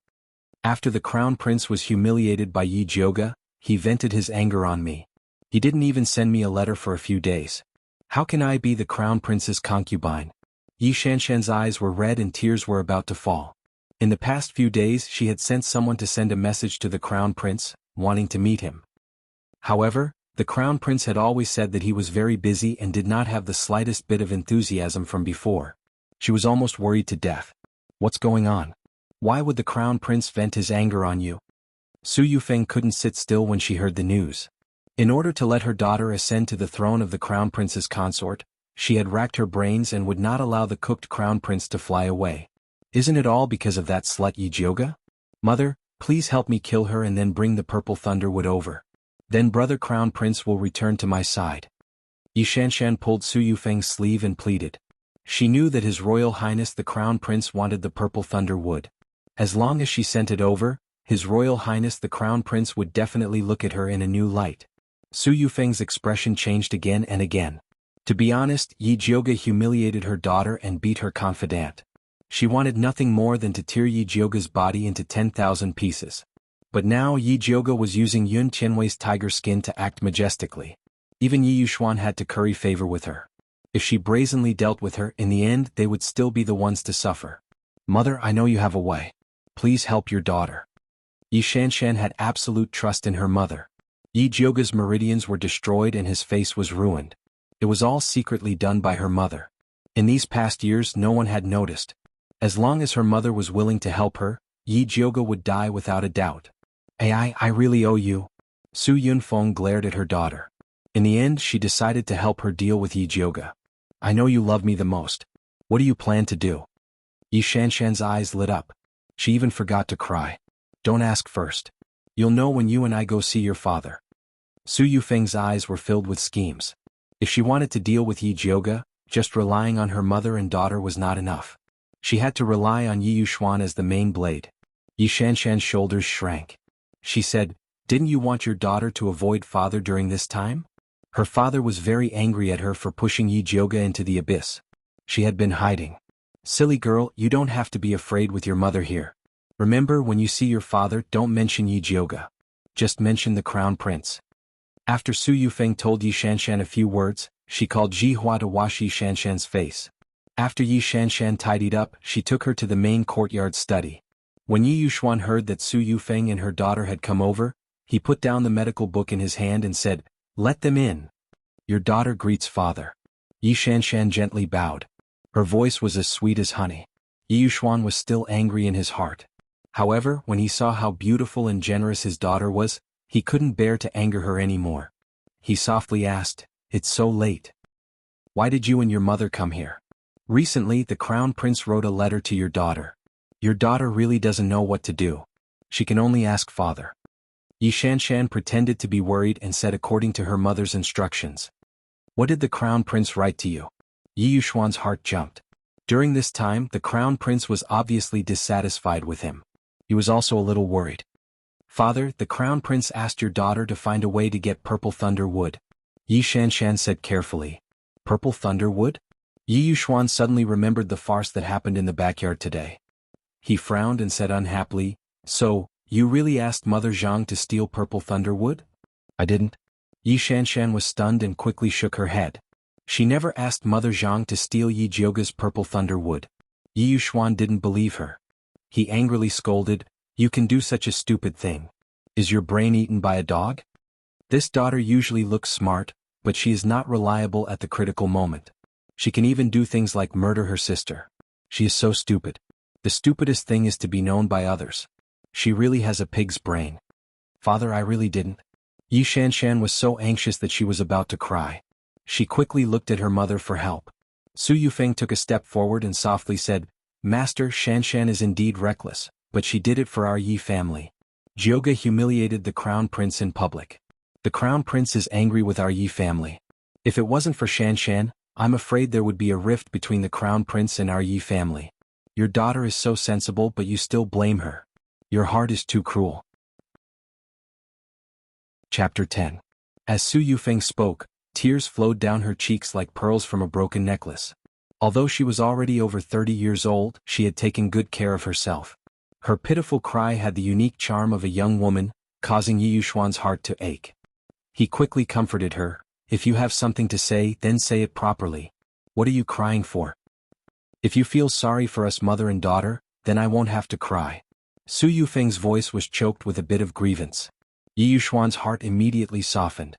Speaker 1: After the crown prince was humiliated by Yi Jioga, he vented his anger on me. He didn't even send me a letter for a few days. How can I be the crown prince's concubine? Yi Shanshan's eyes were red and tears were about to fall. In the past few days she had sent someone to send a message to the crown prince, wanting to meet him. However, the crown prince had always said that he was very busy and did not have the slightest bit of enthusiasm from before. She was almost worried to death. What's going on? Why would the crown prince vent his anger on you? Su Yufeng couldn't sit still when she heard the news. In order to let her daughter ascend to the throne of the crown prince's consort, she had racked her brains and would not allow the cooked crown prince to fly away. Isn't it all because of that slut Yi Jioga? Mother, please help me kill her and then bring the purple thunderwood over. Then brother crown prince will return to my side. Yi Shanshan pulled Su Yufeng's sleeve and pleaded. She knew that His Royal Highness the Crown Prince wanted the purple thunderwood. As long as she sent it over, His Royal Highness the Crown Prince would definitely look at her in a new light. Su Yufeng's expression changed again and again. To be honest, Yi Jioga humiliated her daughter and beat her confidant. She wanted nothing more than to tear Yi Jioga's body into 10,000 pieces. But now Yi Jioga was using Yun Qianwei's tiger skin to act majestically. Even Yi Yuxuan had to curry favor with her. If she brazenly dealt with her, in the end they would still be the ones to suffer. Mother, I know you have a way. Please help your daughter. Yi Shanshan had absolute trust in her mother. Yi Jioga's meridians were destroyed and his face was ruined. It was all secretly done by her mother. In these past years no one had noticed. As long as her mother was willing to help her, Yi Jioga would die without a doubt. I really owe you. Su Yunfeng glared at her daughter. In the end she decided to help her deal with Yi Jioga. I know you love me the most. What do you plan to do? Yi Shanshan's eyes lit up. She even forgot to cry. Don't ask first. You'll know when you and I go see your father. Su Yufeng's eyes were filled with schemes. If she wanted to deal with Yi Jioga, just relying on her mother and daughter was not enough. She had to rely on Yi Yuxuan as the main blade. Yi Shanshan's shoulders shrank. She said, "Didn't you want your daughter to avoid father during this time?" Her father was very angry at her for pushing Yi Jioga into the abyss. She had been hiding. "Silly girl, you don't have to be afraid with your mother here. Remember, when you see your father, don't mention Yi Jioga. Just mention the crown prince." After Su Yufeng told Yi Shanshan a few words, she called Ji Hua to wash Yi Shanshan's face. After Yi Shanshan tidied up, she took her to the main courtyard study. When Yi Yuxuan heard that Su Yufeng and her daughter had come over, he put down the medical book in his hand and said, "Let them in. Your daughter greets father." Yi Shanshan gently bowed. Her voice was as sweet as honey. Yi Yuxuan was still angry in his heart. However, when he saw how beautiful and generous his daughter was, he couldn't bear to anger her anymore. He softly asked, "It's so late. Why did you and your mother come here? Recently, the crown prince wrote a letter to your daughter. Your daughter really doesn't know what to do. She can only ask father." Yi Shanshan pretended to be worried and said according to her mother's instructions. "What did the crown prince write to you?" Yi Yuxuan's heart jumped. During this time, the crown prince was obviously dissatisfied with him. He was also a little worried. "Father, the crown prince asked your daughter to find a way to get purple thunder wood," Yi Shanshan said carefully. "Purple thunder wood?" Yi Yuxuan suddenly remembered the farce that happened in the backyard today. He frowned and said unhappily, "So, you really asked Mother Zhang to steal purple thunder wood?" "I didn't." Yi Shanshan was stunned and quickly shook her head. She never asked Mother Zhang to steal Yi Jioga's purple thunder wood. Yi Yuxuan didn't believe her. He angrily scolded, "You can do such a stupid thing. Is your brain eaten by a dog? This daughter usually looks smart, but she is not reliable at the critical moment. She can even do things like murder her sister. She is so stupid. The stupidest thing is to be known by others. She really has a pig's brain." "Father, I really didn't." Yi Shanshan was so anxious that she was about to cry. She quickly looked at her mother for help. Su Yufeng took a step forward and softly said, "Master, Shanshan is indeed reckless, but she did it for our Yi family. Jioga humiliated the crown prince in public. The crown prince is angry with our Yi family. If it wasn't for Shanshan, I'm afraid there would be a rift between the crown prince and our Yi family. Your daughter is so sensible, but you still blame her. Your heart is too cruel." Chapter 10. As Su Yufeng spoke, tears flowed down her cheeks like pearls from a broken necklace. Although she was already over 30 years old, she had taken good care of herself. Her pitiful cry had the unique charm of a young woman, causing Yi Yuxuan's heart to ache. He quickly comforted her. "If you have something to say, then say it properly. What are you crying for? If you feel sorry for us mother and daughter, then I won't have to cry." Su Yufeng's voice was choked with a bit of grievance. Yi Yuxuan's heart immediately softened.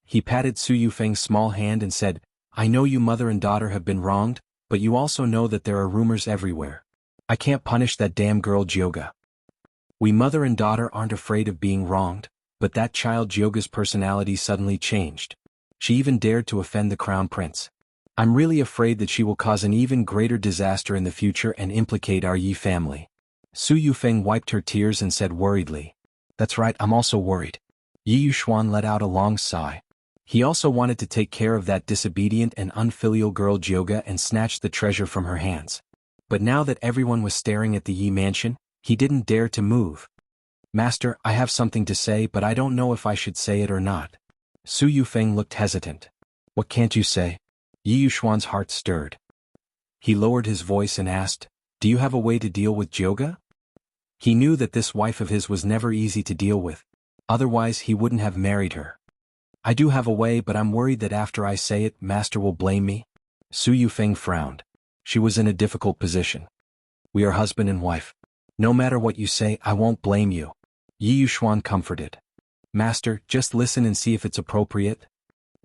Speaker 1: He patted Su Yufeng's small hand and said, "I know you mother and daughter have been wronged, but you also know that there are rumors everywhere. I can't punish that damn girl Jioga. We mother and daughter aren't afraid of being wronged, but that child Jioga's personality suddenly changed. She even dared to offend the crown prince. I'm really afraid that she will cause an even greater disaster in the future and implicate our Yi family." Su Yufeng wiped her tears and said worriedly, "That's right, I'm also worried." Yi Yuxuan let out a long sigh. He also wanted to take care of that disobedient and unfilial girl Jioga and snatch the treasure from her hands. But now that everyone was staring at the Yi mansion, he didn't dare to move. "Master, I have something to say, but I don't know if I should say it or not." Su Yufeng looked hesitant. "What can't you say?" Yi Yuxuan's heart stirred. He lowered his voice and asked, "Do you have a way to deal with Jioga?" He knew that this wife of his was never easy to deal with. Otherwise he wouldn't have married her. "I do have a way, but I'm worried that after I say it, Master will blame me." Su Yufeng frowned. She was in a difficult position. "We are husband and wife. No matter what you say, I won't blame you." Yi Yuxuan comforted. "Master, just listen and see if it's appropriate."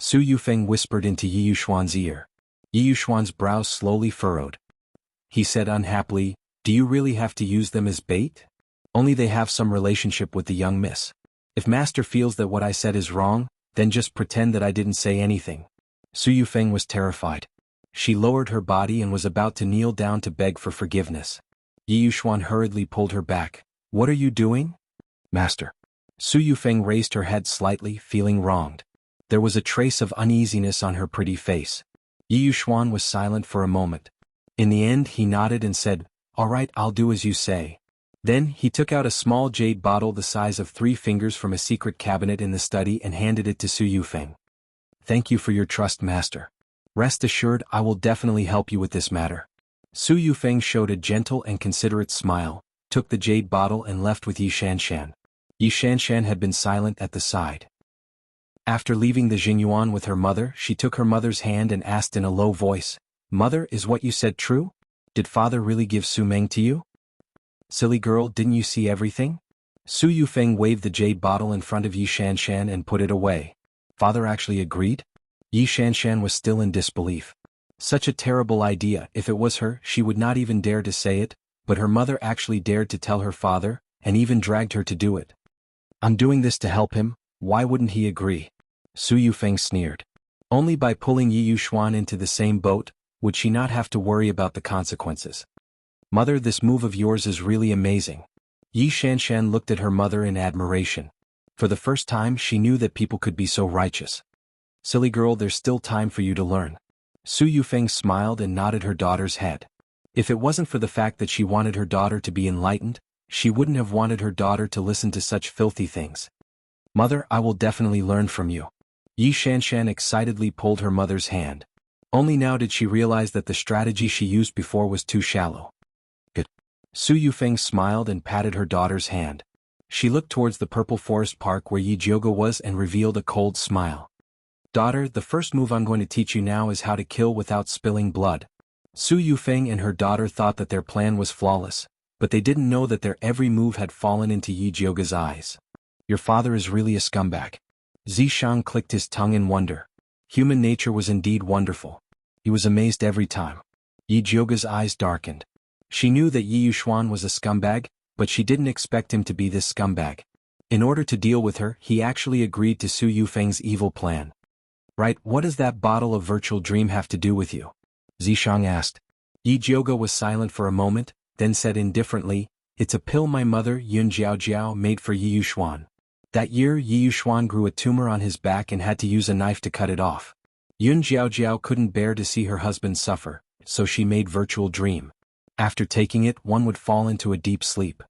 Speaker 1: Su Yufeng whispered into Yi Yuxuan's ear. Yi Yuxuan's brows slowly furrowed. He said unhappily, "Do you really have to use them as bait? Only they have some relationship with the young miss. If Master feels that what I said is wrong, then just pretend that I didn't say anything." Su Yufeng was terrified. She lowered her body and was about to kneel down to beg for forgiveness. Yi Yuxuan hurriedly pulled her back. What are you doing? Master. Su Yufeng raised her head slightly, feeling wronged. There was a trace of uneasiness on her pretty face. Yi Yuxuan was silent for a moment. In the end he nodded and said, All right, I'll do as you say. Then he took out a small jade bottle the size of 3 fingers from a secret cabinet in the study and handed it to Su Yufeng. Thank you for your trust, Master. Rest assured I will definitely help you with this matter. Su Yufeng showed a gentle and considerate smile, took the jade bottle and left with Yi Shanshan. Yi Shanshan had been silent at the side. After leaving the Jingyuan with her mother, she took her mother's hand and asked in a low voice, Mother, is what you said true? Did father really give Su Meng to you? Silly girl, didn't you see everything? Su Yufeng waved the jade bottle in front of Yi Shanshan and put it away. Father actually agreed? Yi Shanshan was still in disbelief. Such a terrible idea. If it was her, she would not even dare to say it, but her mother actually dared to tell her father, and even dragged her to do it. I'm doing this to help him, why wouldn't he agree? Su Yufeng sneered. Only by pulling Yi Yuxuan into the same boat, would she not have to worry about the consequences. Mother, this move of yours is really amazing. Yi Shanshan looked at her mother in admiration. For the first time she knew that people could be so righteous. Silly girl, there's still time for you to learn. Su Yufeng smiled and nodded her daughter's head. If it wasn't for the fact that she wanted her daughter to be enlightened, she wouldn't have wanted her daughter to listen to such filthy things. Mother, I will definitely learn from you. Yi Shanshan excitedly pulled her mother's hand. Only now did she realize that the strategy she used before was too shallow. Good. Su Yufeng smiled and patted her daughter's hand. She looked towards the purple forest park where Yi Jioga was and revealed a cold smile. Daughter, the first move I'm going to teach you now is how to kill without spilling blood. Su Yufeng and her daughter thought that their plan was flawless, but they didn't know that their every move had fallen into Yi Jioga's eyes. Your father is really a scumbag. Zishang clicked his tongue in wonder. Human nature was indeed wonderful. He was amazed every time. Yi Jioga's eyes darkened. She knew that Yi Yuxuan was a scumbag, but she didn't expect him to be this scumbag. In order to deal with her, he actually agreed to Su Yufeng's evil plan. Right, what does that bottle of virtual dream have to do with you? Zishang asked. Yi Jioga was silent for a moment, then said indifferently, It's a pill my mother, Yun Jiaojiao, made for Yi Yuxuan. That year Yi Yuxuan grew a tumor on his back and had to use a knife to cut it off. Yun Jiaojiao couldn't bear to see her husband suffer, so she made virtual dream. After taking it, one would fall into a deep sleep.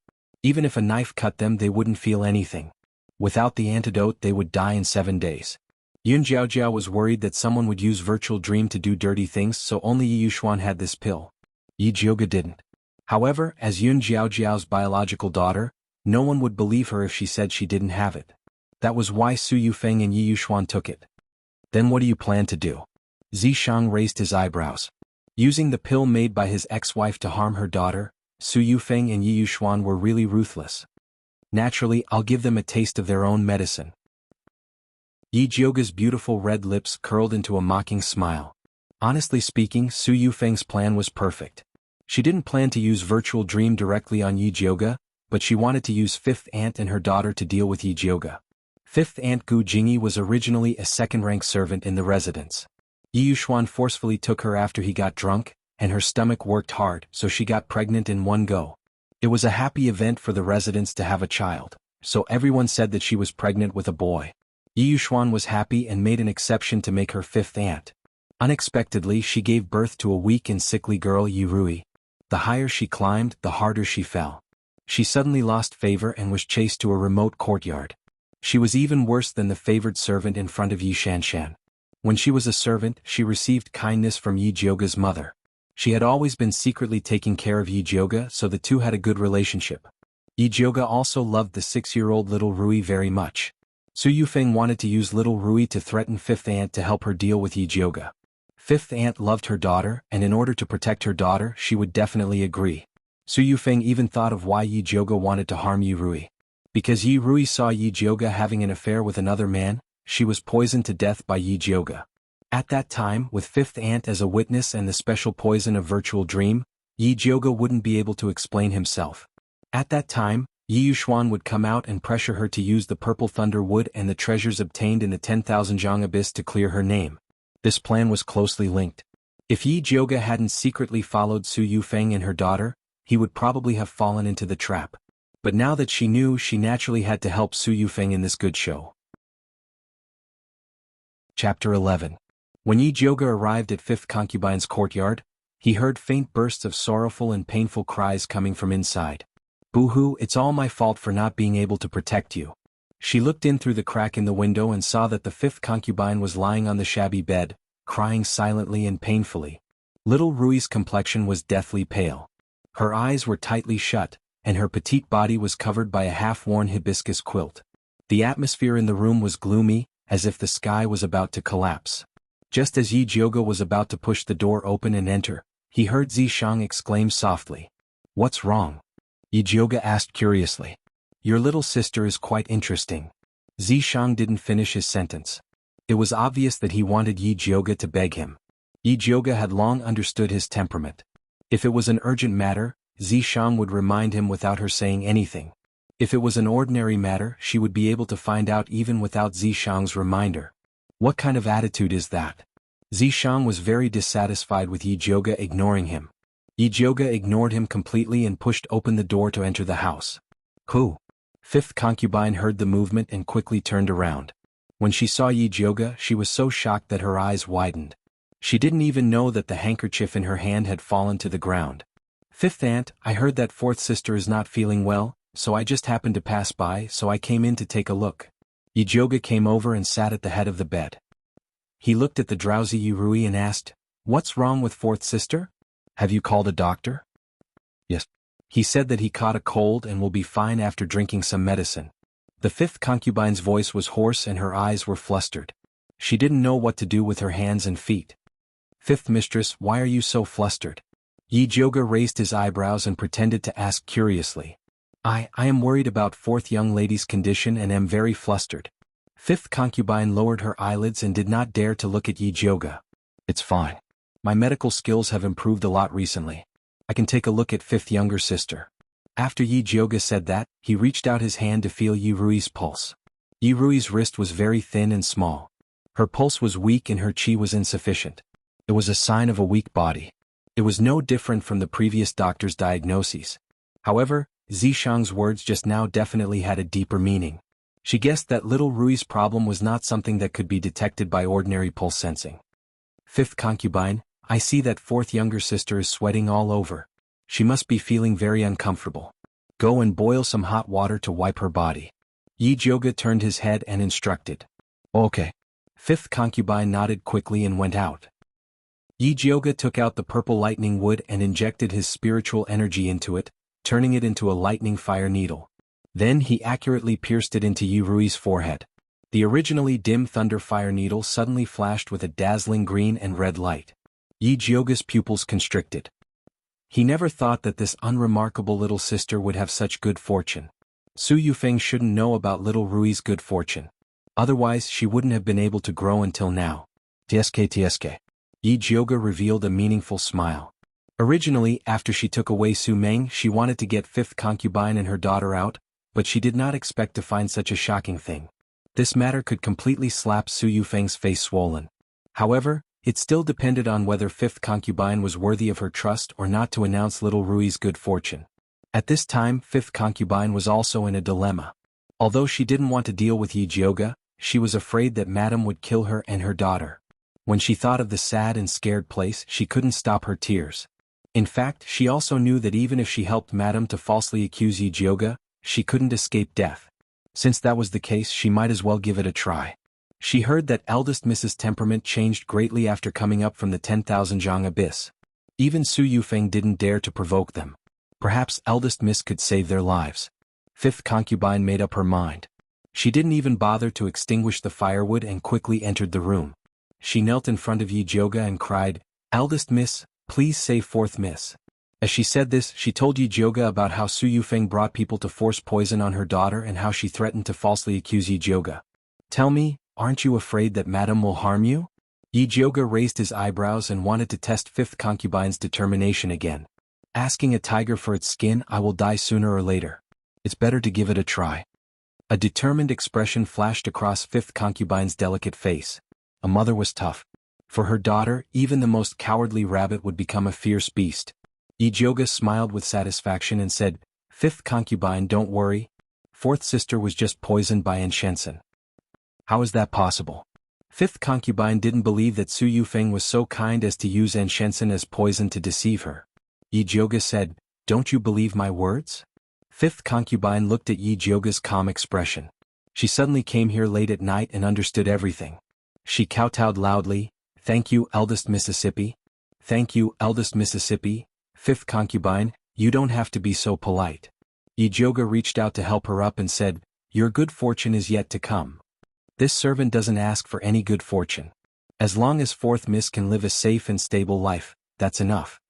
Speaker 1: Even if a knife cut them, they wouldn't feel anything. Without the antidote, they would die in 7 days. Yun Jiaojiao was worried that someone would use virtual dream to do dirty things, so only Yi Yuxuan had this pill. Yi Jioga didn't. However, as Yun Jiaojiao's biological daughter, no one would believe her if she said she didn't have it. That was why Su Yufeng and Yi Yuxuan took it. Then what do you plan to do? Zishang raised his eyebrows. Using the pill made by his ex-wife to harm her daughter, Su Yufeng and Yi Yuxuan were really ruthless. Naturally, I'll give them a taste of their own medicine. Yi Jioga's beautiful red lips curled into a mocking smile. Honestly speaking, Su Yufeng's plan was perfect. She didn't plan to use virtual dream directly on Yi Jioga, but she wanted to use Fifth Aunt and her daughter to deal with Yi Jioga. Fifth Aunt Gu Jingyi was originally a second-rank servant in the residence. Yi Yuxuan forcefully took her after he got drunk, and her stomach worked hard, so she got pregnant in one go. It was a happy event for the residents to have a child, so everyone said that she was pregnant with a boy. Yi Yuxuan was happy and made an exception to make her fifth aunt. Unexpectedly, she gave birth to a weak and sickly girl, Yi Rui. The higher she climbed, the harder she fell. She suddenly lost favor and was chased to a remote courtyard. She was even worse than the favored servant in front of Yi Shanshan. When she was a servant, she received kindness from Yi Jioga's mother. She had always been secretly taking care of Yi Jioga, so the two had a good relationship. Yi Jioga also loved the 6-year-old little Rui very much. Su Yufeng wanted to use little Rui to threaten Fifth Aunt to help her deal with Yi Jioga. Fifth Aunt loved her daughter, and in order to protect her daughter, she would definitely agree. Su Yufeng even thought of why Yi Jioga wanted to harm Yi Rui. Because Yi Rui saw Yi Jioga having an affair with another man, she was poisoned to death by Yi Jioga. At that time, with Fifth Aunt as a witness and the special poison of virtual dream, Yi Jioga wouldn't be able to explain himself. At that time, Yi Yuxuan would come out and pressure her to use the purple thunder wood and the treasures obtained in the 10,000 Zhang abyss to clear her name. This plan was closely linked. If Yi Jioga hadn't secretly followed Su Yufeng and her daughter, he would probably have fallen into the trap. But now that she knew, she naturally had to help Su Yufeng in this good show. Chapter 11. When Yi Jioge arrived at Fifth Concubine's courtyard, he heard faint bursts of sorrowful and painful cries coming from inside. "Boo-hoo, it's all my fault for not being able to protect you." She looked in through the crack in the window and saw that the fifth concubine was lying on the shabby bed, crying silently and painfully. Little Rui's complexion was deathly pale. Her eyes were tightly shut, and her petite body was covered by a half-worn hibiscus quilt. The atmosphere in the room was gloomy, as if the sky was about to collapse. Just as Yi Jioge was about to push the door open and enter, he heard Zishang exclaim softly. "What's wrong?" Yi Jioge asked curiously. "Your little sister is quite interesting." Zishang didn't finish his sentence. It was obvious that he wanted Yi Jioge to beg him. Yi Jioge had long understood his temperament. If it was an urgent matter, Zishang would remind him without her saying anything. If it was an ordinary matter, she would be able to find out even without Zishang's reminder. What kind of attitude is that? Zishang was very dissatisfied with Yi Jioge ignoring him. Yi Jioge ignored him completely and pushed open the door to enter the house. "Who?" Fifth concubine heard the movement and quickly turned around. When she saw Yi Jioge, she was so shocked that her eyes widened. She didn't even know that the handkerchief in her hand had fallen to the ground. "Fifth aunt, I heard that fourth sister is not feeling well, so I just happened to pass by, so I came in to take a look." Yi Jioge came over and sat at the head of the bed. He looked at the drowsy Yi Rui and asked, "What's wrong with fourth sister? Have you called a doctor?" "Yes." He said that he caught a cold and will be fine after drinking some medicine. The fifth concubine's voice was hoarse and her eyes were flustered. She didn't know what to do with her hands and feet. "Fifth mistress, why are you so flustered?" Yi Jioge raised his eyebrows and pretended to ask curiously. I am worried about fourth young lady's condition and am very flustered." Fifth concubine lowered her eyelids and did not dare to look at Yi Jioge. "It's fine. My medical skills have improved a lot recently. I can take a look at fifth younger sister." After Yi Jioge said that, he reached out his hand to feel Yi Rui's pulse. Yi Rui's wrist was very thin and small. Her pulse was weak and her qi was insufficient. It was a sign of a weak body. It was no different from the previous doctor's diagnoses. However, Zishang's words just now definitely had a deeper meaning. She guessed that little Rui's problem was not something that could be detected by ordinary pulse sensing. "Fifth concubine, I see that fourth younger sister is sweating all over. She must be feeling very uncomfortable. Go and boil some hot water to wipe her body." Yi Jioge turned his head and instructed. "Okay." Fifth concubine nodded quickly and went out. Yi Jioge took out the purple lightning wood and injected his spiritual energy into it, turning it into a lightning fire needle. Then he accurately pierced it into Yi Rui's forehead. The originally dim thunder fire needle suddenly flashed with a dazzling green and red light. Yi Jioge's pupils constricted. He never thought that this unremarkable little sister would have such good fortune. Su Yufeng shouldn't know about little Rui's good fortune. Otherwise she wouldn't have been able to grow until now. TSK. Yi Jioge revealed a meaningful smile. Originally, after she took away Su Meng, she wanted to get fifth concubine and her daughter out, but she did not expect to find such a shocking thing. This matter could completely slap Su Yufeng's face swollen. However, it still depended on whether fifth concubine was worthy of her trust or not to announce little Rui's good fortune. At this time, fifth concubine was also in a dilemma. Although she didn't want to deal with Yi Jioge, she was afraid that Madame would kill her and her daughter. When she thought of the sad and scared place, she couldn't stop her tears. In fact, she also knew that even if she helped Madame to falsely accuse Yi Jioge, she couldn't escape death. Since that was the case, she might as well give it a try. She heard that eldest Mrs. Temperament changed greatly after coming up from the 10,000 zhang abyss. Even Su Yufeng didn't dare to provoke them. Perhaps eldest Miss could save their lives. Fifth concubine made up her mind. She didn't even bother to extinguish the firewood and quickly entered the room. She knelt in front of Yi Jioge and cried, "Eldest Miss, please save fourth Miss." As she said this, she told Yi Jioge about how Su Yufeng brought people to force poison on her daughter and how she threatened to falsely accuse Yi Jioge. "Tell me, aren't you afraid that Madame will harm you?" Yi Jioge raised his eyebrows and wanted to test fifth concubine's determination again. "Asking a tiger for its skin, I will die sooner or later. It's better to give it a try." A determined expression flashed across fifth concubine's delicate face. A mother was tough. For her daughter, even the most cowardly rabbit would become a fierce beast. Yi Jioga smiled with satisfaction and said, "Fifth concubine, don't worry. Fourth sister was just poisoned by Enshensen." "How is that possible?" Fifth concubine didn't believe that Su Yufeng was so kind as to use Enshensen as poison to deceive her. Yi Jioga said, "Don't you believe my words?" Fifth concubine looked at Yi Jioga's calm expression. She suddenly came here late at night and understood everything. She kowtowed loudly, "Thank you, eldest Mississippi. Thank you, eldest Mississippi. Fifth concubine, you don't have to be so polite." Yi Jioga reached out to help her up and said, "Your good fortune is yet to come. This servant doesn't ask for any good fortune. As long as fourth miss can live a safe and stable life, that's enough."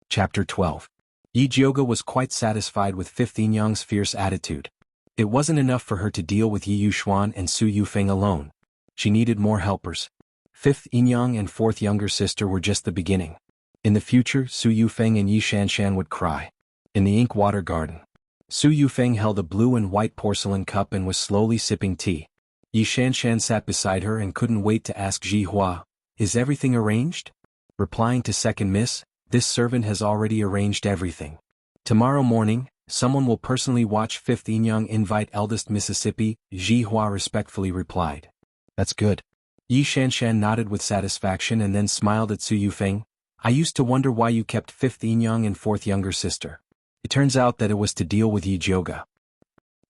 Speaker 1: Chapter 12. Yi Jioga was quite satisfied with Fifth Yinyang's fierce attitude. It wasn't enough for her to deal with Yi Yuxuan and Su Yufeng alone. She needed more helpers. Fifth Yinyang and fourth younger sister were just the beginning. In the future, Su Yufeng and Yi Shanshan would cry. In the ink water garden, Su Yufeng held a blue and white porcelain cup and was slowly sipping tea. Yi Shanshan sat beside her and couldn't wait to ask Ji Hua, "Is everything arranged?" Replying to second miss, "This servant has already arranged everything. Tomorrow morning, someone will personally watch Fifth Yinyang invite eldest Mississippi," Ji Hua respectfully replied. "That's good." Yi Shanshan nodded with satisfaction and then smiled at Su Yufeng. "I used to wonder why you kept Fifth Yinyang and fourth younger sister. It turns out that it was to deal with Yi Jioga."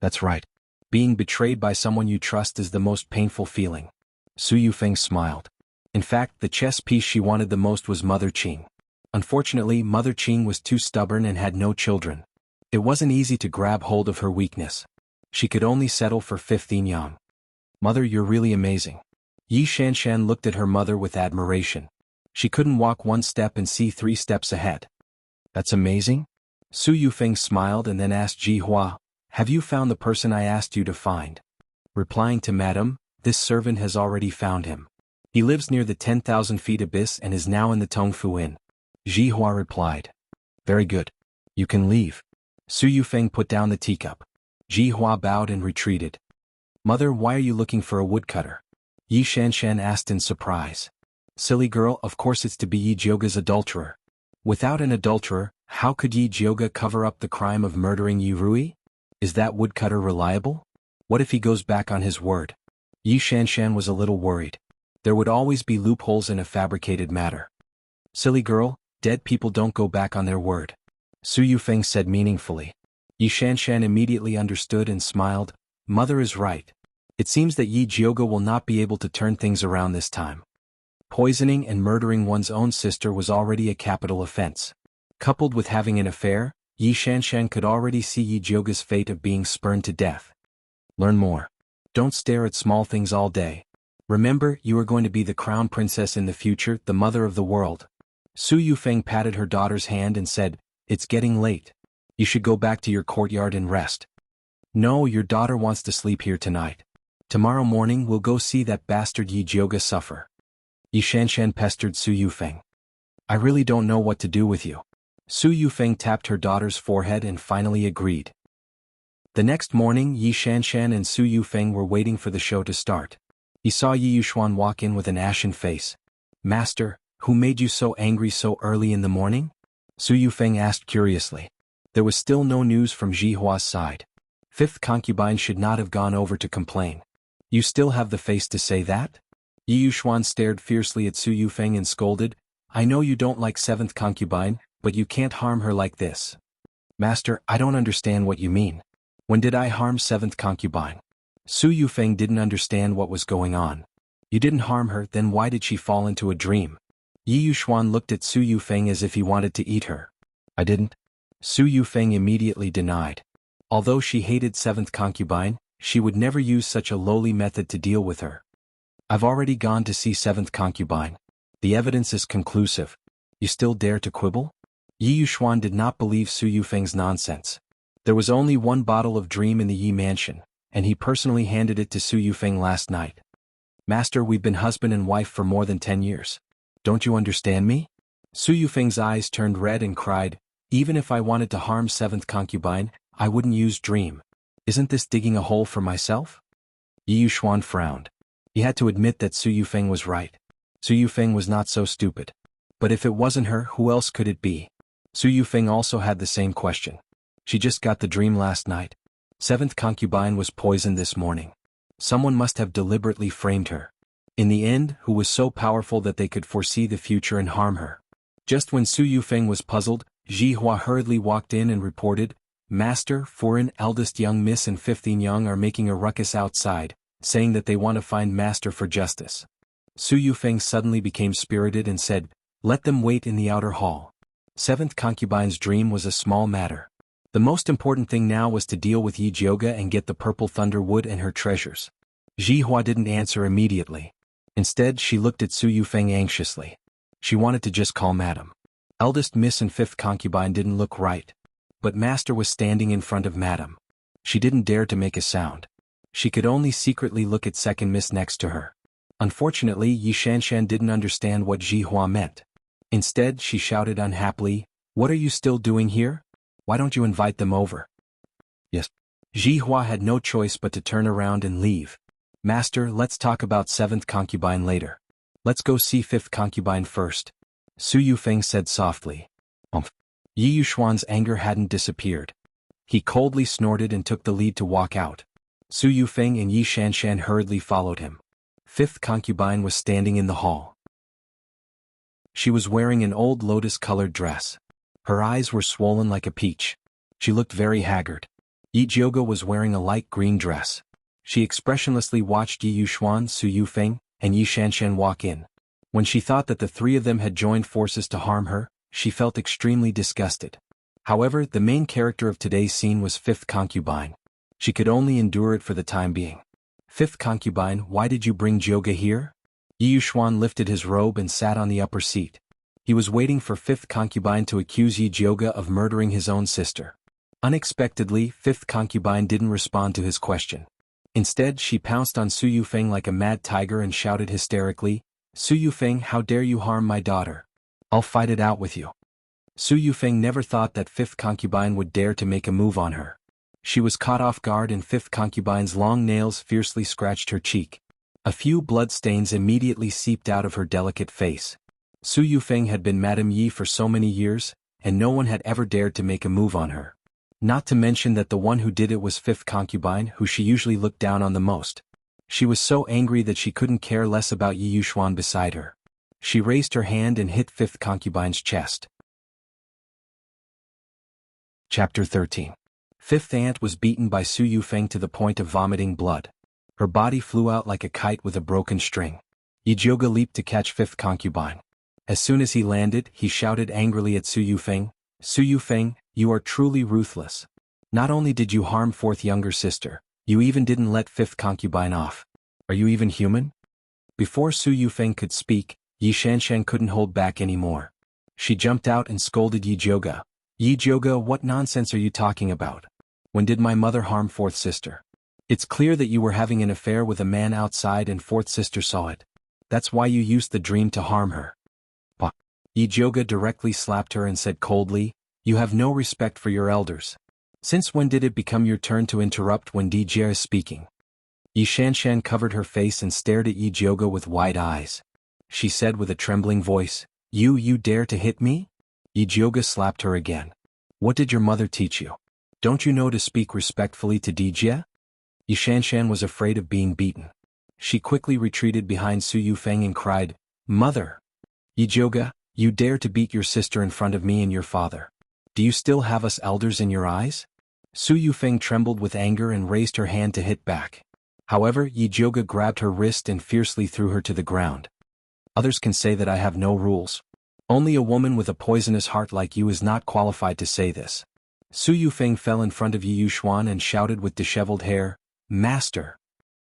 Speaker 1: "That's right. Being betrayed by someone you trust is the most painful feeling." Su Yufeng smiled. In fact, the chess piece she wanted the most was Mother Qing. Unfortunately, Mother Qing was too stubborn and had no children. It wasn't easy to grab hold of her weakness. She could only settle for Fifth Yinyang. "Mother, you're really amazing." Yi Shanshan looked at her mother with admiration. She couldn't walk one step and see 3 steps ahead. "That's amazing?" Su Yufeng smiled and then asked Ji Hua, "Have you found the person I asked you to find?" Replying to "Madam, this servant has already found him. He lives near the 10,000 feet abyss and is now in the Tongfu Inn." Ji Hua replied. "Very good. You can leave." Su Yufeng put down the teacup. Ji Hua bowed and retreated. "Mother, why are you looking for a woodcutter?" Yi Shanshan asked in surprise. "Silly girl, of course it's to be Yi Jioga's adulterer. Without an adulterer, how could Yi Jioga cover up the crime of murdering Yi Rui? Is that woodcutter reliable? What if he goes back on his word?" Yi Shanshan was a little worried. There would always be loopholes in a fabricated matter. "Silly girl, dead people don't go back on their word," Su Yufeng said meaningfully. Yi Shanshan immediately understood and smiled. "Mother is right. It seems that Yi Jioga will not be able to turn things around this time." Poisoning and murdering one's own sister was already a capital offense. Coupled with having an affair, Yi Shanshan could already see Yi Jioga's fate of being spurned to death. "Learn more. Don't stare at small things all day. Remember, you are going to be the crown princess in the future, the mother of the world." Su Yufeng patted her daughter's hand and said, "It's getting late. You should go back to your courtyard and rest." "No, your daughter wants to sleep here tonight. Tomorrow morning we'll go see that bastard Yi Jioga suffer." Yi Shanshan pestered Su Yufeng. "I really don't know what to do with you." Su Yufeng tapped her daughter's forehead and finally agreed. The next morning, Yi Shanshan and Su Yufeng were waiting for the show to start. He saw Yi Yuxuan walk in with an ashen face. "Master, who made you so angry so early in the morning?" Su Yufeng asked curiously. There was still no news from Ji Hua's side. Fifth concubine should not have gone over to complain. "You still have the face to say that?" Yi Yuxuan stared fiercely at Su Yufeng and scolded, "I know you don't like seventh concubine, but you can't harm her like this." "Master, I don't understand what you mean. When did I harm seventh concubine?" Su Yufeng didn't understand what was going on. "You didn't harm her, then why did she fall into a dream?" Yi Yuxuan looked at Su Yufeng as if he wanted to eat her. "I didn't." Su Yufeng immediately denied. Although she hated seventh concubine, she would never use such a lowly method to deal with her. "I've already gone to see seventh concubine. The evidence is conclusive. You still dare to quibble?" Yi Yuxuan did not believe Su Yufeng's nonsense. There was only one bottle of Dream in the Yi mansion, and he personally handed it to Su Yufeng last night. "Master, we've been husband and wife for more than 10 years. Don't you understand me?" Su Yufeng's eyes turned red and cried, "Even if I wanted to harm seventh concubine, I wouldn't use Dream. Isn't this digging a hole for myself?" Yi Yuxuan frowned. He had to admit that Su Yufeng was right. Su Yufeng was not so stupid. But if it wasn't her, who else could it be? Su Yufeng also had the same question. She just got the dream last night. Seventh concubine was poisoned this morning. Someone must have deliberately framed her. In the end, who was so powerful that they could foresee the future and harm her? Just when Su Yufeng was puzzled, Ji Hua hurriedly walked in and reported, "Master, foreign eldest young miss and fifth young are making a ruckus outside, saying that they want to find master for justice." Su Yufeng suddenly became spirited and said, "Let them wait in the outer hall." Seventh concubine's dream was a small matter. The most important thing now was to deal with Yi Jioga and get the purple thunder wood and her treasures. Ji Hua didn't answer immediately. Instead, she looked at Su Yufeng anxiously. She wanted to just call Madam. Eldest miss and fifth concubine didn't look right. But Master was standing in front of Madam. She didn't dare to make a sound. She could only secretly look at second miss next to her. Unfortunately, Yi Shanshan didn't understand what Ji Hua meant. Instead, she shouted unhappily, "What are you still doing here? Why don't you invite them over?" Yes. Ji Hua had no choice but to turn around and leave. "Master, let's talk about seventh concubine later. Let's go see fifth concubine first," Su Yufeng said softly. Yi Yuxuan's anger hadn't disappeared. He coldly snorted and took the lead to walk out. Su Yufeng and Yi Shanshan hurriedly followed him. Fifth concubine was standing in the hall. She was wearing an old lotus-colored dress. Her eyes were swollen like a peach. She looked very haggard. Yi Jioga was wearing a light green dress. She expressionlessly watched Yi Yuxuan, Su Yufeng, and Yi Shanshan walk in. When she thought that the three of them had joined forces to harm her, she felt extremely disgusted. However, the main character of today's scene was fifth concubine. She could only endure it for the time being. "Fifth concubine, why did you bring Jioga here?" Yi Yuxuan lifted his robe and sat on the upper seat. He was waiting for fifth concubine to accuse Yi Jioga of murdering his own sister. Unexpectedly, fifth concubine didn't respond to his question. Instead, she pounced on Su Yufeng like a mad tiger and shouted hysterically, "Su Yufeng, how dare you harm my daughter? I'll fight it out with you." Su Yufeng never thought that fifth concubine would dare to make a move on her. She was caught off guard and fifth concubine's long nails fiercely scratched her cheek. A few blood stains immediately seeped out of her delicate face. Su Yufeng had been Madame Yi for so many years, and no one had ever dared to make a move on her. Not to mention that the one who did it was fifth concubine, who she usually looked down on the most. She was so angry that she couldn't care less about Yi Yuxuan beside her. She raised her hand and hit fifth concubine's chest. Chapter 13. Fifth aunt was beaten by Su Yufeng to the point of vomiting blood. Her body flew out like a kite with a broken string. Yi Jioga leaped to catch fifth concubine. As soon as he landed, he shouted angrily at Su Yufeng, "Su Yufeng, you are truly ruthless. Not only did you harm fourth younger sister, you even didn't let fifth concubine off. Are you even human?" Before Su Yufeng could speak, Yi Shanshan couldn't hold back anymore. She jumped out and scolded Yi Jioga. "Yi Jioga, what nonsense are you talking about? When did my mother harm fourth sister? It's clear that you were having an affair with a man outside and fourth sister saw it. That's why you used the dream to harm her." Yi Jioga directly slapped her and said coldly, "You have no respect for your elders. Since when did it become your turn to interrupt when DJ is speaking?" Yi Shanshan covered her face and stared at Yi Jioga with wide eyes. She said with a trembling voice, You dare to hit me?" Yi Jioga slapped her again. "What did your mother teach you? Don't you know to speak respectfully to DJ?" Yi Shanshan was afraid of being beaten. She quickly retreated behind Su Yufeng and cried, "Mother! Yi Jioga, you dare to beat your sister in front of me and your father. Do you still have us elders in your eyes?" Su Yufeng trembled with anger and raised her hand to hit back. However, Yi Jioga grabbed her wrist and fiercely threw her to the ground. "Others can say that I have no rules. Only a woman with a poisonous heart like you is not qualified to say this." Su Yufeng fell in front of Yi Yuxuan and shouted with disheveled hair, "Master!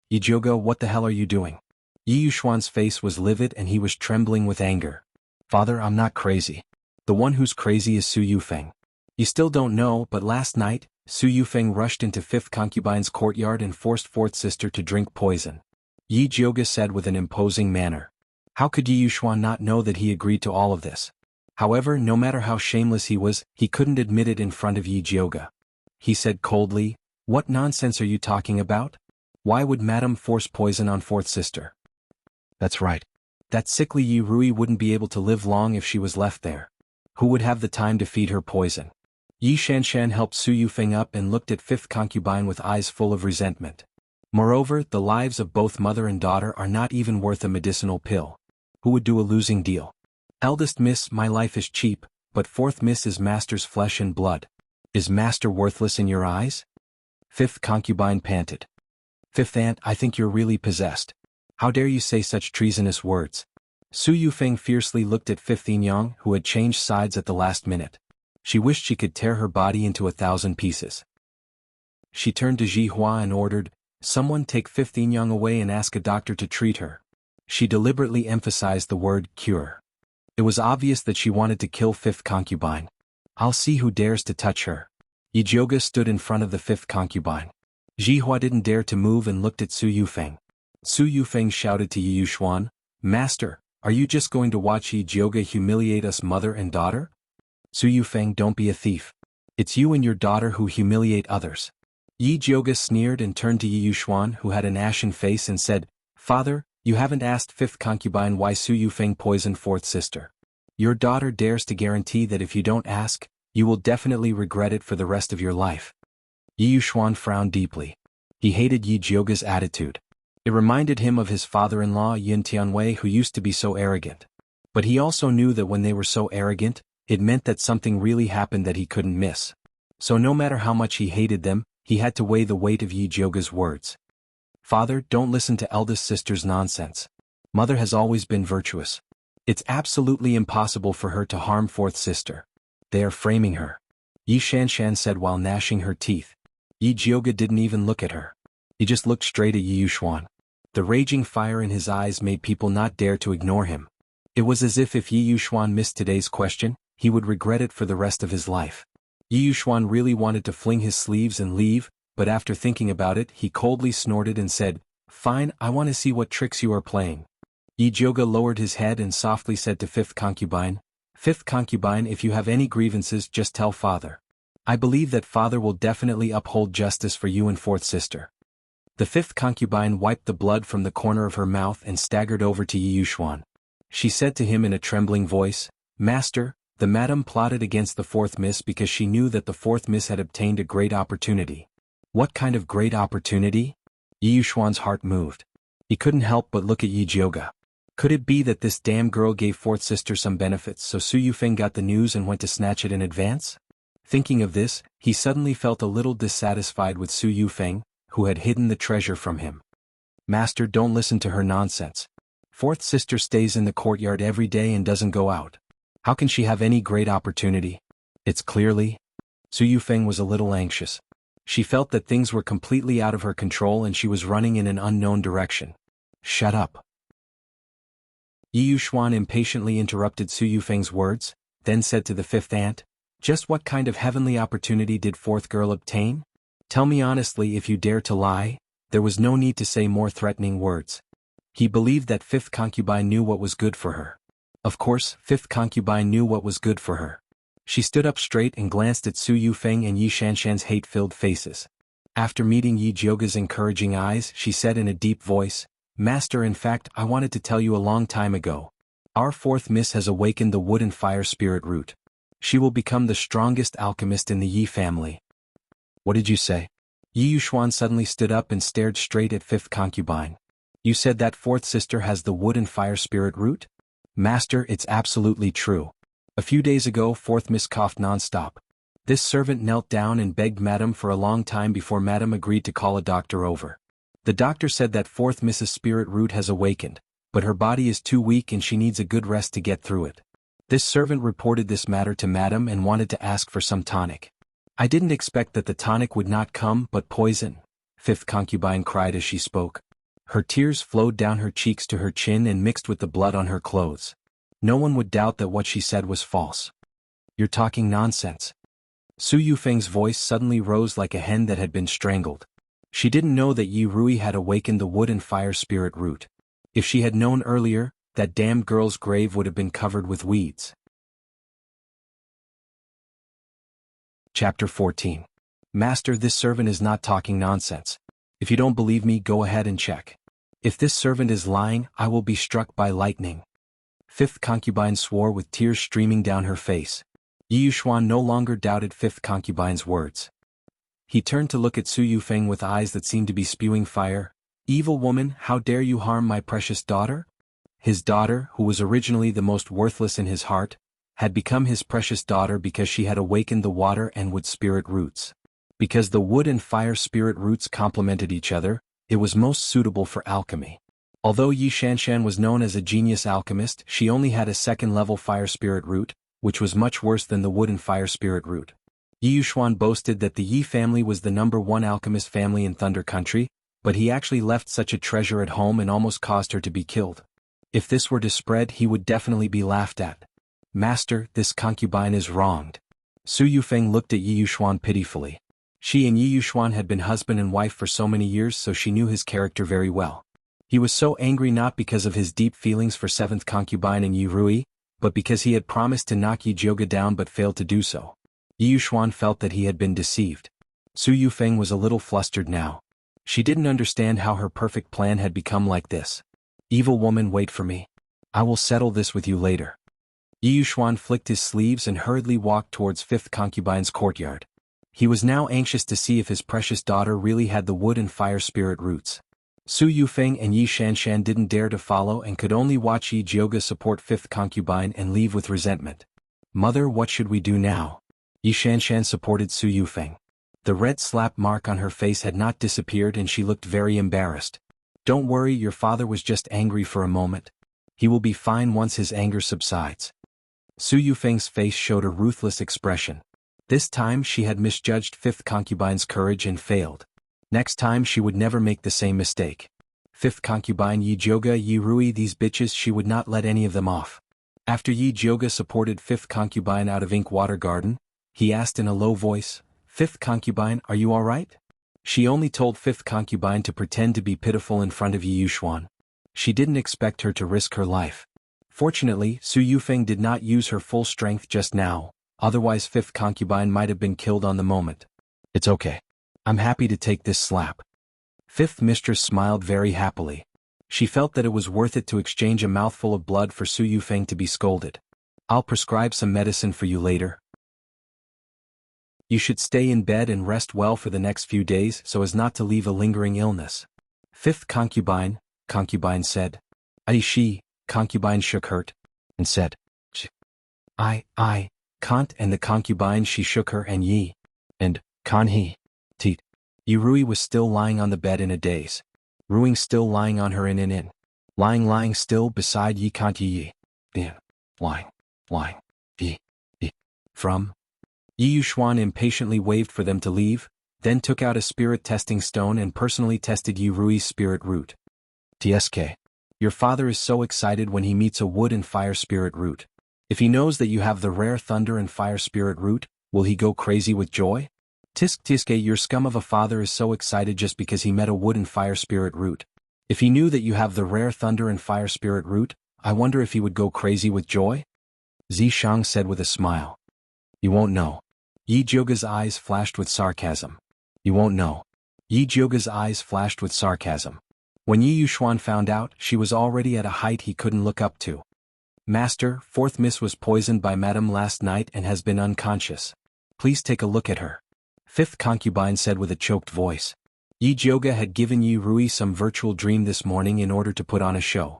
Speaker 1: Yi Jioga, what the hell are you doing?" Yi Yuxuan's face was livid and he was trembling with anger. "Father, I'm not crazy. The one who's crazy is Su Yufeng. You still don't know, but last night, Su Yufeng rushed into fifth concubine's courtyard and forced fourth sister to drink poison," Yi Jioga said with an imposing manner. How could Yi Yuxuan not know that he agreed to all of this? However, no matter how shameless he was, he couldn't admit it in front of Yi Jioga. He said coldly, "What nonsense are you talking about? Why would Madame force poison on fourth sister?" "That's right. That sickly Yi Rui wouldn't be able to live long if she was left there. Who would have the time to feed her poison? Yi Shanshan helped Su Yufeng up and looked at fifth concubine with eyes full of resentment. Moreover, the lives of both mother and daughter are not even worth a medicinal pill. Who would do a losing deal? Eldest miss, my life is cheap, but fourth miss is master's flesh and blood. Is master worthless in your eyes? Fifth concubine panted. Fifth aunt, I think you're really possessed. How dare you say such treasonous words? Su Yufeng fiercely looked at Fifth Yinyang, who had changed sides at the last minute. She wished she could tear her body into 1,000 pieces. She turned to Ji Hua and ordered, someone take Fifth Yinyang away and ask a doctor to treat her. She deliberately emphasized the word cure. It was obvious that she wanted to kill fifth concubine. I'll see who dares to touch her. Yi Jioga stood in front of the fifth concubine. Ji Hua didn't dare to move and looked at Su Yufeng. Su Yufeng shouted to Yi Yuxuan, Master, are you just going to watch Yi Jioga humiliate us mother and daughter? Su Yufeng, don't be a thief. It's you and your daughter who humiliate others. Yi Jioga sneered and turned to Yi Yuxuan, who had an ashen face, and said, Father, you haven't asked fifth concubine why Su Yufeng poisoned fourth sister. Your daughter dares to guarantee that if you don't ask, you will definitely regret it for the rest of your life. Yi Yuxuan frowned deeply. He hated Yi Jioga's attitude. It reminded him of his father-in-law Yin Tianwei, who used to be so arrogant. But he also knew that when they were so arrogant, it meant that something really happened that he couldn't miss. So no matter how much he hated them, he had to weigh the weight of Yi Jioga's words. Father, don't listen to eldest sister's nonsense. Mother has always been virtuous. It's absolutely impossible for her to harm fourth sister. They are framing her. Yi Shanshan said while gnashing her teeth. Yi Jioga didn't even look at her. He just looked straight at Yi Yuxuan. The raging fire in his eyes made people not dare to ignore him. It was as if Yi Yuxuan missed today's question, he would regret it for the rest of his life. Yi Yuxuan really wanted to fling his sleeves and leave, but after thinking about it, he coldly snorted and said, Fine, I want to see what tricks you are playing. Yi Jioga lowered his head and softly said to fifth concubine, Fifth concubine, if you have any grievances, just tell father. I believe that father will definitely uphold justice for you and fourth sister. The fifth concubine wiped the blood from the corner of her mouth and staggered over to Yi Yuxuan. She said to him in a trembling voice, Master, the madam plotted against the fourth miss because she knew that the fourth miss had obtained a great opportunity. What kind of great opportunity? Yi Yuxuan's heart moved. He couldn't help but look at Yi Jioga. Could it be that this damn girl gave fourth sister some benefits so Su Yufeng got the news and went to snatch it in advance? Thinking of this, he suddenly felt a little dissatisfied with Su Yufeng, who had hidden the treasure from him. Master, don't listen to her nonsense. Fourth sister stays in the courtyard every day and doesn't go out. How can she have any great opportunity? It's clearly... Su Yufeng was a little anxious. She felt that things were completely out of her control and she was running in an unknown direction. Shut up. Yi Yuxuan impatiently interrupted Su Yufeng's words, then said to the fifth aunt, Just what kind of heavenly opportunity did fourth girl obtain? Tell me honestly if you dare to lie. There was no need to say more threatening words. He believed that fifth concubine knew what was good for her. Of course, fifth concubine knew what was good for her. She stood up straight and glanced at Su Yufeng and Yi Shanshan's hate-filled faces. After meeting Yi Jioga's encouraging eyes, she said in a deep voice, Master, in fact, I wanted to tell you a long time ago. Our fourth miss has awakened the wood and fire spirit root. She will become the strongest alchemist in the Yi family. What did you say? Yi Yuxuan suddenly stood up and stared straight at fifth concubine. You said that fourth sister has the wood and fire spirit root? Master, it's absolutely true. A few days ago, fourth miss coughed non-stop. This servant knelt down and begged madam for a long time before madam agreed to call a doctor over. The doctor said that fourth miss's spirit root has awakened, but her body is too weak and she needs a good rest to get through it. This servant reported this matter to madam and wanted to ask for some tonic. I didn't expect that the tonic would not come but poison, fifth concubine cried as she spoke. Her tears flowed down her cheeks to her chin and mixed with the blood on her clothes. No one would doubt that what she said was false. You're talking nonsense. Su Yufeng's voice suddenly rose like a hen that had been strangled. She didn't know that Yi Rui had awakened the wood and fire spirit root. If she had known earlier, that damned girl's grave would have been covered with weeds. Chapter 14. Master, this servant is not talking nonsense. If you don't believe me, go ahead and check. If this servant is lying, I will be struck by lightning. Fifth concubine swore with tears streaming down her face. Yi Yuxuan no longer doubted fifth concubine's words. He turned to look at Su Yufeng with eyes that seemed to be spewing fire. Evil woman, how dare you harm my precious daughter? His daughter, who was originally the most worthless in his heart, had become his precious daughter because she had awakened the water and wood spirit roots. Because the wood and fire spirit roots complemented each other, it was most suitable for alchemy. Although Yi Shanshan was known as a genius alchemist, she only had a second-level fire spirit root, which was much worse than the wood and fire spirit root. Yi Yuxuan boasted that the Yi family was the #1 alchemist family in Thunder Country, but he actually left such a treasure at home and almost caused her to be killed. If this were to spread, he would definitely be laughed at. Master, this concubine is wronged. Su Yufeng looked at Yi Yuxuan pitifully. She and Yi Yuxuan had been husband and wife for so many years, so she knew his character very well. He was so angry not because of his deep feelings for seventh concubine and Yi Rui, but because he had promised to knock Yi Jioga down but failed to do so. Yi Yuxuan felt that he had been deceived. Su Yufeng was a little flustered now. She didn't understand how her perfect plan had become like this. Evil woman, wait for me. I will settle this with you later. Yi Yuxuan flicked his sleeves and hurriedly walked towards fifth concubine's courtyard. He was now anxious to see if his precious daughter really had the wood and fire spirit roots. Su Yufeng and Yi Shanshan didn't dare to follow and could only watch Yi Jioga support fifth concubine and leave with resentment. Mother, what should we do now? Yi Shanshan supported Su Yufeng. The red slap mark on her face had not disappeared and she looked very embarrassed. Don't worry, your father was just angry for a moment. He will be fine once his anger subsides. Su Yufeng's face showed a ruthless expression. This time she had misjudged fifth concubine's courage and failed. Next time she would never make the same mistake. Fifth concubine Yi Jioga, Yi Rui, these bitches, she would not let any of them off. After Yi Jioga supported fifth concubine out of Inkwater Garden, he asked in a low voice, Fifth concubine, are you alright? She only told fifth concubine to pretend to be pitiful in front of Yi Yuxuan. She didn't expect her to risk her life. Fortunately, Su Yufeng did not use her full strength just now, otherwise fifth concubine might have been killed on the moment. It's okay. I'm happy to take this slap. Fifth mistress smiled very happily. She felt that it was worth it to exchange a mouthful of blood for Su Yufeng to be scolded. I'll prescribe some medicine for you later. You should stay in bed and rest well for the next few days so as not to leave a lingering illness. Fifth concubine said. She, concubine shook hurt, and said, I can't, and the concubine she shook her and Yi, and, can he, teat. Yi Rui was still lying on the bed in a daze. Ruing still lying on her in. Lying still beside Yi can't Yi. Lying. Yi. From. Yi Yuxuan impatiently waved for them to leave, then took out a spirit testing stone and personally tested Yi Rui's spirit root. TSK. Your father is so excited when he meets a wood and fire spirit root. If he knows that you have the rare thunder and fire spirit root, will he go crazy with joy? Tiske, your scum of a father is so excited just because he met a wood and fire spirit root. If he knew that you have the rare thunder and fire spirit root, I wonder if he would go crazy with joy? Zishang said with a smile. You won't know. Yi Jioga's eyes flashed with sarcasm. You won't know. Yi Jioga's eyes flashed with sarcasm. When Yi Yuxuan found out, she was already at a height he couldn't look up to. Master, fourth miss was poisoned by Madame last night and has been unconscious. Please take a look at her. Fifth concubine said with a choked voice. Yi Jioga had given Yi Rui some virtual dream this morning in order to put on a show.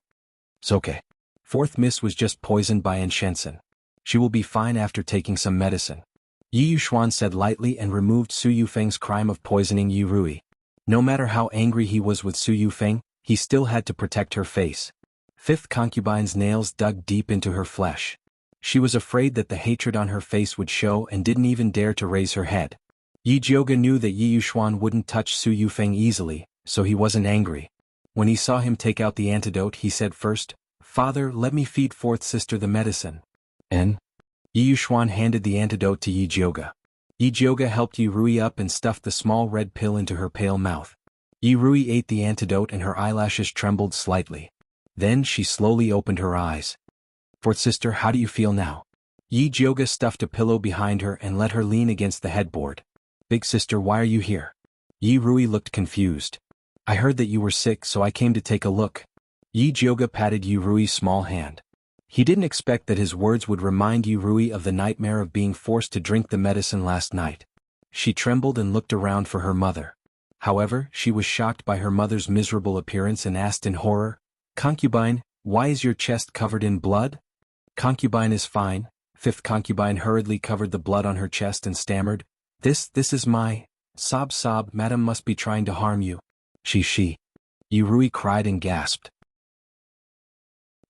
Speaker 1: It's okay. Fourth miss was just poisoned by Enshensen. She will be fine after taking some medicine. Yi Yuxuan said lightly and removed Su Yufeng's crime of poisoning Yi Rui. No matter how angry he was with Su Yufeng, he still had to protect her face. Fifth concubine's nails dug deep into her flesh. She was afraid that the hatred on her face would show and didn't even dare to raise her head. Yi Jioga knew that Yi Yuxuan wouldn't touch Su Yufeng easily, so he wasn't angry. When he saw him take out the antidote, he said first, Father, let me feed fourth sister the medicine. And? Yi Yuxuan handed the antidote to Yi Jioga. Yi Jioga helped Yi Rui up and stuffed the small red pill into her pale mouth. Yi Rui ate the antidote and her eyelashes trembled slightly. Then she slowly opened her eyes. Fourth sister, how do you feel now? Yi Jioga stuffed a pillow behind her and let her lean against the headboard. Big sister, why are you here? Yi Rui looked confused. I heard that you were sick, so I came to take a look. Yi Jioga patted Yu Rui's small hand. He didn't expect that his words would remind Yu Rui of the nightmare of being forced to drink the medicine last night. She trembled and looked around for her mother. However, she was shocked by her mother's miserable appearance and asked in horror, "Concubine, why is your chest covered in blood?" "Concubine is fine." Fifth concubine hurriedly covered the blood on her chest and stammered, This is my... Sob, madam must be trying to harm you. She. Yu Rui cried and gasped.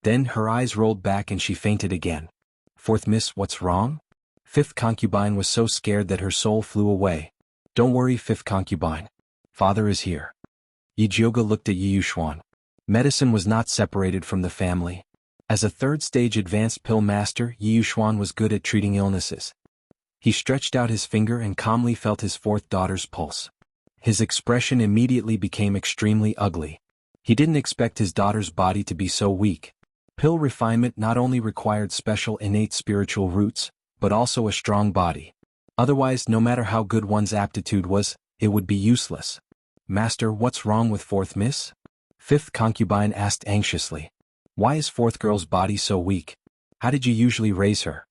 Speaker 1: Then her eyes rolled back and she fainted again. Fourth miss, what's wrong? Fifth concubine was so scared that her soul flew away. Don't worry, fifth concubine. Father is here. Yi Jioga looked at Yi Yuxuan. Medicine was not separated from the family. As a third-stage advanced pill master, Yi Yuxuan was good at treating illnesses. He stretched out his finger and calmly felt his fourth daughter's pulse. His expression immediately became extremely ugly. He didn't expect his daughter's body to be so weak. Pill refinement not only required special innate spiritual roots, but also a strong body. Otherwise, no matter how good one's aptitude was, it would be useless. Master, what's wrong with fourth miss? Fifth concubine asked anxiously. Why is fourth girl's body so weak? How did you usually raise her?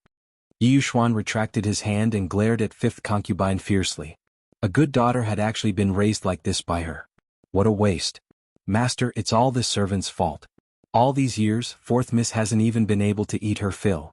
Speaker 1: Yi Yuxuan retracted his hand and glared at fifth concubine fiercely. A good daughter had actually been raised like this by her. What a waste. Master, it's all this servant's fault. All these years, fourth miss hasn't even been able to eat her fill.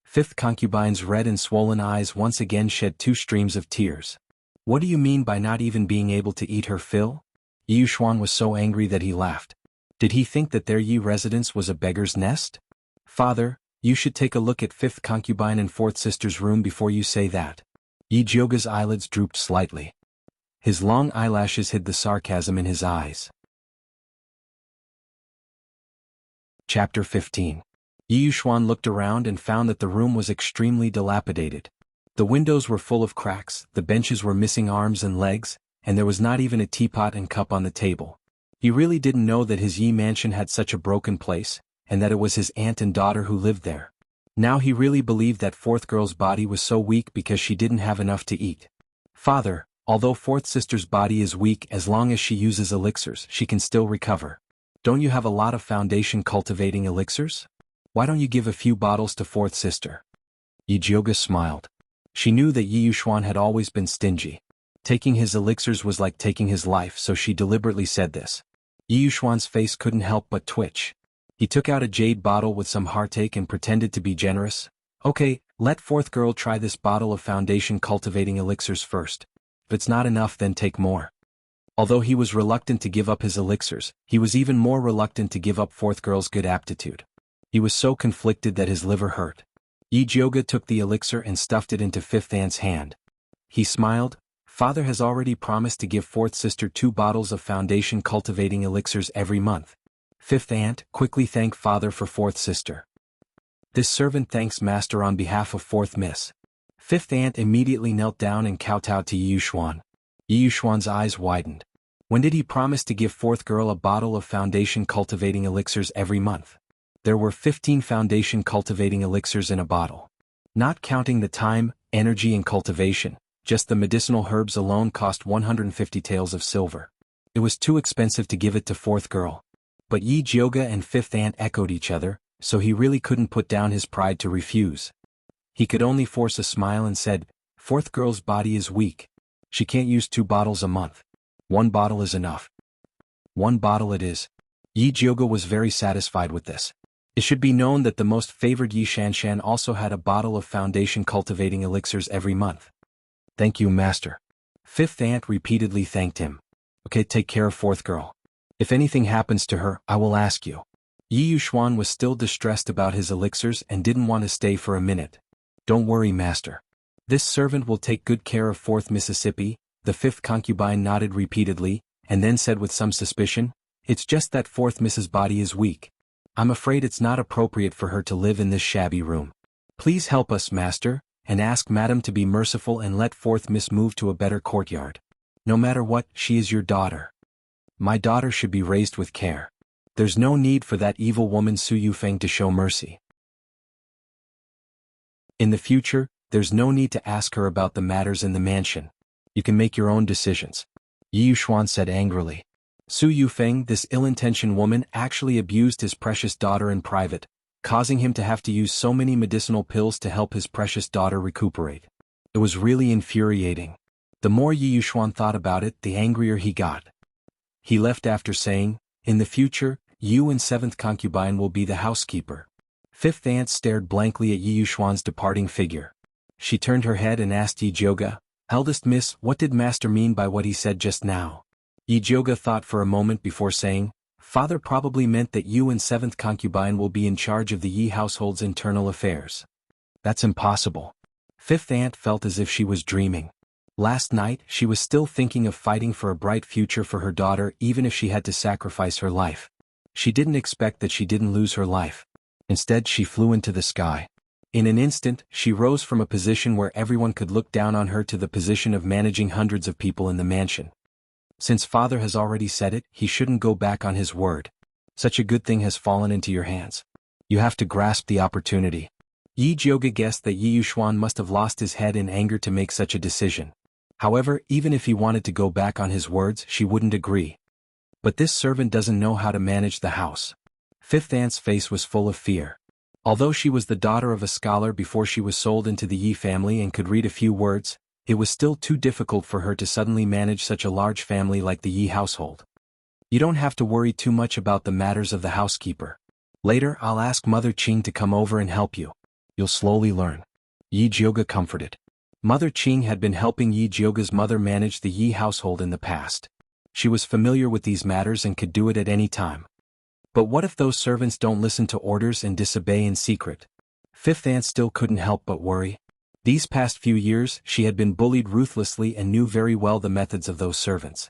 Speaker 1: Fifth concubine's red and swollen eyes once again shed 2 streams of tears. What do you mean by not even being able to eat her fill? Yi Yuxuan was so angry that he laughed. Did he think that their Yi residence was a beggar's nest? Father, you should take a look at fifth concubine and fourth sister's room before you say that. Yi Jioga's eyelids drooped slightly. His long eyelashes hid the sarcasm in his eyes. Chapter 15. Yi Yuxuan looked around and found that the room was extremely dilapidated. The windows were full of cracks, the benches were missing arms and legs, and there was not even a teapot and cup on the table. He really didn't know that his Yi mansion had such a broken place, and that it was his aunt and daughter who lived there. Now he really believed that fourth girl's body was so weak because she didn't have enough to eat. Father, although fourth sister's body is weak, as long as she uses elixirs, she can still recover. Don't you have a lot of foundation cultivating elixirs? Why don't you give a few bottles to fourth sister? Yi Jioga smiled. She knew that Yi Yuxuan had always been stingy. Taking his elixirs was like taking his life, so she deliberately said this. Yi Yuxuan's face couldn't help but twitch. He took out a jade bottle with some heartache and pretended to be generous. Okay, let fourth girl try this bottle of foundation cultivating elixirs first. If it's not enough, then take more. Although he was reluctant to give up his elixirs, he was even more reluctant to give up fourth girl's good aptitude. He was so conflicted that his liver hurt. Yi Jioga took the elixir and stuffed it into fifth aunt's hand. He smiled. Father has already promised to give fourth sister 2 bottles of foundation cultivating elixirs every month. Fifth aunt, quickly thank father for fourth sister. This servant thanks master on behalf of fourth miss. Fifth aunt immediately knelt down and kowtowed to Yi Yuxuan. Yi Yuxuan's eyes widened. When did he promise to give fourth girl a bottle of foundation cultivating elixirs every month? There were 15 foundation cultivating elixirs in a bottle. Not counting the time, energy and cultivation, just the medicinal herbs alone cost 150 taels of silver. It was too expensive to give it to fourth girl. But Yi Jioga and fifth aunt echoed each other, so he really couldn't put down his pride to refuse. He could only force a smile and said, fourth girl's body is weak. She can't use 2 bottles a month. 1 bottle is enough. 1 bottle it is. Yi Jioga was very satisfied with this. It should be known that the most favored Yi Shanshan also had a bottle of foundation cultivating elixirs every month. Thank you, master. Fifth aunt repeatedly thanked him. Okay, take care of fourth girl. If anything happens to her, I will ask you. Yi Yuxuan was still distressed about his elixirs and didn't want to stay for a minute. Don't worry, master. This servant will take good care of fourth Mississippi. The fifth concubine nodded repeatedly, and then said with some suspicion, It's just that fourth Miss's body is weak. I'm afraid it's not appropriate for her to live in this shabby room. Please help us, master, and ask madam to be merciful and let fourth Miss move to a better courtyard. No matter what, she is your daughter. My daughter should be raised with care. There's no need for that evil woman Su Yufeng to show mercy. In the future, there's no need to ask her about the matters in the mansion. You can make your own decisions. Yi Yuxuan said angrily. Su Yufeng, this ill-intentioned woman, actually abused his precious daughter in private, causing him to have to use so many medicinal pills to help his precious daughter recuperate. It was really infuriating. The more Yi Yuxuan thought about it, the angrier he got. He left after saying, "In the future, you and seventh concubine will be the housekeeper." Fifth aunt stared blankly at Yi Yuxuan's departing figure. She turned her head and asked Yi Jioga, "Eldest miss, what did master mean by what he said just now?" Yi Jioga thought for a moment before saying, "Father probably meant that you and seventh concubine will be in charge of the Yi household's internal affairs." "That's impossible." Fifth aunt felt as if she was dreaming. Last night, she was still thinking of fighting for a bright future for her daughter even if she had to sacrifice her life. She didn't expect that she didn't lose her life. Instead, she flew into the sky. In an instant, she rose from a position where everyone could look down on her to the position of managing hundreds of people in the mansion. Since father has already said it, he shouldn't go back on his word. Such a good thing has fallen into your hands. You have to grasp the opportunity. Yi Jioga guessed that Yi Yuxuan must have lost his head in anger to make such a decision. However, even if he wanted to go back on his words, she wouldn't agree. But this servant doesn't know how to manage the house. Fifth aunt's face was full of fear. Although she was the daughter of a scholar before she was sold into the Yi family and could read a few words, it was still too difficult for her to suddenly manage such a large family like the Yi household. "You don't have to worry too much about the matters of the housekeeper. Later I'll ask Mother Qing to come over and help you. You'll slowly learn." Yi Jioga comforted. Mother Qing had been helping Yi Jioga's mother manage the Yi household in the past. She was familiar with these matters and could do it at any time. But what if those servants don't listen to orders and disobey in secret? Fifth aunt still couldn't help but worry. These past few years, she had been bullied ruthlessly and knew very well the methods of those servants.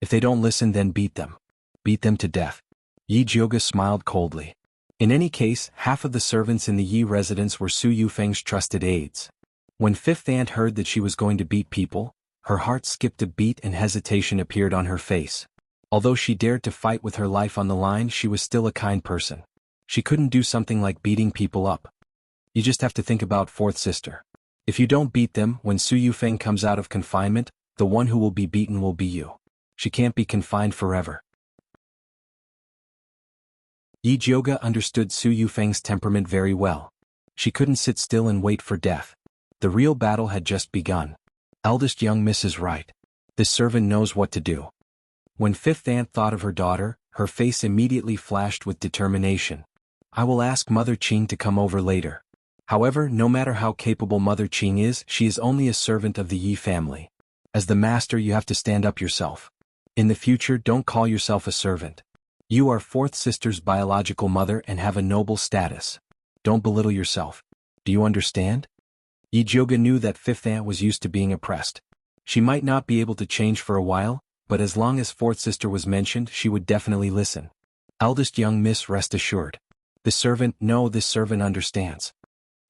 Speaker 1: If they don't listen, then beat them. Beat them to death. Yi Jioga smiled coldly. In any case, half of the servants in the Yi residence were Su Yufeng's trusted aides. When Fifth aunt heard that she was going to beat people, her heart skipped a beat and hesitation appeared on her face. Although she dared to fight with her life on the line, she was still a kind person. She couldn't do something like beating people up. You just have to think about fourth sister. If you don't beat them, when Su Yufeng comes out of confinement, the one who will be beaten will be you. She can't be confined forever. Yi Jioga understood Su Yufeng's temperament very well. She couldn't sit still and wait for death. The real battle had just begun. Eldest young miss is right. This servant knows what to do. When Fifth aunt thought of her daughter, her face immediately flashed with determination. "I will ask Mother Qing to come over later." However, no matter how capable Mother Qing is, she is only a servant of the Yi family. As the master, you have to stand up yourself. In the future, don't call yourself a servant. You are fourth sister's biological mother and have a noble status. Don't belittle yourself. Do you understand? Yi Jioga knew that fifth aunt was used to being oppressed. She might not be able to change for a while, but as long as fourth sister was mentioned, she would definitely listen. Eldest young miss, rest assured. This servant understands.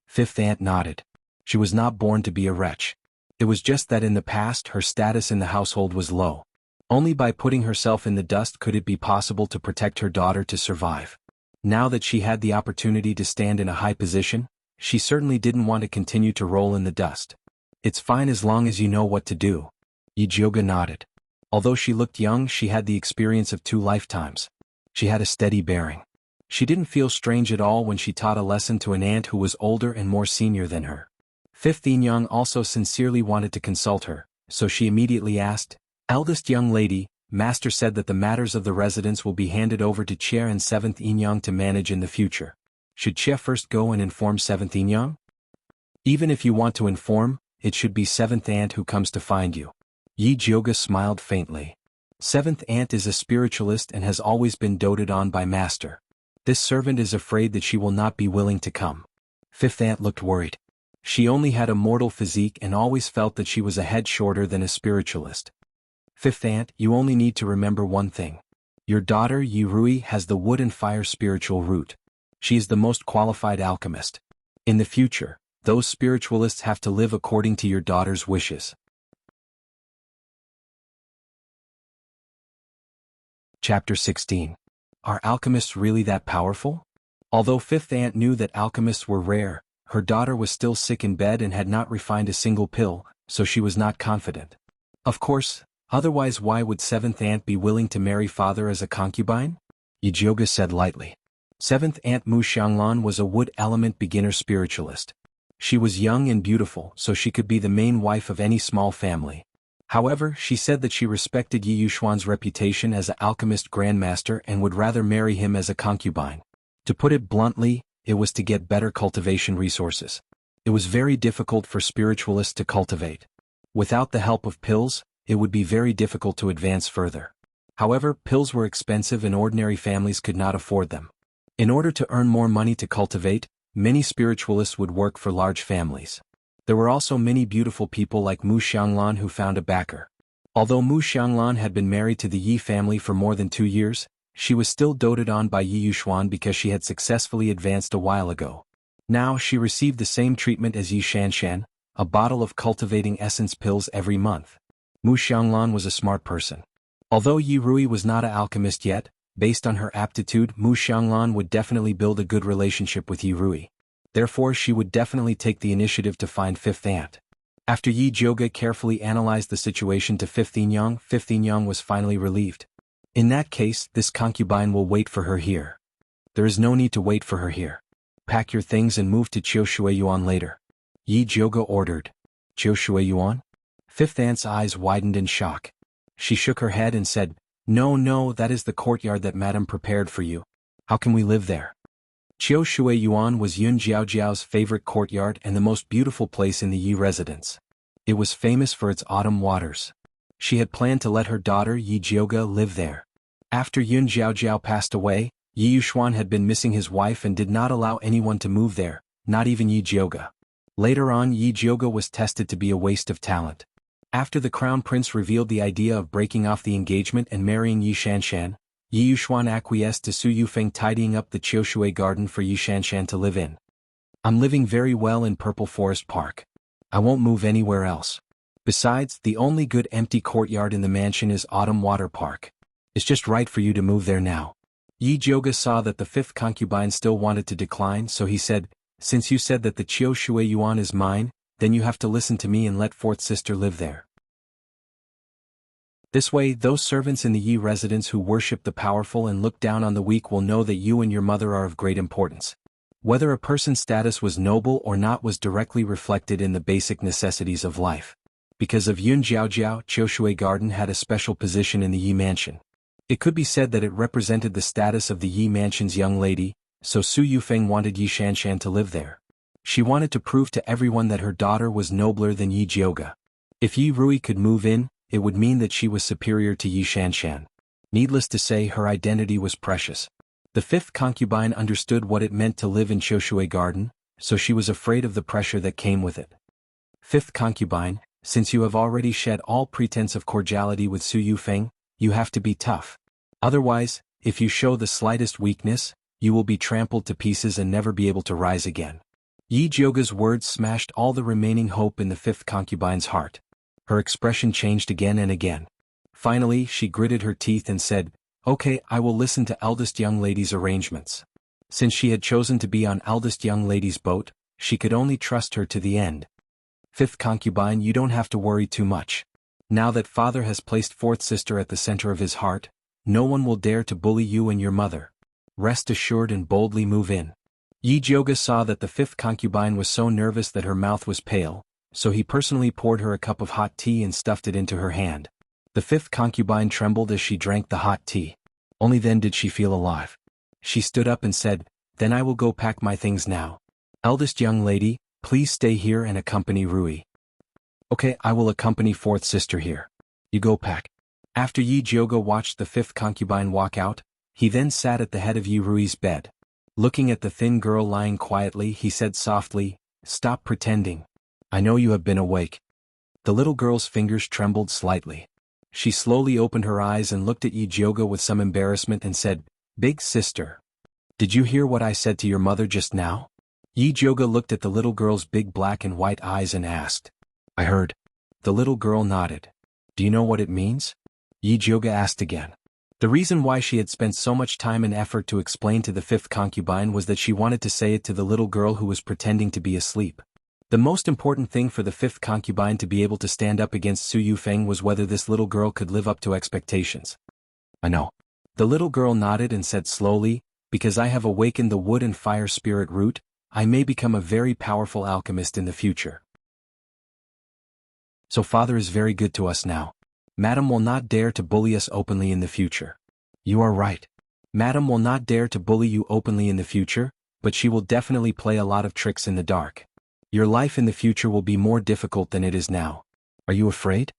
Speaker 1: Fifth aunt nodded. She was not born to be a wretch. It was just that in the past her status in the household was low. Only by putting herself in the dust could it be possible to protect her daughter to survive. Now that she had the opportunity to stand in a high position, she certainly didn't want to continue to roll in the dust. It's fine as long as you know what to do. Yi Jioga nodded. Although she looked young, she had the experience of 2 lifetimes. She had a steady bearing. She didn't feel strange at all when she taught a lesson to an aunt who was older and more senior than her. Fifth Young also sincerely wanted to consult her, so she immediately asked, "Eldest young lady, master said that the matters of the residence will be handed over to Chia and seventh Young to manage in the future. Should Chia first go and inform seventh Young? Even if you want to inform, it should be seventh aunt who comes to find you." Yi Jioga smiled faintly. Seventh aunt is a spiritualist and has always been doted on by master. This servant is afraid that she will not be willing to come. Fifth aunt looked worried. She only had a mortal physique and always felt that she was a head shorter than a spiritualist. Fifth aunt, you only need to remember one thing. Your daughter Yi Rui has the wood and fire spiritual root. She is the most qualified alchemist. In the future, those spiritualists have to live according to your daughter's wishes. Chapter 16. Are alchemists really that powerful? Although fifth aunt knew that alchemists were rare, her daughter was still sick in bed and had not refined a single pill, so she was not confident. Of course, Otherwise why would seventh aunt be willing to marry father as a concubine? Yi Jioge said lightly. Seventh aunt Mu Xianglan was a wood element beginner spiritualist. She was young and beautiful, so she could be the main wife of any small family. However, she said that she respected Yi Yuxuan's reputation as an alchemist grandmaster and would rather marry him as a concubine. To put it bluntly, it was to get better cultivation resources. It was very difficult for spiritualists to cultivate. Without the help of pills, it would be very difficult to advance further. However, pills were expensive and ordinary families could not afford them. In order to earn more money to cultivate, many spiritualists would work for large families. There were also many beautiful people like Mu Xianglan who found a backer. Although Mu Xianglan had been married to the Yi family for more than 2 years, she was still doted on by Yi Yuxuan because she had successfully advanced a while ago. Now she received the same treatment as Yi Shanshan, a bottle of cultivating essence pills every month. Mu Xianglan was a smart person. Although Yi Rui was not an alchemist yet, based on her aptitude, Mu Xianglan would definitely build a good relationship with Yi Rui. Therefore she would definitely take the initiative to find fifth aunt. After Yi Jioge carefully analyzed the situation to Fifth Yang was finally relieved. In that case, this concubine will wait for her here. There is no need to wait for her here. Pack your things and move to Qiushuiyuan later. Yi Jioge ordered. Qiushuiyuan? Fifth aunt's eyes widened in shock. She shook her head and said, No, that is the courtyard that madam prepared for you. How can we live there? Qiushuiyuan was Yun Jiaojiao's favorite courtyard and the most beautiful place in the Yi residence. It was famous for its autumn waters. She had planned to let her daughter Yi Jioge live there. After Yun Jiaojiao passed away, Yi Yuxuan had been missing his wife and did not allow anyone to move there, not even Yi Jioge. Later on, Yi Jioge was tested to be a waste of talent. After the crown prince revealed the idea of breaking off the engagement and marrying Yi Shanshan, Yi Yuxuan acquiesced to Su Yufeng tidying up the Qiushui garden for Yi Shanshan to live in. I'm living very well in Purple Forest Park. I won't move anywhere else. Besides, the only good empty courtyard in the mansion is Autumn Water Park. It's just right for you to move there now. Yi Jioge saw that the fifth concubine still wanted to decline, so he said, Since you said that the Qiushuiyuan is mine, then you have to listen to me and let fourth sister live there. This way, those servants in the Yi residence who worship the powerful and look down on the weak will know that you and your mother are of great importance. Whether a person's status was noble or not was directly reflected in the basic necessities of life. Because of Yun Jiaojiao, Qiushui Garden had a special position in the Yi mansion. It could be said that it represented the status of the Yi mansion's young lady, so Su Yufeng wanted Yi Shanshan to live there. She wanted to prove to everyone that her daughter was nobler than Yi Jioge. If Yi Rui could move in, it would mean that she was superior to Yi Shanshan. Needless to say, her identity was precious. The fifth concubine understood what it meant to live in Qiushui Garden, so she was afraid of the pressure that came with it. Fifth concubine, since you have already shed all pretense of cordiality with Su Yufeng, you have to be tough. Otherwise, if you show the slightest weakness, you will be trampled to pieces and never be able to rise again. Yi Jioge's words smashed all the remaining hope in the fifth concubine's heart. Her expression changed again and again. Finally, she gritted her teeth and said, Okay, I will listen to eldest young lady's arrangements. Since she had chosen to be on eldest young lady's boat, she could only trust her to the end. Fifth concubine, you don't have to worry too much. Now that father has placed fourth sister at the center of his heart, no one will dare to bully you and your mother. Rest assured and boldly move in. Yi Jioge saw that the fifth concubine was so nervous that her mouth was pale, so he personally poured her a cup of hot tea and stuffed it into her hand. The fifth concubine trembled as she drank the hot tea. Only then did she feel alive. She stood up and said, Then I will go pack my things now. Eldest young lady, please stay here and accompany Rui. Okay, I will accompany fourth sister here. You go pack. After Yi Jioge watched the fifth concubine walk out, he then sat at the head of Yi Rui's bed. Looking at the thin girl lying quietly, he said softly, Stop pretending. I know you have been awake. The little girl's fingers trembled slightly. She slowly opened her eyes and looked at Yi Jioge with some embarrassment and said, Big sister. Did you hear what I said to your mother just now? Yi Jioge looked at the little girl's big black and white eyes and asked. I heard. The little girl nodded. Do you know what it means? Yi Jioge asked again. The reason why she had spent so much time and effort to explain to the fifth concubine was that she wanted to say it to the little girl who was pretending to be asleep. The most important thing for the fifth concubine to be able to stand up against Su Yufeng was whether this little girl could live up to expectations. I know. The little girl nodded and said slowly, because I have awakened the wood and fire spirit root, I may become a very powerful alchemist in the future. So father is very good to us now. Madam will not dare to bully us openly in the future. You are right. Madam will not dare to bully you openly in the future, but she will definitely play a lot of tricks in the dark. Your life in the future will be more difficult than it is now. Are you afraid?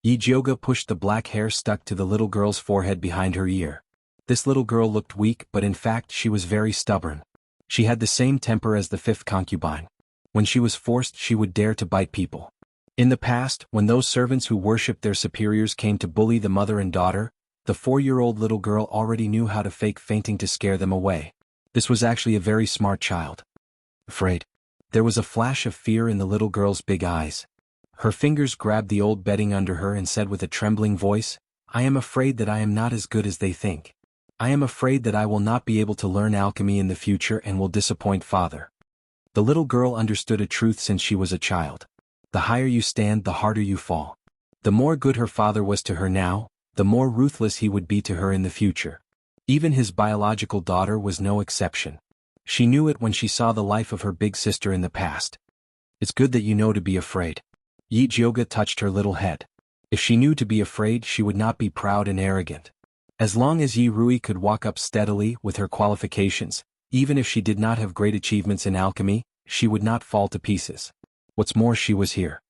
Speaker 1: Yi Jioga pushed the black hair stuck to the little girl's forehead behind her ear. This little girl looked weak, but in fact she was very stubborn. She had the same temper as the fifth concubine. When she was forced, she would dare to bite people. In the past, when those servants who worshipped their superiors came to bully the mother and daughter, the 4-year-old little girl already knew how to fake fainting to scare them away. This was actually a very smart child. Afraid. There was a flash of fear in the little girl's big eyes. Her fingers grabbed the old bedding under her and said with a trembling voice, I am afraid that I am not as good as they think. I am afraid that I will not be able to learn alchemy in the future and will disappoint father. The little girl understood a truth since she was a child. The higher you stand, the harder you fall. The more good her father was to her now, the more ruthless he would be to her in the future. Even his biological daughter was no exception. She knew it when she saw the life of her big sister in the past. It's good that you know to be afraid. Yi Jioga touched her little head. If she knew to be afraid, she would not be proud and arrogant. As long as Yi Rui could walk up steadily with her qualifications, even if she did not have great achievements in alchemy, she would not fall to pieces. What's more, she was here.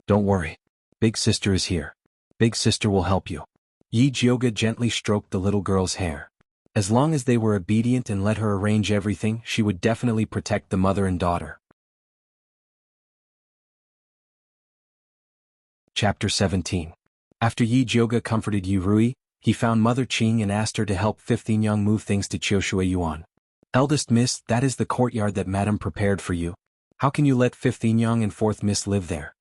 Speaker 1: Don't worry. Big sister is here. Big sister will help you. Yi Jioga gently stroked the little girl's hair. As long as they were obedient and let her arrange everything, she would definitely protect the mother and daughter. Chapter 17. After Yi Jioga comforted Yi Rui, he found Mother Qing and asked her to help 15 Young move things to Qiushui Yuan. Eldest Miss, that is the courtyard that Madam prepared for you. How can you let 15 Young and 4th Miss live there?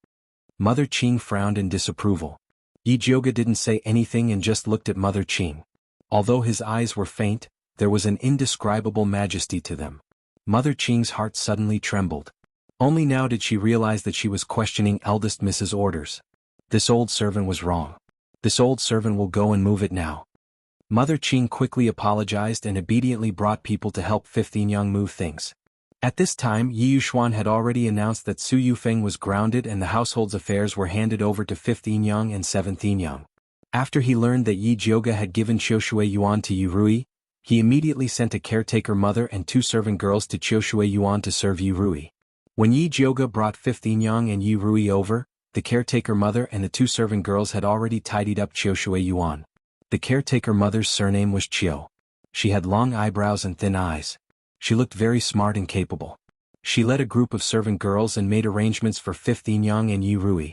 Speaker 1: Mother Qing frowned in disapproval. Yi Jioga didn't say anything and just looked at Mother Qing. Although his eyes were faint, there was an indescribable majesty to them. Mother Qing's heart suddenly trembled. Only now did she realize that she was questioning Eldest Miss's orders. This old servant was wrong. This old servant will go and move it now. Mother Qing quickly apologized and obediently brought people to help 15 Young move things. At this time, Yi Yuxuan had already announced that Su Yufeng was grounded and the household's affairs were handed over to 15 Young and 17 Young. After he learned that Yi Jioga had given Qiushui Yuan to Yi Rui, he immediately sent a caretaker mother and 2 servant girls to Qiushui Yuan to serve Yi Rui. When Yi Jioga brought 15 Young and Yi Rui over, the caretaker mother and the 2 servant girls had already tidied up Qiushui Yuan. The caretaker mother's surname was Qiu. She had long eyebrows and thin eyes. She looked very smart and capable. She led a group of servant girls and made arrangements for 15 Young and Yi Rui.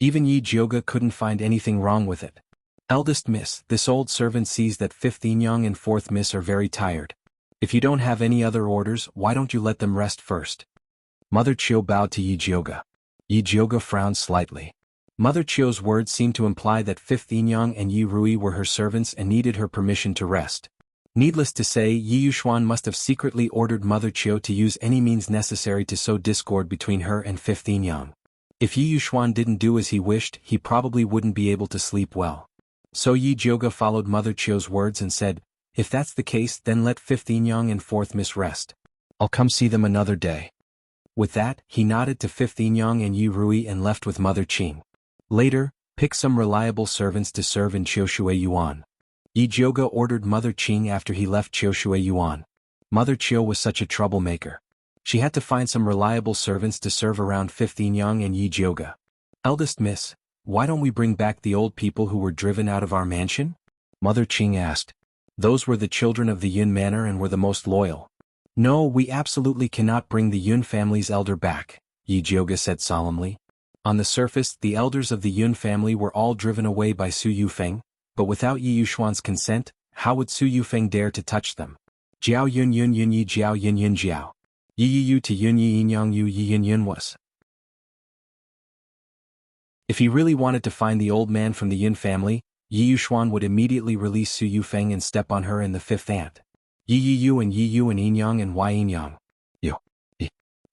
Speaker 1: Even Yi Jioga couldn't find anything wrong with it. Eldest Miss, this old servant sees that 15 Young and 4th Miss are very tired. If you don't have any other orders, why don't you let them rest first? Mother Qiu bowed to Yi Jioga. Yi Jioga frowned slightly. Mother Qiu's words seemed to imply that 15 Young and Yi Rui were her servants and needed her permission to rest. Needless to say, Yi Yuxuan must have secretly ordered Mother Qiu to use any means necessary to sow discord between her and 15 Young. If Yi Yuxuan didn't do as he wished, he probably wouldn't be able to sleep well. So Yi Jioga followed Mother Qiu's words and said, if that's the case, then let 15 Young and 4th Miss rest. I'll come see them another day. With that, he nodded to 15 Young and Yi Rui and left with Mother Qing. Later, pick some reliable servants to serve in Qiushui Yuan. Yi Jioga ordered Mother Qing after he left Qiushui Yuan. Mother Qiu was such a troublemaker. She had to find some reliable servants to serve around 15 Young and Yi Jioga. Eldest Miss, why don't we bring back the old people who were driven out of our mansion? Mother Qing asked. Those were the children of the Yun manor and were the most loyal. No, we absolutely cannot bring the Yun family's elder back, Yi Jioga said solemnly. On the surface, the elders of the Yun family were all driven away by Su Yufeng, but without Yi Yuxuan's consent, how would Su Yufeng dare to touch them? Jiao Yun Yun Yun Yi Jiao Yun Yun Jiao. Yi Yi Yu to Yun Yi Yin Yang Yu Yi Yun Yun was. If he really wanted to find the old man from the Yun family, Yi Yuxuan would immediately release Su Yufeng and step on her and the 5th aunt. Yi Yi Yu and Yi Yu and Yin Yang and Y Yin Yang. Yu.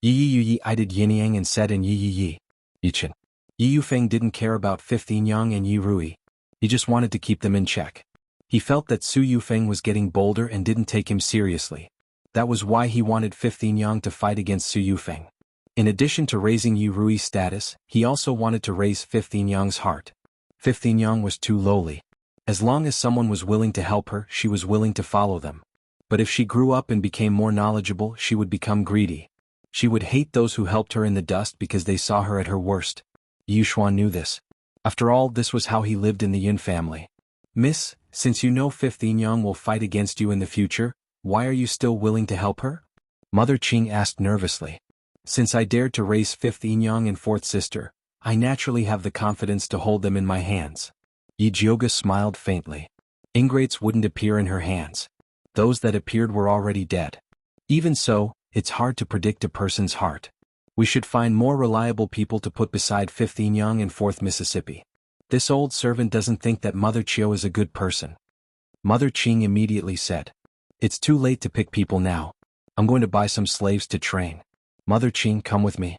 Speaker 1: Yi Yi Yi I did yin yang and said in Yi Yi Yi. Yichin. Yi Yufeng didn't care about 15 Yang and Yi Rui. He just wanted to keep them in check. He felt that Su Yufeng was getting bolder and didn't take him seriously. That was why he wanted 15 Yang to fight against Su Yufeng. In addition to raising Yi Rui's status, he also wanted to raise 15 Yang's heart. 15 Yang was too lowly. As long as someone was willing to help her, she was willing to follow them. But if she grew up and became more knowledgeable, she would become greedy. She would hate those who helped her in the dust because they saw her at her worst. Yushuan knew this. After all, this was how he lived in the Yin family. Miss, since you know 15 Yang will fight against you in the future, why are you still willing to help her? Mother Qing asked nervously. Since I dared to raise 15 Yang and fourth sister, I naturally have the confidence to hold them in my hands. Yi Jioga smiled faintly. Ingrates wouldn't appear in her hands. Those that appeared were already dead. Even so, it's hard to predict a person's heart. We should find more reliable people to put beside 15 Yang and 4th Mississippi. This old servant doesn't think that Mother Chiu is a good person. Mother Qing immediately said. It's too late to pick people now. I'm going to buy some slaves to train. Mother Qing, come with me.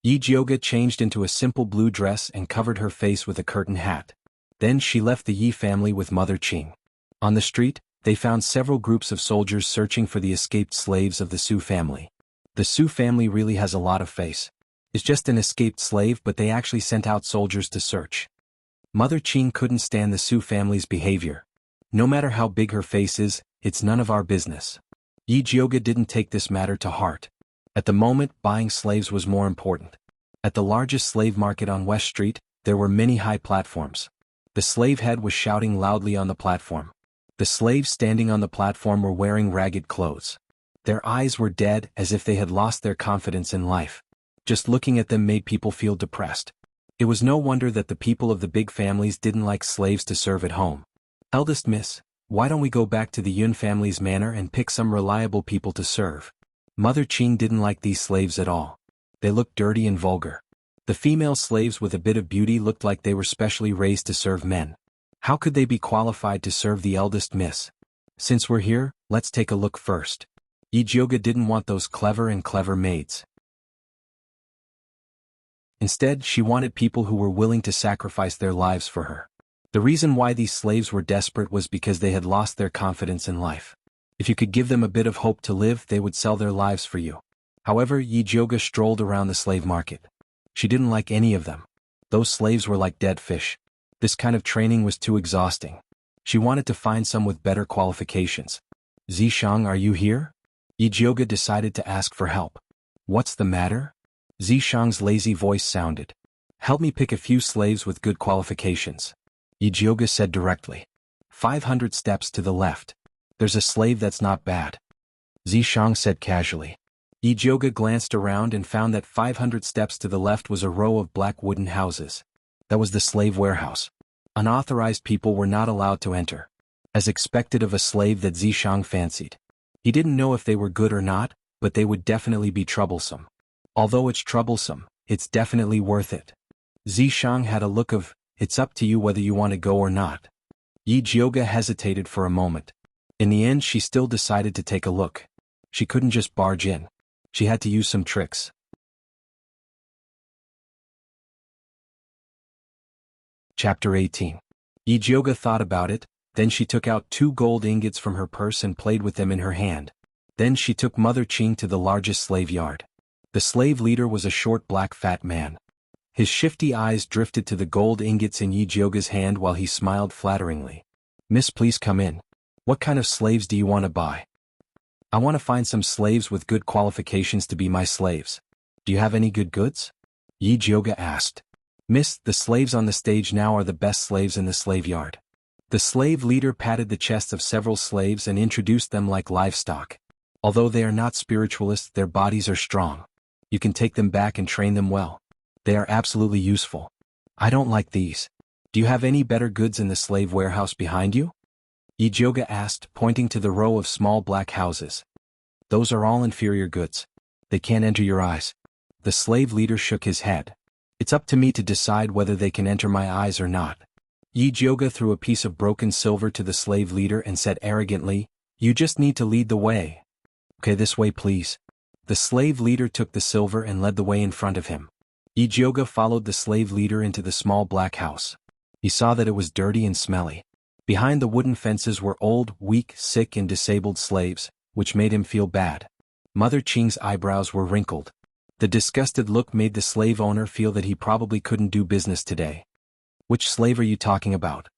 Speaker 1: Yi Jioga changed into a simple blue dress and covered her face with a curtain hat. Then she left the Yi family with Mother Qing. On the street, they found several groups of soldiers searching for the escaped slaves of the Su family. The Su family really has a lot of face. It's just an escaped slave, but they actually sent out soldiers to search. Mother Qing couldn't stand the Su family's behavior. No matter how big her face is, it's none of our business. Yi Jioga didn't take this matter to heart. At the moment, buying slaves was more important. At the largest slave market on West Street, there were many high platforms. The slave head was shouting loudly on the platform. The slaves standing on the platform were wearing ragged clothes. Their eyes were dead, as if they had lost their confidence in life. Just looking at them made people feel depressed. It was no wonder that the people of the big families didn't like slaves to serve at home. Eldest Miss, why don't we go back to the Yun family's manor and pick some reliable people to serve? Mother Qing didn't like these slaves at all. They looked dirty and vulgar. The female slaves with a bit of beauty looked like they were specially raised to serve men. How could they be qualified to serve the eldest miss? Since we're here, let's take a look first. Yi Jioga didn't want those clever maids. Instead, she wanted people who were willing to sacrifice their lives for her. The reason why these slaves were desperate was because they had lost their confidence in life. If you could give them a bit of hope to live, they would sell their lives for you. However, Yi Jioga strolled around the slave market. She didn't like any of them. Those slaves were like dead fish. This kind of training was too exhausting. She wanted to find some with better qualifications. Zishang, are you here? Yi Jioga decided to ask for help. What's the matter? Zishang's lazy voice sounded. Help me pick a few slaves with good qualifications. Yi Jioga said directly. 500 steps to the left. There's a slave that's not bad. Zishang said casually. Yi Jioga glanced around and found that 500 steps to the left was a row of black wooden houses. That was the slave warehouse. Unauthorized people were not allowed to enter. As expected of a slave that Zishang fancied. He didn't know if they were good or not, but they would definitely be troublesome. Although it's troublesome, it's definitely worth it. Zishang had a look of, it's up to you whether you want to go or not. Yi Jioga hesitated for a moment. In the end, she still decided to take a look. She couldn't just barge in. She had to use some tricks. Chapter 18. Yi Jioga thought about it, then she took out 2 gold ingots from her purse and played with them in her hand. Then she took Mother Qing to the largest slave yard. The slave leader was a short black fat man. His shifty eyes drifted to the gold ingots in Yi Jioga's hand while he smiled flatteringly. Miss, please come in. What kind of slaves do you want to buy? I want to find some slaves with good qualifications to be my slaves. Do you have any good goods? Yi Jioga asked. Miss, the slaves on the stage now are the best slaves in the slave yard. The slave leader patted the chests of several slaves and introduced them like livestock. Although they are not spiritualists, their bodies are strong. You can take them back and train them well. They are absolutely useful. I don't like these. Do you have any better goods in the slave warehouse behind you? Yi Jioga asked, pointing to the row of small black houses. Those are all inferior goods. They can't enter your eyes. The slave leader shook his head. It's up to me to decide whether they can enter my eyes or not. Yi Jioga threw a piece of broken silver to the slave leader and said arrogantly, You just need to lead the way. Okay, this way please. The The slave leader took the silver and led the way in front of him. Yijioga followed the slave leader into the small black house. He saw that it was dirty and smelly. Behind the wooden fences were old, weak, sick and disabled slaves, which made him feel bad. Mother Qing's eyebrows were wrinkled. The disgusted look made the slave owner feel that he probably couldn't do business today. "Which slave are you talking about?"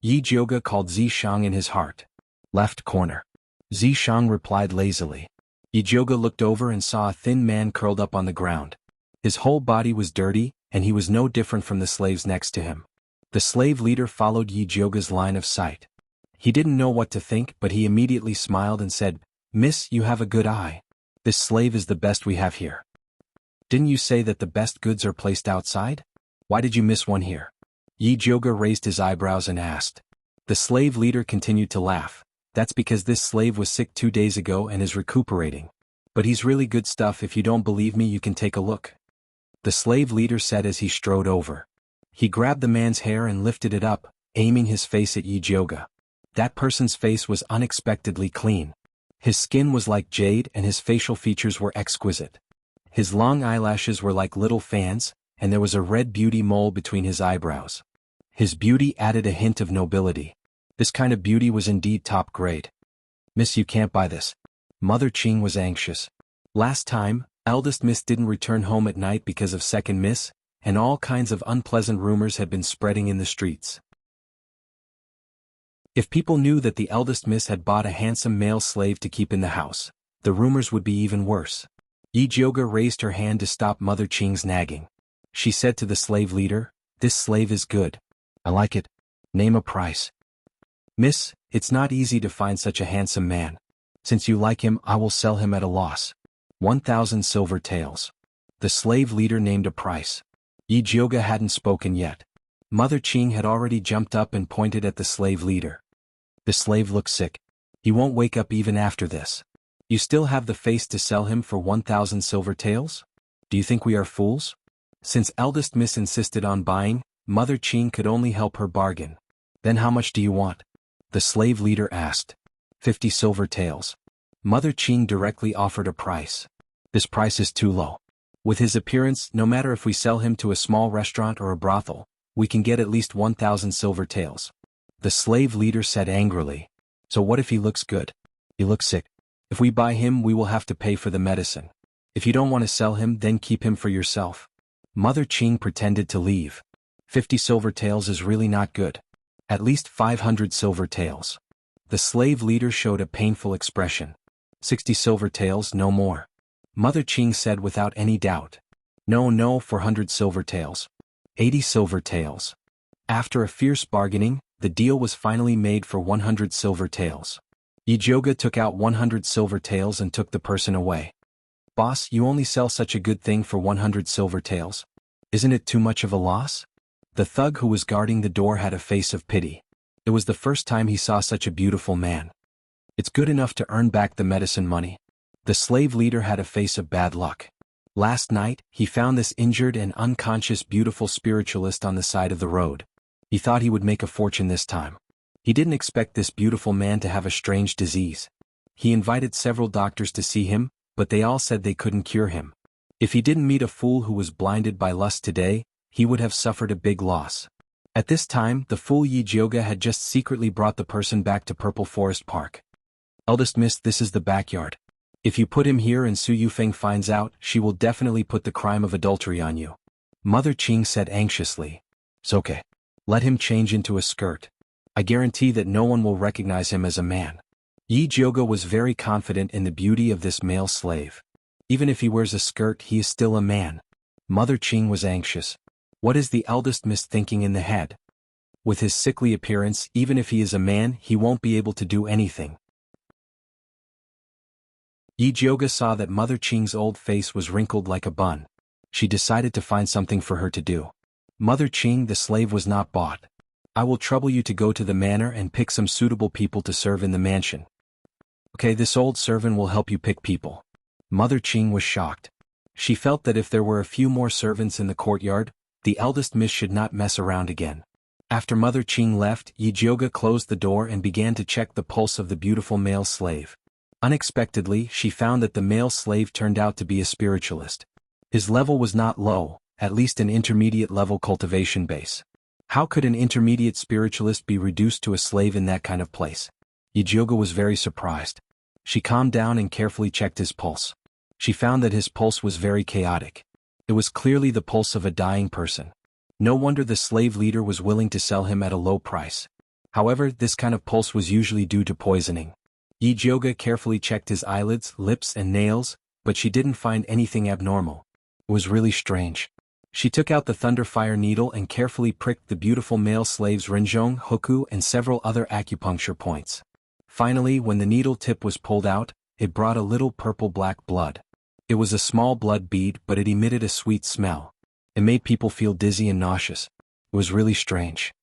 Speaker 1: Yijioga called Zishang in his heart. "Left corner." Zishang replied lazily. Yijioga looked over and saw a thin man curled up on the ground. His whole body was dirty, and he was no different from the slaves next to him. The slave leader followed Yijioga's line of sight. He didn't know what to think, but he immediately smiled and said, "Miss, you have a good eye. This slave is the best we have here." "Didn't you say that the best goods are placed outside? Why did you miss one here?" Yijioga raised his eyebrows and asked. The slave leader continued to laugh. "That's because this slave was sick 2 days ago and is recuperating. But he's really good stuff. If you don't believe me, you can take a look," the slave leader said as he strode over. He grabbed the man's hair and lifted it up, aiming his face at Yijioga. That person's face was unexpectedly clean. His skin was like jade and his facial features were exquisite. His long eyelashes were like little fans, and there was a red beauty mole between his eyebrows. His beauty added a hint of nobility. This kind of beauty was indeed top grade. "Miss, you can't buy this." Mother Qing was anxious. Last time, eldest miss didn't return home at night because of second miss, and all kinds of unpleasant rumors had been spreading in the streets. If people knew that the eldest miss had bought a handsome male slave to keep in the house, the rumors would be even worse. Yijioga raised her hand to stop Mother Qing's nagging. She said to the slave leader, "This slave is good. I like it. Name a price." "Miss, it's not easy to find such a handsome man. Since you like him, I will sell him at a loss. 1,000 silver taels." The slave leader named a price. Yijioga hadn't spoken yet. Mother Qing had already jumped up and pointed at the slave leader. "The slave looks sick. He won't wake up even after this. You still have the face to sell him for 1,000 silver taels? Do you think we are fools?" Since eldest miss insisted on buying, Mother Qing could only help her bargain. "Then how much do you want?" the slave leader asked. 50 silver taels. Mother Qing directly offered a price. "This price is too low. With his appearance, no matter if we sell him to a small restaurant or a brothel, we can get at least 1,000 silver taels." The slave leader said angrily. "So what if he looks good? He looks sick. If we buy him, we will have to pay for the medicine. If you don't want to sell him, then keep him for yourself." Mother Qing pretended to leave. 50 silver taels is really not good. At least 500 silver taels. The slave leader showed a painful expression. 60 silver taels, no more. Mother Qing said without any doubt. No, 400 silver taels. 80 silver taels. After a fierce bargaining, the deal was finally made for 100 silver taels. Yijioga took out 100 silver taels and took the person away. "Boss, you only sell such a good thing for 100 silver taels. Isn't it too much of a loss?" The thug who was guarding the door had a face of pity. It was the first time he saw such a beautiful man. "It's good enough to earn back the medicine money." The slave leader had a face of bad luck. Last night, he found this injured and unconscious beautiful spiritualist on the side of the road. He thought he would make a fortune this time. He didn't expect this beautiful man to have a strange disease. He invited several doctors to see him, but they all said they couldn't cure him. If he didn't meet a fool who was blinded by lust today, he would have suffered a big loss. At this time, the fool Yijioga had just secretly brought the person back to Purple Forest Park. "Eldest miss, this is the backyard. If you put him here and Su Yufeng finds out, she will definitely put the crime of adultery on you." Mother Qing said anxiously. "It's okay. Let him change into a skirt. I guarantee that no one will recognize him as a man." Yijioga was very confident in the beauty of this male slave. Even if he wears a skirt, he is still a man. Mother Qing was anxious. What is the eldest miss thinking in the head? With his sickly appearance, even if he is a man, he won't be able to do anything. Yijioga saw that Mother Qing's old face was wrinkled like a bun. She decided to find something for her to do. "Mother Qing, the slave was not bought. I will trouble you to go to the manor and pick some suitable people to serve in the mansion." "Okay, this old servant will help you pick people." Mother Qing was shocked. She felt that if there were a few more servants in the courtyard, the eldest miss should not mess around again. After Mother Qing left, Yijioga closed the door and began to check the pulse of the beautiful male slave. Unexpectedly, she found that the male slave turned out to be a spiritualist. His level was not low, at least an intermediate level cultivation base. How could an intermediate spiritualist be reduced to a slave in that kind of place? Yijioga was very surprised. She calmed down and carefully checked his pulse. She found that his pulse was very chaotic. It was clearly the pulse of a dying person. No wonder the slave leader was willing to sell him at a low price. However, this kind of pulse was usually due to poisoning. Yijioga carefully checked his eyelids, lips, and nails, but she didn't find anything abnormal. It was really strange. She took out the thunderfire needle and carefully pricked the beautiful male slave's renjong, hoku, and several other acupuncture points. Finally, when the needle tip was pulled out, it brought a little purple-black blood. It was a small blood bead, but it emitted a sweet smell. It made people feel dizzy and nauseous. It was really strange.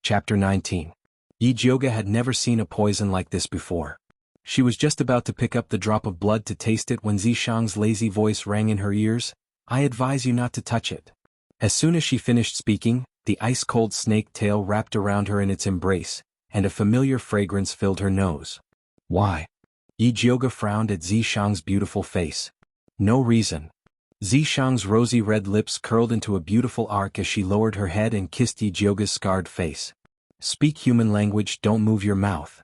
Speaker 1: Chapter 19. Yijioga had never seen a poison like this before. She was just about to pick up the drop of blood to taste it when Zishang's lazy voice rang in her ears. "I advise you not to touch it." As soon as she finished speaking, the ice-cold snake tail wrapped around her in its embrace, and a familiar fragrance filled her nose. Why? Yijioga frowned at Zishang's beautiful face. No reason. Zishang's rosy red lips curled into a beautiful arc as she lowered her head and kissed Yijioga's scarred face. "Speak human language, don't move your mouth."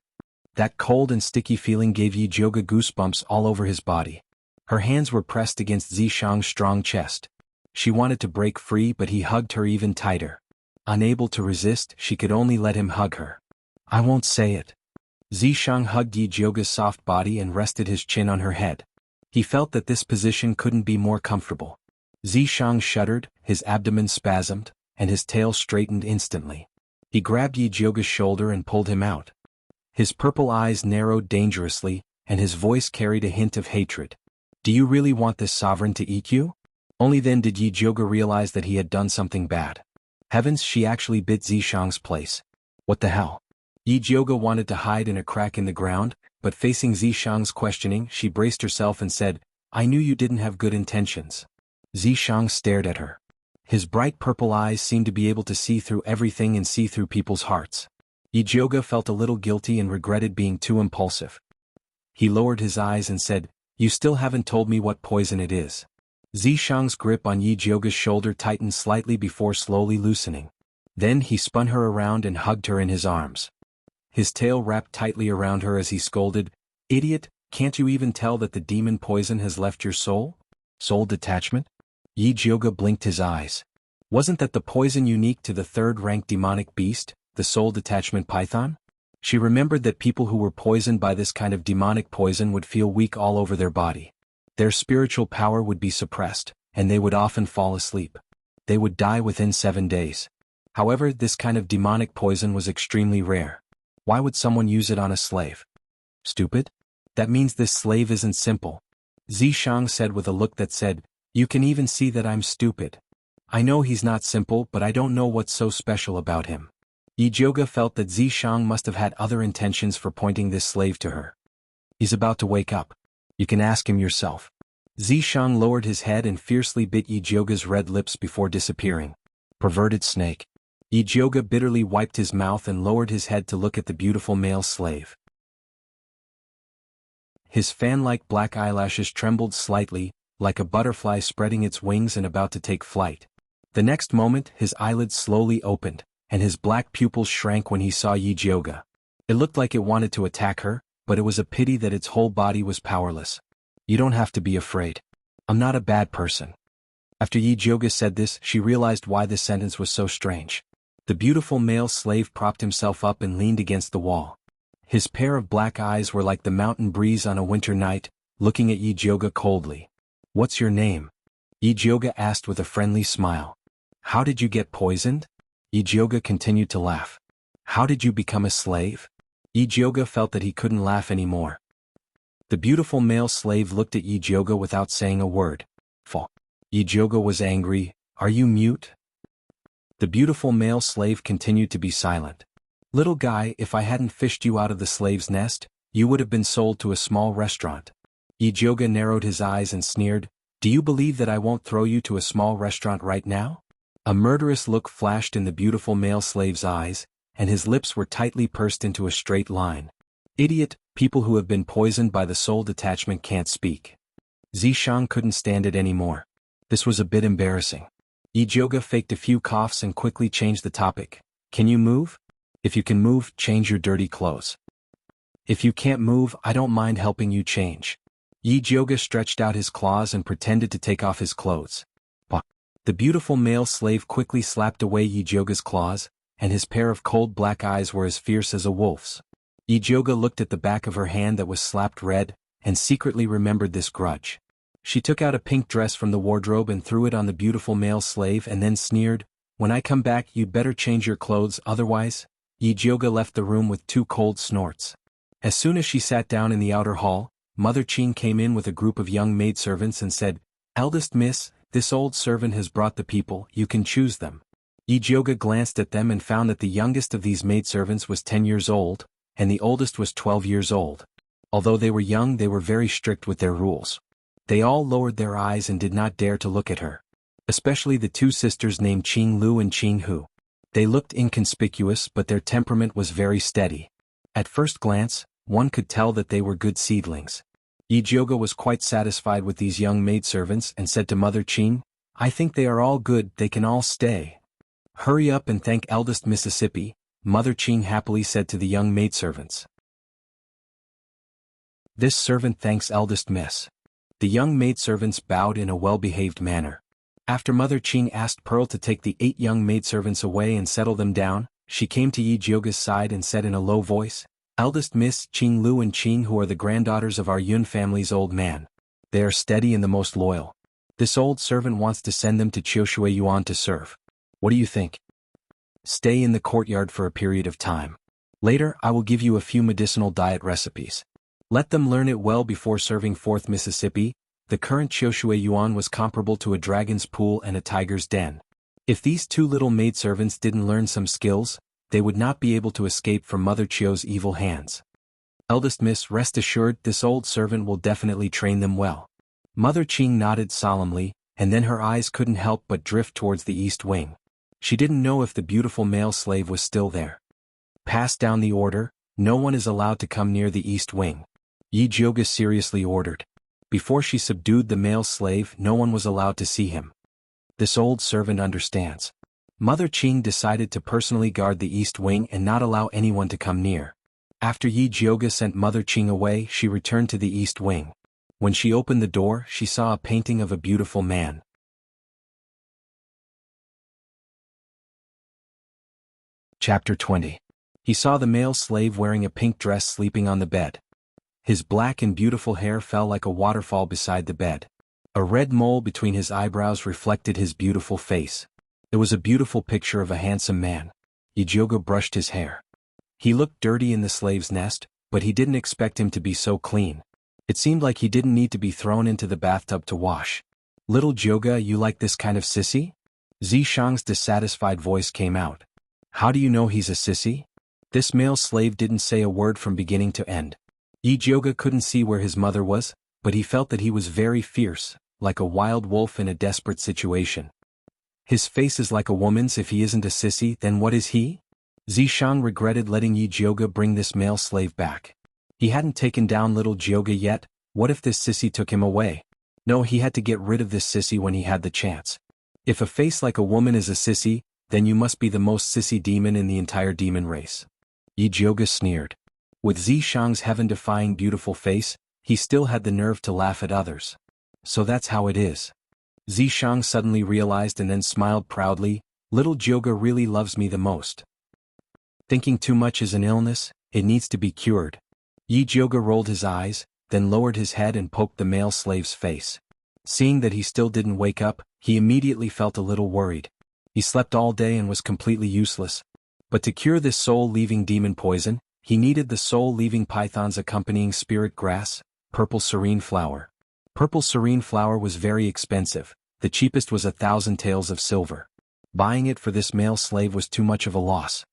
Speaker 1: That cold and sticky feeling gave Yijioga goosebumps all over his body. Her hands were pressed against Zishang's strong chest. She wanted to break free, but he hugged her even tighter. Unable to resist, she could only let him hug her. "I won't say it." Zishang hugged Yijioga's soft body and rested his chin on her head. He felt that this position couldn't be more comfortable. Zishang shuddered, his abdomen spasmed, and his tail straightened instantly. He grabbed Yijioga's shoulder and pulled him out. His purple eyes narrowed dangerously, and his voice carried a hint of hatred. "Do you really want this sovereign to eat you?" Only then did Yijioga realize that he had done something bad. Heavens, she actually bit Zishang's place. What the hell? Yijioga wanted to hide in a crack in the ground, but facing Zishang's questioning, she braced herself and said, "I knew you didn't have good intentions." Zishang stared at her. His bright purple eyes seemed to be able to see through everything and see through people's hearts. Yijioga felt a little guilty and regretted being too impulsive. He lowered his eyes and said, "You still haven't told me what poison it is." Zishang's grip on Yijioga's shoulder tightened slightly before slowly loosening. Then he spun her around and hugged her in his arms. His tail wrapped tightly around her as he scolded, "Idiot, can't you even tell that the demon poison has left your soul?" Soul detachment? Yijioga blinked his eyes. Wasn't that the poison unique to the third-rank demonic beast, the soul detachment python? She remembered that people who were poisoned by this kind of demonic poison would feel weak all over their body. Their spiritual power would be suppressed, and they would often fall asleep. They would die within 7 days. However, this kind of demonic poison was extremely rare. Why would someone use it on a slave? Stupid? That means this slave isn't simple. Zishang said with a look that said, "You can even see that I'm stupid. I know he's not simple, but I don't know what's so special about him." Yijioga felt that Zishang must have had other intentions for pointing this slave to her. "He's about to wake up. You can ask him yourself." Zishang lowered his head and fiercely bit Yijioga's red lips before disappearing. Perverted snake. Yijioga bitterly wiped his mouth and lowered his head to look at the beautiful male slave. His fan-like black eyelashes trembled slightly, like a butterfly spreading its wings and about to take flight. The next moment, his eyelids slowly opened, and his black pupils shrank when he saw Yijioga. It looked like it wanted to attack her, but it was a pity that its whole body was powerless. "You don't have to be afraid. I'm not a bad person." After Yijioga said this, she realized why this sentence was so strange. The beautiful male slave propped himself up and leaned against the wall. His pair of black eyes were like the mountain breeze on a winter night, looking at Yijioga coldly. "What's your name?" Yijioga asked with a friendly smile. "How did you get poisoned?" Yijioga continued to laugh. "How did you become a slave?" Yijioga felt that he couldn't laugh anymore. The beautiful male slave looked at Yijioga without saying a word. Yijioga was angry. "Are you mute?" The beautiful male slave continued to be silent. "Little guy, if I hadn't fished you out of the slave's nest, you would have been sold to a small restaurant." Yijioga narrowed his eyes and sneered, "Do you believe that I won't throw you to a small restaurant right now?" A murderous look flashed in the beautiful male slave's eyes, and his lips were tightly pursed into a straight line. Idiot, people who have been poisoned by the soul detachment can't speak. Zishang couldn't stand it anymore. This was a bit embarrassing. Yijioga faked a few coughs and quickly changed the topic. Can you move? If you can move, change your dirty clothes. If you can't move, I don't mind helping you change. Yijioga stretched out his claws and pretended to take off his clothes. The beautiful male slave quickly slapped away Yijioga's claws, and his pair of cold black eyes were as fierce as a wolf's. Yijioga looked at the back of her hand that was slapped red, and secretly remembered this grudge. She took out a pink dress from the wardrobe and threw it on the beautiful male slave and then sneered, "When I come back you'd better change your clothes, otherwise." Yijioga left the room with 2 cold snorts. As soon as she sat down in the outer hall, Mother Qing came in with a group of young maidservants and said, "Eldest miss, this old servant has brought the people, you can choose them." Yijioga glanced at them and found that the youngest of these maidservants was 10 years old, and the oldest was 12 years old. Although they were young, they were very strict with their rules. They all lowered their eyes and did not dare to look at her. Especially the 2 sisters named Qing Lu and Qing Hu. They looked inconspicuous, but their temperament was very steady. At first glance, one could tell that they were good seedlings. Yijioga was quite satisfied with these young maidservants and said to Mother Qing, "I think they are all good, they can all stay." "Hurry up and thank eldest Mississippi," Mother Qing happily said to the young maidservants. "This servant thanks eldest miss." The young maidservants bowed in a well-behaved manner. After Mother Qing asked Pearl to take the 8 young maidservants away and settle them down, she came to Yijioga's side and said in a low voice, "Eldest Miss Qing Lu and Qing Hu are the granddaughters of our Yun family's old man. They are steady and the most loyal. This old servant wants to send them to Qiushui Yuan to serve. What do you think? Stay in the courtyard for a period of time. Later I will give you a few medicinal diet recipes. Let them learn it well before serving 4th Mississippi." The current Qiushui Yuan was comparable to a dragon's pool and a tiger's den. If these 2 little maidservants didn't learn some skills, they would not be able to escape from Mother Chio's evil hands. "Eldest miss, rest assured this old servant will definitely train them well." Mother Qing nodded solemnly, and then her eyes couldn't help but drift towards the east wing. She didn't know if the beautiful male slave was still there. "Pass down the order, no one is allowed to come near the east wing," Yijioga seriously ordered. Before she subdued the male slave, no one was allowed to see him. This old servant understands. Mother Qing decided to personally guard the east wing and not allow anyone to come near. After Yijioga sent Mother Qing away, she returned to the east wing. When she opened the door, she saw a painting of a beautiful man. Chapter 20. He saw the male slave wearing a pink dress sleeping on the bed. His black and beautiful hair fell like a waterfall beside the bed. A red mole between his eyebrows reflected his beautiful face. It was a beautiful picture of a handsome man. Yijioga brushed his hair. He looked dirty in the slave's nest, but he didn't expect him to be so clean. It seemed like he didn't need to be thrown into the bathtub to wash. "Little Jioga, you like this kind of sissy?" Zishang's dissatisfied voice came out. "How do you know he's a sissy?" This male slave didn't say a word from beginning to end. Yijioga couldn't see where his mother was, but he felt that he was very fierce, like a wild wolf in a desperate situation. His face is like a woman's. If he isn't a sissy, then what is he? Zishang regretted letting Yijioga bring this male slave back. He hadn't taken down little Jioga yet. What if this sissy took him away? No, he had to get rid of this sissy when he had the chance. If a face like a woman is a sissy, then you must be the most sissy demon in the entire demon race. Yijioga sneered. With Zishang's heaven-defying beautiful face, he still had the nerve to laugh at others. So that's how it is. Zishang suddenly realized and then smiled proudly. Little Jioga really loves me the most. Thinking too much is an illness, it needs to be cured. Yijioga rolled his eyes, then lowered his head and poked the male slave's face. Seeing that he still didn't wake up, he immediately felt a little worried. He slept all day and was completely useless. But to cure this soul-leaving demon poison, he needed the soul-leaving python's accompanying spirit grass, purple serene flower. Purple serene flower was very expensive. The cheapest was 1,000 taels of silver. Buying it for this male slave was too much of a loss.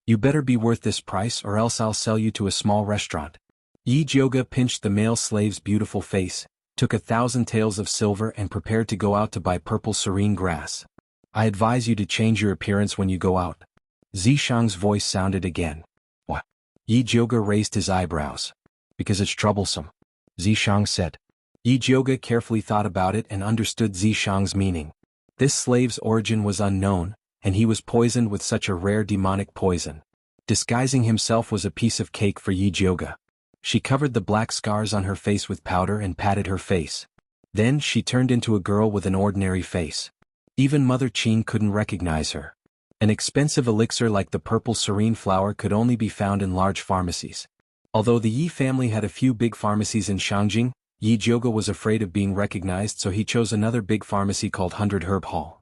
Speaker 1: You better be worth this price or else I'll sell you to a small restaurant. Yijioga pinched the male slave's beautiful face, took 1,000 taels of silver and prepared to go out to buy purple serene grass. I advise you to change your appearance when you go out. Zishang's voice sounded again. What? Yi Jioge raised his eyebrows. Because it's troublesome, Zishang said. Yi Jioge carefully thought about it and understood Zishang's meaning. This slave's origin was unknown, and he was poisoned with such a rare demonic poison. Disguising himself was a piece of cake for Yi Jioge. She covered the black scars on her face with powder and patted her face. Then she turned into a girl with an ordinary face. Even Mother Qin couldn't recognize her. An expensive elixir like the purple serene flower could only be found in large pharmacies. Although the Yi family had a few big pharmacies in Shangjing, Yi Jioge was afraid of being recognized, so he chose another big pharmacy called 100 Herb Hall.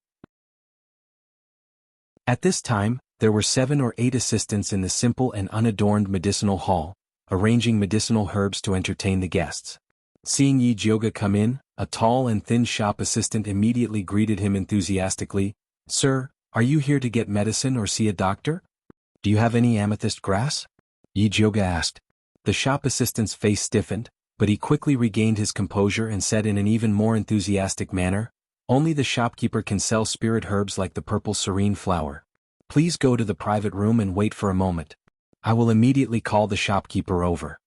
Speaker 1: At this time, there were 7 or 8 assistants in the simple and unadorned medicinal hall, arranging medicinal herbs to entertain the guests. Seeing Yi Jioge come in, a tall and thin shop assistant immediately greeted him enthusiastically. "Sir, are you here to get medicine or see a doctor? Do you have any amethyst grass?" Yi Jioge asked. The shop assistant's face stiffened, but he quickly regained his composure and said in an even more enthusiastic manner, "Only the shopkeeper can sell spirit herbs like the purple serene flower. Please go to the private room and wait for a moment. I will immediately call the shopkeeper over."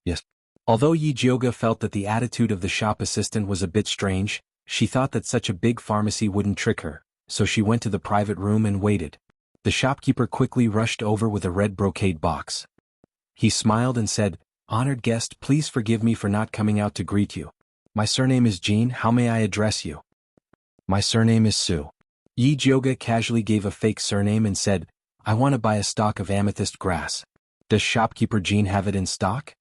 Speaker 1: Yes. Although Yi Jioge felt that the attitude of the shop assistant was a bit strange, she thought that such a big pharmacy wouldn't trick her, so she went to the private room and waited. The shopkeeper quickly rushed over with a red brocade box. He smiled and said, "Honored guest, please forgive me for not coming out to greet you. My surname is Jean, how may I address you?" "My surname is Su." Yi Jioge casually gave a fake surname and said, "I want to buy a stalk of amethyst grass. Does shopkeeper Jean have it in stock?"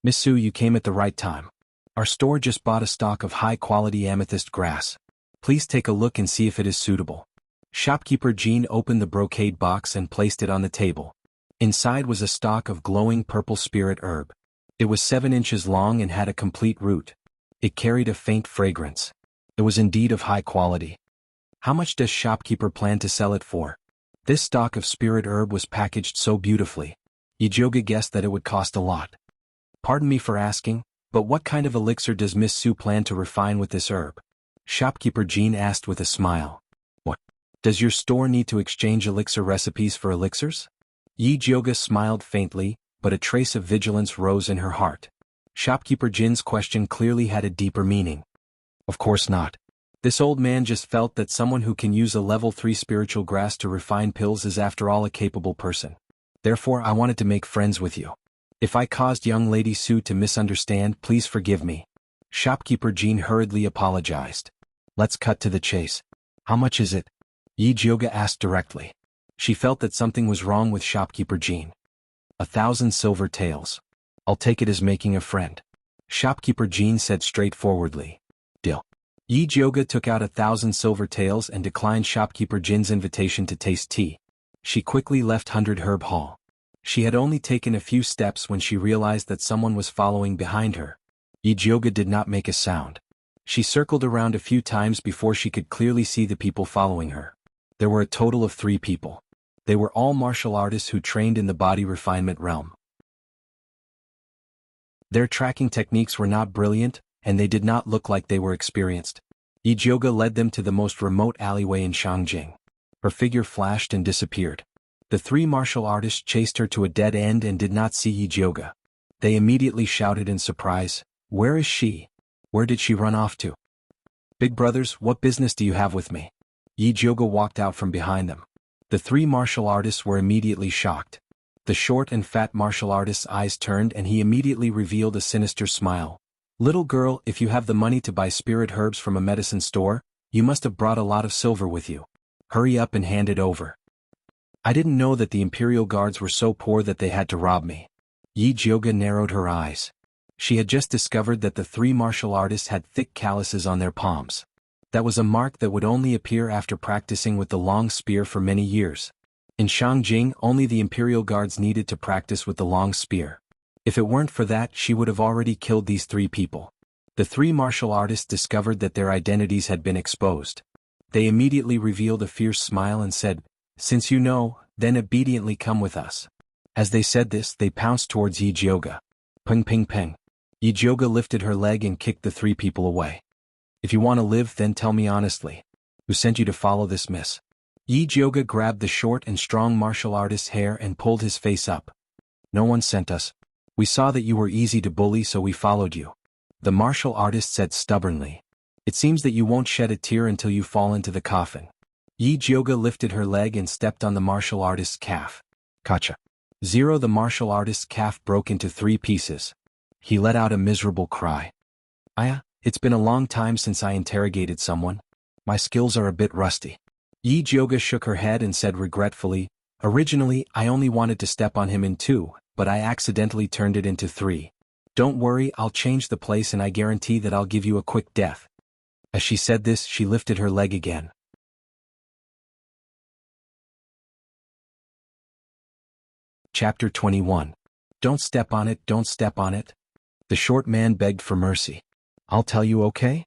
Speaker 1: "Miss Su, you came at the right time. Our store just bought a stock of high-quality amethyst grass. Please take a look and see if it is suitable." Shopkeeper Jean opened the brocade box and placed it on the table. Inside was a stalk of glowing purple spirit herb. It was 7 inches long and had a complete root. It carried a faint fragrance. It was indeed of high quality. "How much does shopkeeper plan to sell it for?" This stalk of spirit herb was packaged so beautifully. Yi Jioge guessed that it would cost a lot. "Pardon me for asking, but what kind of elixir does Miss Su plan to refine with this herb?" Shopkeeper Jean asked with a smile. "What? Does your store need to exchange elixir recipes for elixirs?" Yi Jioge smiled faintly, but a trace of vigilance rose in her heart. Shopkeeper Jin's question clearly had a deeper meaning. Of course not. This old man just felt that someone who can use a level 3 spiritual grass to refine pills is after all a capable person. "Therefore I wanted to make friends with you. If I caused young lady Su to misunderstand, please forgive me." Shopkeeper Jean hurriedly apologized. "Let's cut to the chase. How much is it?" Yi Jioge asked directly. She felt that something was wrong with shopkeeper Jean. 1,000 silver taels. I'll take it as making a friend." Shopkeeper Jean said straightforwardly. "Deal." Yi Jioge took out 1,000 silver taels and declined shopkeeper Jin's invitation to taste tea. She quickly left 100 Herb Hall. She had only taken a few steps when she realized that someone was following behind her. Yi Jioge did not make a sound. She circled around a few times before she could clearly see the people following her. There were a total of 3 people. They were all martial artists who trained in the body refinement realm. Their tracking techniques were not brilliant, and they did not look like they were experienced. Yi Jioge led them to the most remote alleyway in Shangjing. Her figure flashed and disappeared. The 3 martial artists chased her to a dead end and did not see Yi Jioge. They immediately shouted in surprise, "Where is she? Where did she run off to?" "Big brothers, what business do you have with me?" Yi Jioge walked out from behind them. The 3 martial artists were immediately shocked. The short and fat martial artist's eyes turned and he immediately revealed a sinister smile. "Little girl, if you have the money to buy spirit herbs from a medicine store, you must have brought a lot of silver with you. Hurry up and hand it over." "I didn't know that the Imperial Guards were so poor that they had to rob me." Yi Jioge narrowed her eyes. She had just discovered that the 3 martial artists had thick calluses on their palms. That was a mark that would only appear after practicing with the long spear for many years. In Shangjing, only the Imperial Guards needed to practice with the long spear. If it weren't for that, she would have already killed these 3 people. The 3 martial artists discovered that their identities had been exposed. They immediately revealed a fierce smile and said, "Since you know, then obediently come with us." As they said this, they pounced towards Yi Jioge. Ping ping ping. Yi Jioge lifted her leg and kicked the 3 people away. "If you want to live, then tell me honestly. Who sent you to follow this miss?" Yi Jioga grabbed the short and strong martial artist's hair and pulled his face up. No one sent us. We saw that you were easy to bully, so we followed you. The martial artist said stubbornly. It seems that you won't shed a tear until you fall into the coffin. Yi Jioga lifted her leg and stepped on the martial artist's calf. Kacha. The martial artist's calf broke into 3 pieces. He let out a miserable cry. Aya, it's been a long time since I interrogated someone. My skills are a bit rusty. Yi Jioga shook her head and said regretfully, originally I only wanted to step on him in 2, but I accidentally turned it into 3. Don't worry, I'll change the place and I guarantee that I'll give you a quick death. As she said this, she lifted her leg again. Chapter 21. Don't step on it, don't step on it. The short man begged for mercy. I'll tell you, okay?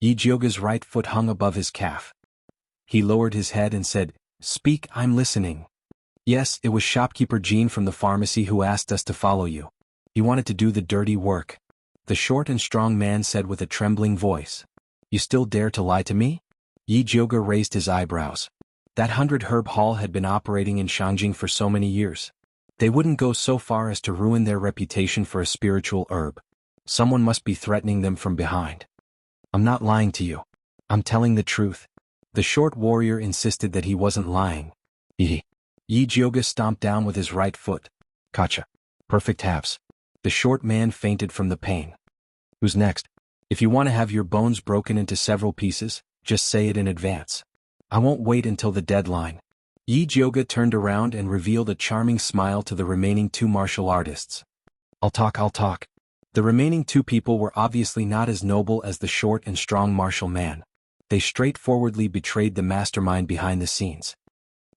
Speaker 1: Yi Jioga's right foot hung above his calf. He lowered his head and said, speak, I'm listening. Yes, it was shopkeeper Jean from the pharmacy who asked us to follow you. He wanted to do the dirty work. The short and strong man said with a trembling voice. You still dare to lie to me? Yi Jioga raised his eyebrows. That 100-herb hall had been operating in Shangjing for so many years. They wouldn't go so far as to ruin their reputation for a spiritual herb. Someone must be threatening them from behind. I'm not lying to you. I'm telling the truth. The short warrior insisted that he wasn't lying. Yi Jioga stomped down with his right foot. Kacha. Perfect halves. The short man fainted from the pain. Who's next? If you want to have your bones broken into several pieces, just say it in advance. I won't wait until the deadline. Yi Jioga turned around and revealed a charming smile to the remaining 2 martial artists. I'll talk. The remaining 2 people were obviously not as noble as the short and strong martial man. They straightforwardly betrayed the mastermind behind the scenes.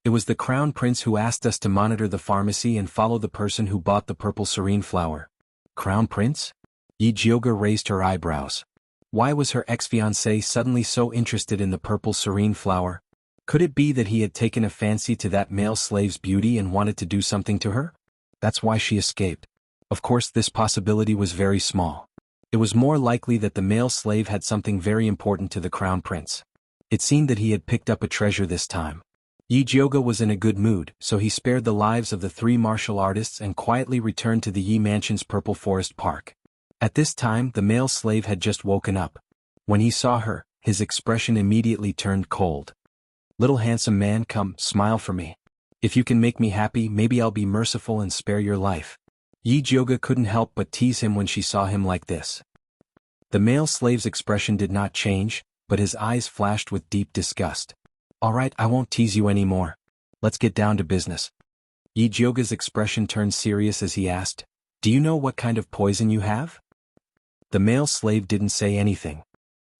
Speaker 1: It was the Crown Prince who asked us to monitor the pharmacy and follow the person who bought the purple serene flower. Crown Prince? Yi Jioga raised her eyebrows. Why was her ex-fiancé suddenly so interested in the purple serene flower? Could it be that he had taken a fancy to that male slave's beauty and wanted to do something to her? That's why she escaped. Of course, this possibility was very small. It was more likely that the male slave had something very important to the Crown Prince. It seemed that he had picked up a treasure this time. Yi Jioga was in a good mood, so he spared the lives of the 3 martial artists and quietly returned to the Yi Mansion's Purple Forest Park. At this time, the male slave had just woken up. When he saw her, his expression immediately turned cold. Little handsome man, come, smile for me. If you can make me happy, maybe I'll be merciful and spare your life. Yi Jioga couldn't help but tease him when she saw him like this. The male slave's expression did not change, but his eyes flashed with deep disgust. All right, I won't tease you anymore. Let's get down to business. Yi Jioga's expression turned serious as he asked, do you know what kind of poison you have? The male slave didn't say anything.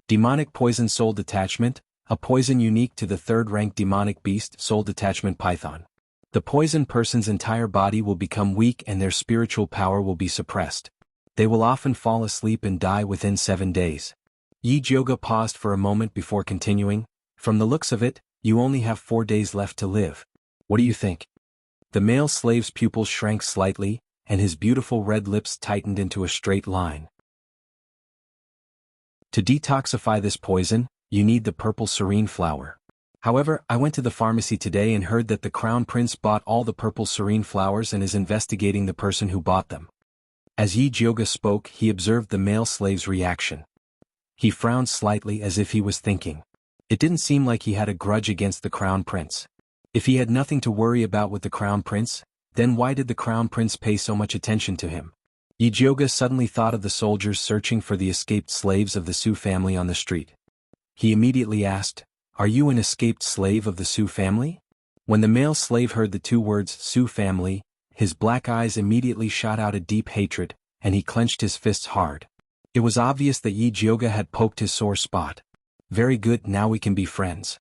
Speaker 1: Demonic poison soul detachment, a poison unique to the 3rd-rank demonic beast soul detachment python. The poisoned person's entire body will become weak and their spiritual power will be suppressed. They will often fall asleep and die within 7 days. Yi Jioga paused for a moment before continuing, from the looks of it, you only have 4 days left to live. What do you think? The male slave's pupils shrank slightly, and his beautiful red lips tightened into a straight line. To detoxify this poison, you need the purple serene flower. However, I went to the pharmacy today and heard that the Crown Prince bought all the purple serene flowers and is investigating the person who bought them. As Yi Jioga spoke, he observed the male slave's reaction. He frowned slightly as if he was thinking. It didn't seem like he had a grudge against the Crown Prince. If he had nothing to worry about with the Crown Prince, then why did the Crown Prince pay so much attention to him? Yi Jioga suddenly thought of the soldiers searching for the escaped slaves of the Su family on the street. He immediately asked, are you an escaped slave of the Su family? When the male slave heard the 2 words Su family, his black eyes immediately shot out a deep hatred, and he clenched his fists hard. It was obvious that Yi Jioga had poked his sore spot. Very good, now we can be friends.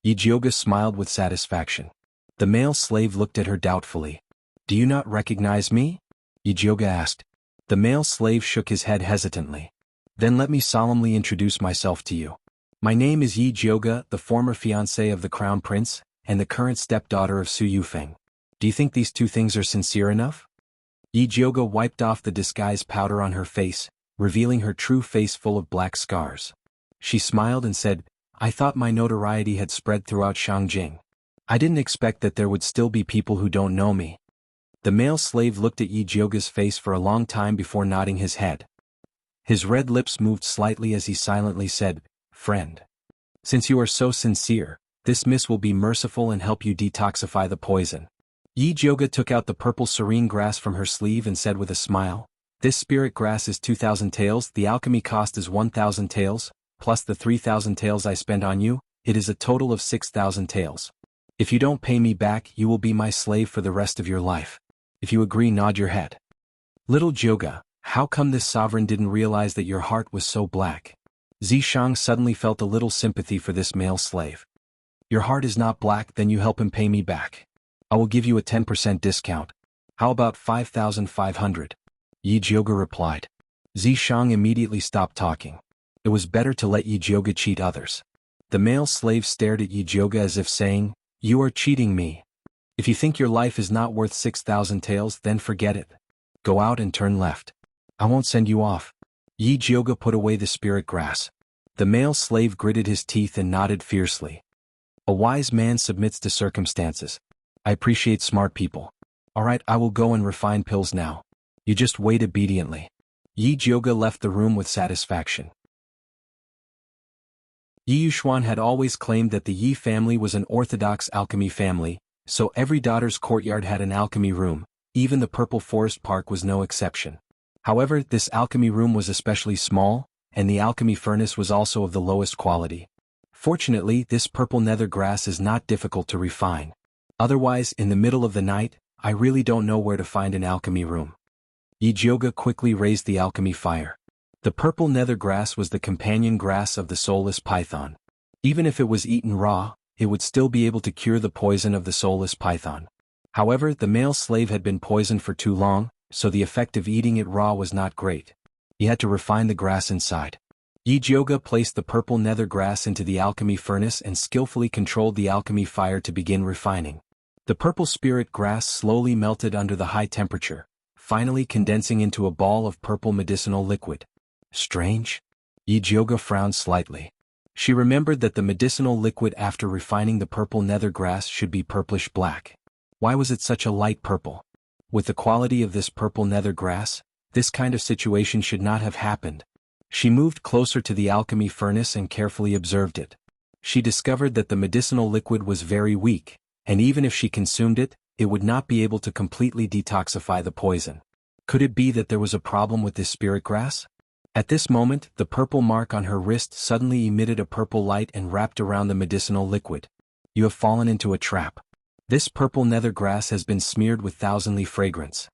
Speaker 1: Yi Jioga smiled with satisfaction. The male slave looked at her doubtfully. Do you not recognize me? Yi Jioga asked. The male slave shook his head hesitantly. Then let me solemnly introduce myself to you. My name is Yi Jioga, the former fiancé of the Crown Prince, and the current stepdaughter of Su Yufeng. Do you think these 2 things are sincere enough? Yi Jioga wiped off the disguise powder on her face, revealing her true face full of black scars. She smiled and said, I thought my notoriety had spread throughout Shangjing. I didn't expect that there would still be people who don't know me. The male slave looked at Yi Jioga's face for a long time before nodding his head. His red lips moved slightly as he silently said, "Friend. Since you are so sincere, this mist will be merciful and help you detoxify the poison." Yi Jioga took out the purple serene grass from her sleeve and said with a smile, "This spirit grass is 2,000 taels, the alchemy cost is 1,000 taels, plus the 3,000 taels I spend on you, it is a total of 6,000 taels. If you don't pay me back, you will be my slave for the rest of your life. If you agree, nod your head." "Little Jioga, how come this sovereign didn't realize that your heart was so black?" Zishang suddenly felt a little sympathy for this male slave. "Your heart is not black, then you help him pay me back. I will give you a 10% discount. How about 5,500? Yi Jioga replied. Zishang immediately stopped talking. It was better to let Yi Jioga cheat others. The male slave stared at Yi Jioga as if saying, "You are cheating me. If you think your life is not worth 6,000 taels, then forget it. Go out and turn left. I won't send you off." Yi Jioga put away the spirit grass. The male slave gritted his teeth and nodded fiercely. A wise man submits to circumstances. I appreciate smart people. Alright, I will go and refine pills now. You just wait obediently. Yi Jioga left the room with satisfaction. Yi Yuxuan had always claimed that the Yi family was an orthodox alchemy family, so every daughter's courtyard had an alchemy room, even the Purple Forest Park was no exception. However, this alchemy room was especially small, and the alchemy furnace was also of the lowest quality. Fortunately, this purple nether grass is not difficult to refine. Otherwise, in the middle of the night, I really don't know where to find an alchemy room. Yi Jioga quickly raised the alchemy fire. The purple nether grass was the companion grass of the soulless python. Even if it was eaten raw, it would still be able to cure the poison of the soulless python. However, the male slave had been poisoned for too long, so the effect of eating it raw was not great. He had to refine the grass inside. Yi Jioga placed the purple nether grass into the alchemy furnace and skillfully controlled the alchemy fire to begin refining. The purple spirit grass slowly melted under the high temperature, finally condensing into a ball of purple medicinal liquid. Strange? Yi Jioga frowned slightly. She remembered that the medicinal liquid after refining the purple nether grass should be purplish black. Why was it such a light purple? With the quality of this purple nether grass, this kind of situation should not have happened. She moved closer to the alchemy furnace and carefully observed it. She discovered that the medicinal liquid was very weak, and even if she consumed it, it would not be able to completely detoxify the poison. Could it be that there was a problem with this spirit grass? At this moment, the purple mark on her wrist suddenly emitted a purple light and wrapped around the medicinal liquid. You have fallen into a trap. This purple nether grass has been smeared with thousandly fragrance.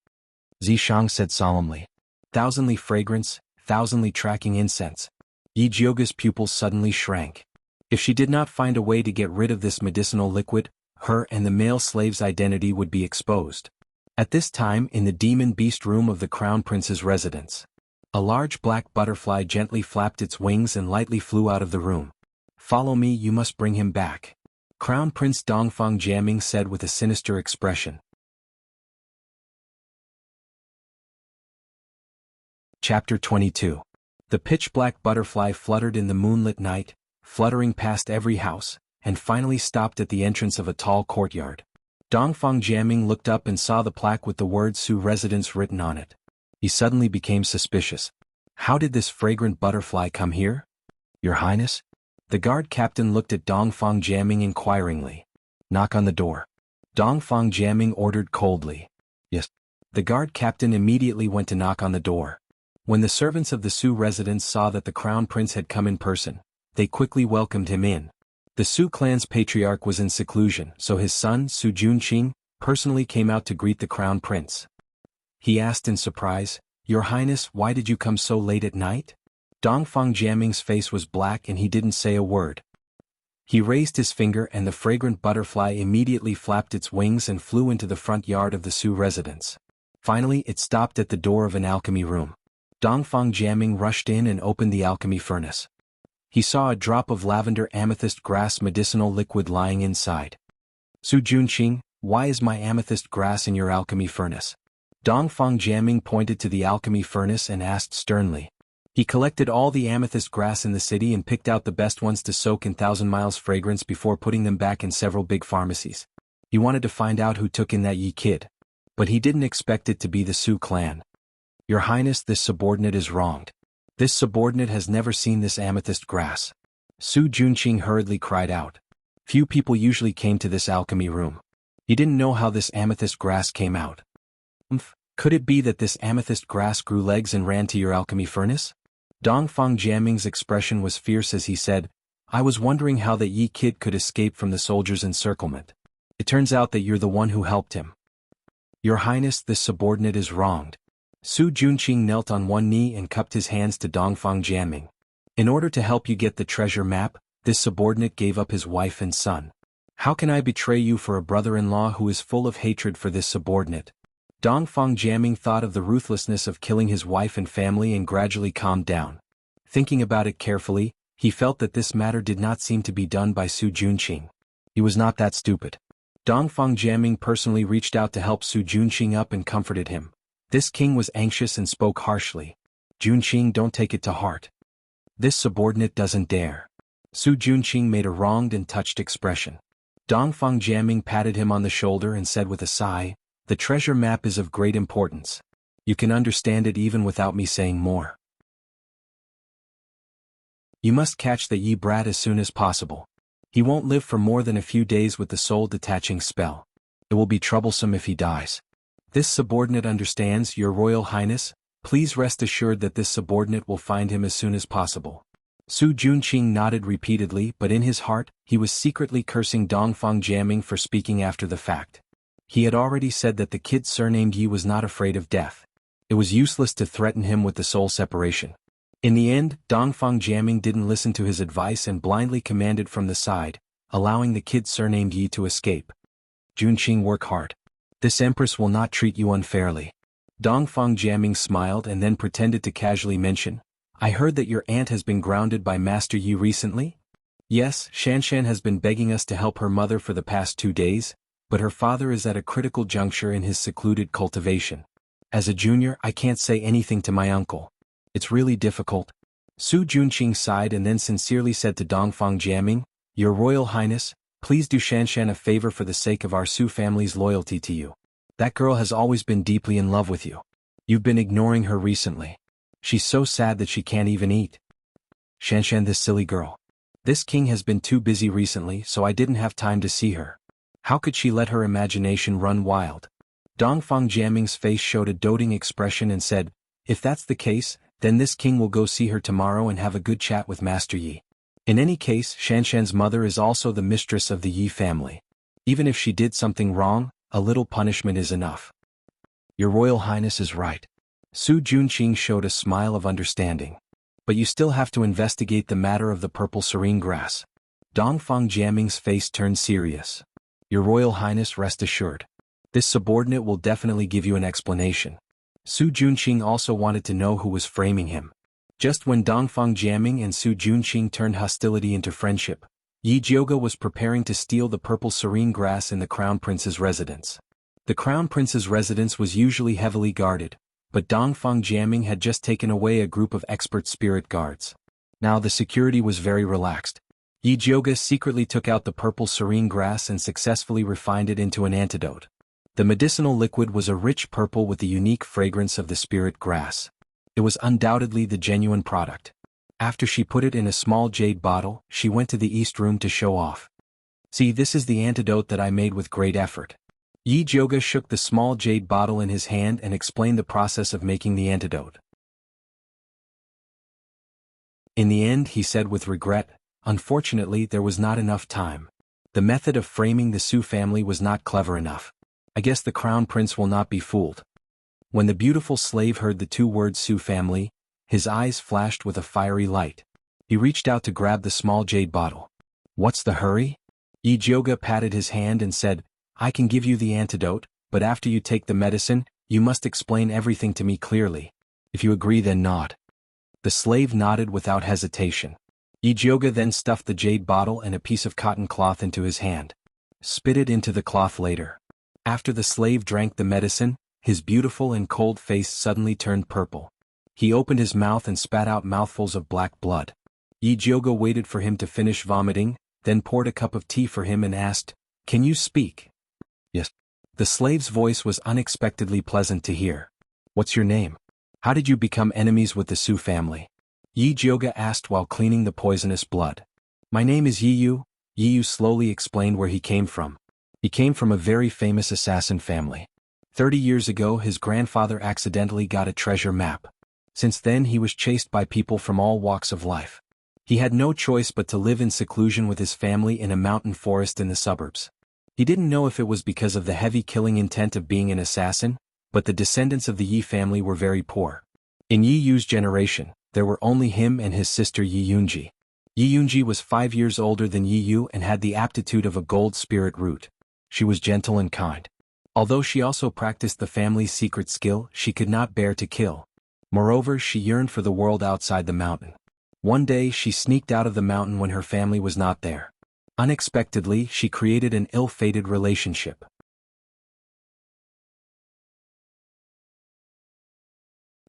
Speaker 1: Zishang said solemnly. Thousandly fragrance, thousandly tracking incense. Yi Jioga's pupils suddenly shrank. If she did not find a way to get rid of this medicinal liquid, her and the male slave's identity would be exposed. At this time, in the demon beast room of the Crown Prince's residence, a large black butterfly gently flapped its wings and lightly flew out of the room. Follow me, you must bring him back. Crown Prince Dongfang Jiaming said with a sinister expression. Chapter 22. The pitch-black butterfly fluttered in the moonlit night, fluttering past every house, and finally stopped at the entrance of a tall courtyard. Dongfang Jiaming looked up and saw the plaque with the words Su Residence written on it. He suddenly became suspicious. How did this fragrant butterfly come here? Your Highness? The guard captain looked at Dongfang Jiaming inquiringly. Knock on the door. Dongfang Jiaming ordered coldly. Yes. The guard captain immediately went to knock on the door. When the servants of the Su residence saw that the crown prince had come in person, they quickly welcomed him in. The Su clan's patriarch was in seclusion, so his son, Su Junqing, personally came out to greet the crown prince. He asked in surprise, Your Highness, why did you come so late at night? Dongfang Jiaming's face was black and he didn't say a word. He raised his finger and the fragrant butterfly immediately flapped its wings and flew into the front yard of the Su residence. Finally, it stopped at the door of an alchemy room. Dongfang Jiaming rushed in and opened the alchemy furnace. He saw a drop of lavender amethyst grass medicinal liquid lying inside. Su Junqing, why is my amethyst grass in your alchemy furnace? Dongfang Jiaming pointed to the alchemy furnace and asked sternly. He collected all the amethyst grass in the city and picked out the best ones to soak in 1,000 miles fragrance before putting them back in several big pharmacies. He wanted to find out who took in that Yi kid. But he didn't expect it to be the Su clan. Your Highness, this subordinate is wronged. This subordinate has never seen this amethyst grass. Su Junqing hurriedly cried out. Few people usually came to this alchemy room. He didn't know how this amethyst grass came out. Could it be that this amethyst grass grew legs and ran to your alchemy furnace? Dongfang Jiaming's expression was fierce as he said, I was wondering how that Yi kid could escape from the soldiers' encirclement. It turns out that you're the one who helped him. Your Highness, this subordinate is wronged. Su Junqing knelt on one knee and cupped his hands to Dongfang Jiaming. In order to help you get the treasure map, this subordinate gave up his wife and son. How can I betray you for a brother-in-law who is full of hatred for this subordinate? Dongfang Jiaming thought of the ruthlessness of killing his wife and family and gradually calmed down. Thinking about it carefully, he felt that this matter did not seem to be done by Su Junqing. He was not that stupid. Dongfang Jiaming personally reached out to help Su Junqing up and comforted him. This king was anxious and spoke harshly. Junqing, don't take it to heart. This subordinate doesn't dare. Su Junqing made a wronged and touched expression. Dongfang Jiaming patted him on the shoulder and said with a sigh, the treasure map is of great importance. You can understand it even without me saying more. You must catch the Yi brat as soon as possible. He won't live for more than a few days with the soul-detaching spell. It will be troublesome if he dies. This subordinate understands, Your Royal Highness. Please rest assured that this subordinate will find him as soon as possible. Su Junqing nodded repeatedly, but in his heart, he was secretly cursing Dongfang Jiaming for speaking after the fact. He had already said that the kid surnamed Yi was not afraid of death. It was useless to threaten him with the soul separation. In the end, Dongfang Jiaming didn't listen to his advice and blindly commanded from the side, allowing the kid surnamed Yi to escape. Junqing, work hard. This empress will not treat you unfairly. Dongfang Jiaming smiled and then pretended to casually mention, I heard that your aunt has been grounded by Master Yi recently? Yes, Shanshan has been begging us to help her mother for the past 2 days, but her father is at a critical juncture in his secluded cultivation. As a junior, I can't say anything to my uncle. It's really difficult. Su Junqing sighed and then sincerely said to Dongfang Jiaming, Your Royal Highness, please do Shanshan a favor for the sake of our Su family's loyalty to you. That girl has always been deeply in love with you. You've been ignoring her recently. She's so sad that she can't even eat. Shanshan, this silly girl. This king has been too busy recently, so I didn't have time to see her. How could she let her imagination run wild? Dongfang Jiaming's face showed a doting expression and said, If that's the case, then this king will go see her tomorrow and have a good chat with Master Yi. In any case, Shanshan's mother is also the mistress of the Yi family. Even if she did something wrong, a little punishment is enough. Your Royal Highness is right. Su Junqing showed a smile of understanding. But you still have to investigate the matter of the purple serene grass. Dongfang Jiaming's face turned serious. Your Royal Highness, rest assured. This subordinate will definitely give you an explanation. Su Junqing also wanted to know who was framing him. Just when Dongfang Jiaming and Su Junqing turned hostility into friendship, Yi Jioge was preparing to steal the purple serene grass in the Crown Prince's residence. The Crown Prince's residence was usually heavily guarded, but Dongfang Jiaming had just taken away a group of expert spirit guards. Now the security was very relaxed. Yi Jioge secretly took out the purple serene grass and successfully refined it into an antidote. The medicinal liquid was a rich purple with the unique fragrance of the spirit grass. It was undoubtedly the genuine product. After she put it in a small jade bottle, she went to the east room to show off. See, this is the antidote that I made with great effort. Yi Jioge shook the small jade bottle in his hand and explained the process of making the antidote. In the end, he said with regret, unfortunately, there was not enough time. The method of framing the Su family was not clever enough. I guess the Crown Prince will not be fooled. When the beautiful slave heard the 2 words Su family, his eyes flashed with a fiery light. He reached out to grab the small jade bottle. What's the hurry? Yi Jioge patted his hand and said, I can give you the antidote, but after you take the medicine, you must explain everything to me clearly. If you agree, then nod. The slave nodded without hesitation. Yi Jioge then stuffed the jade bottle and a piece of cotton cloth into his hand. Spit it into the cloth later. After the slave drank the medicine, his beautiful and cold face suddenly turned purple. He opened his mouth and spat out mouthfuls of black blood. Yi Jioga waited for him to finish vomiting, then poured a cup of tea for him and asked, "Can you speak?" "Yes." The slave's voice was unexpectedly pleasant to hear. "What's your name? How did you become enemies with the Su family?" Yi Jioga asked while cleaning the poisonous blood. "My name is Yi Yu slowly explained where he came from. He came from a very famous assassin family. 30 years ago his grandfather accidentally got a treasure map. Since then he was chased by people from all walks of life. He had no choice but to live in seclusion with his family in a mountain forest in the suburbs. He didn't know if it was because of the heavy killing intent of being an assassin, but the descendants of the Yi family were very poor. In Yi Yu's generation, there were only him and his sister Yi Yunji. Yi Yunji was 5 years older than Yi Yu and had the aptitude of a gold spirit root. She was gentle and kind. Although she also practiced the family's secret skill, she could not bear to kill. Moreover, she yearned for the world outside the mountain. One day she sneaked out of the mountain when her family was not there. Unexpectedly, she created an ill-fated relationship.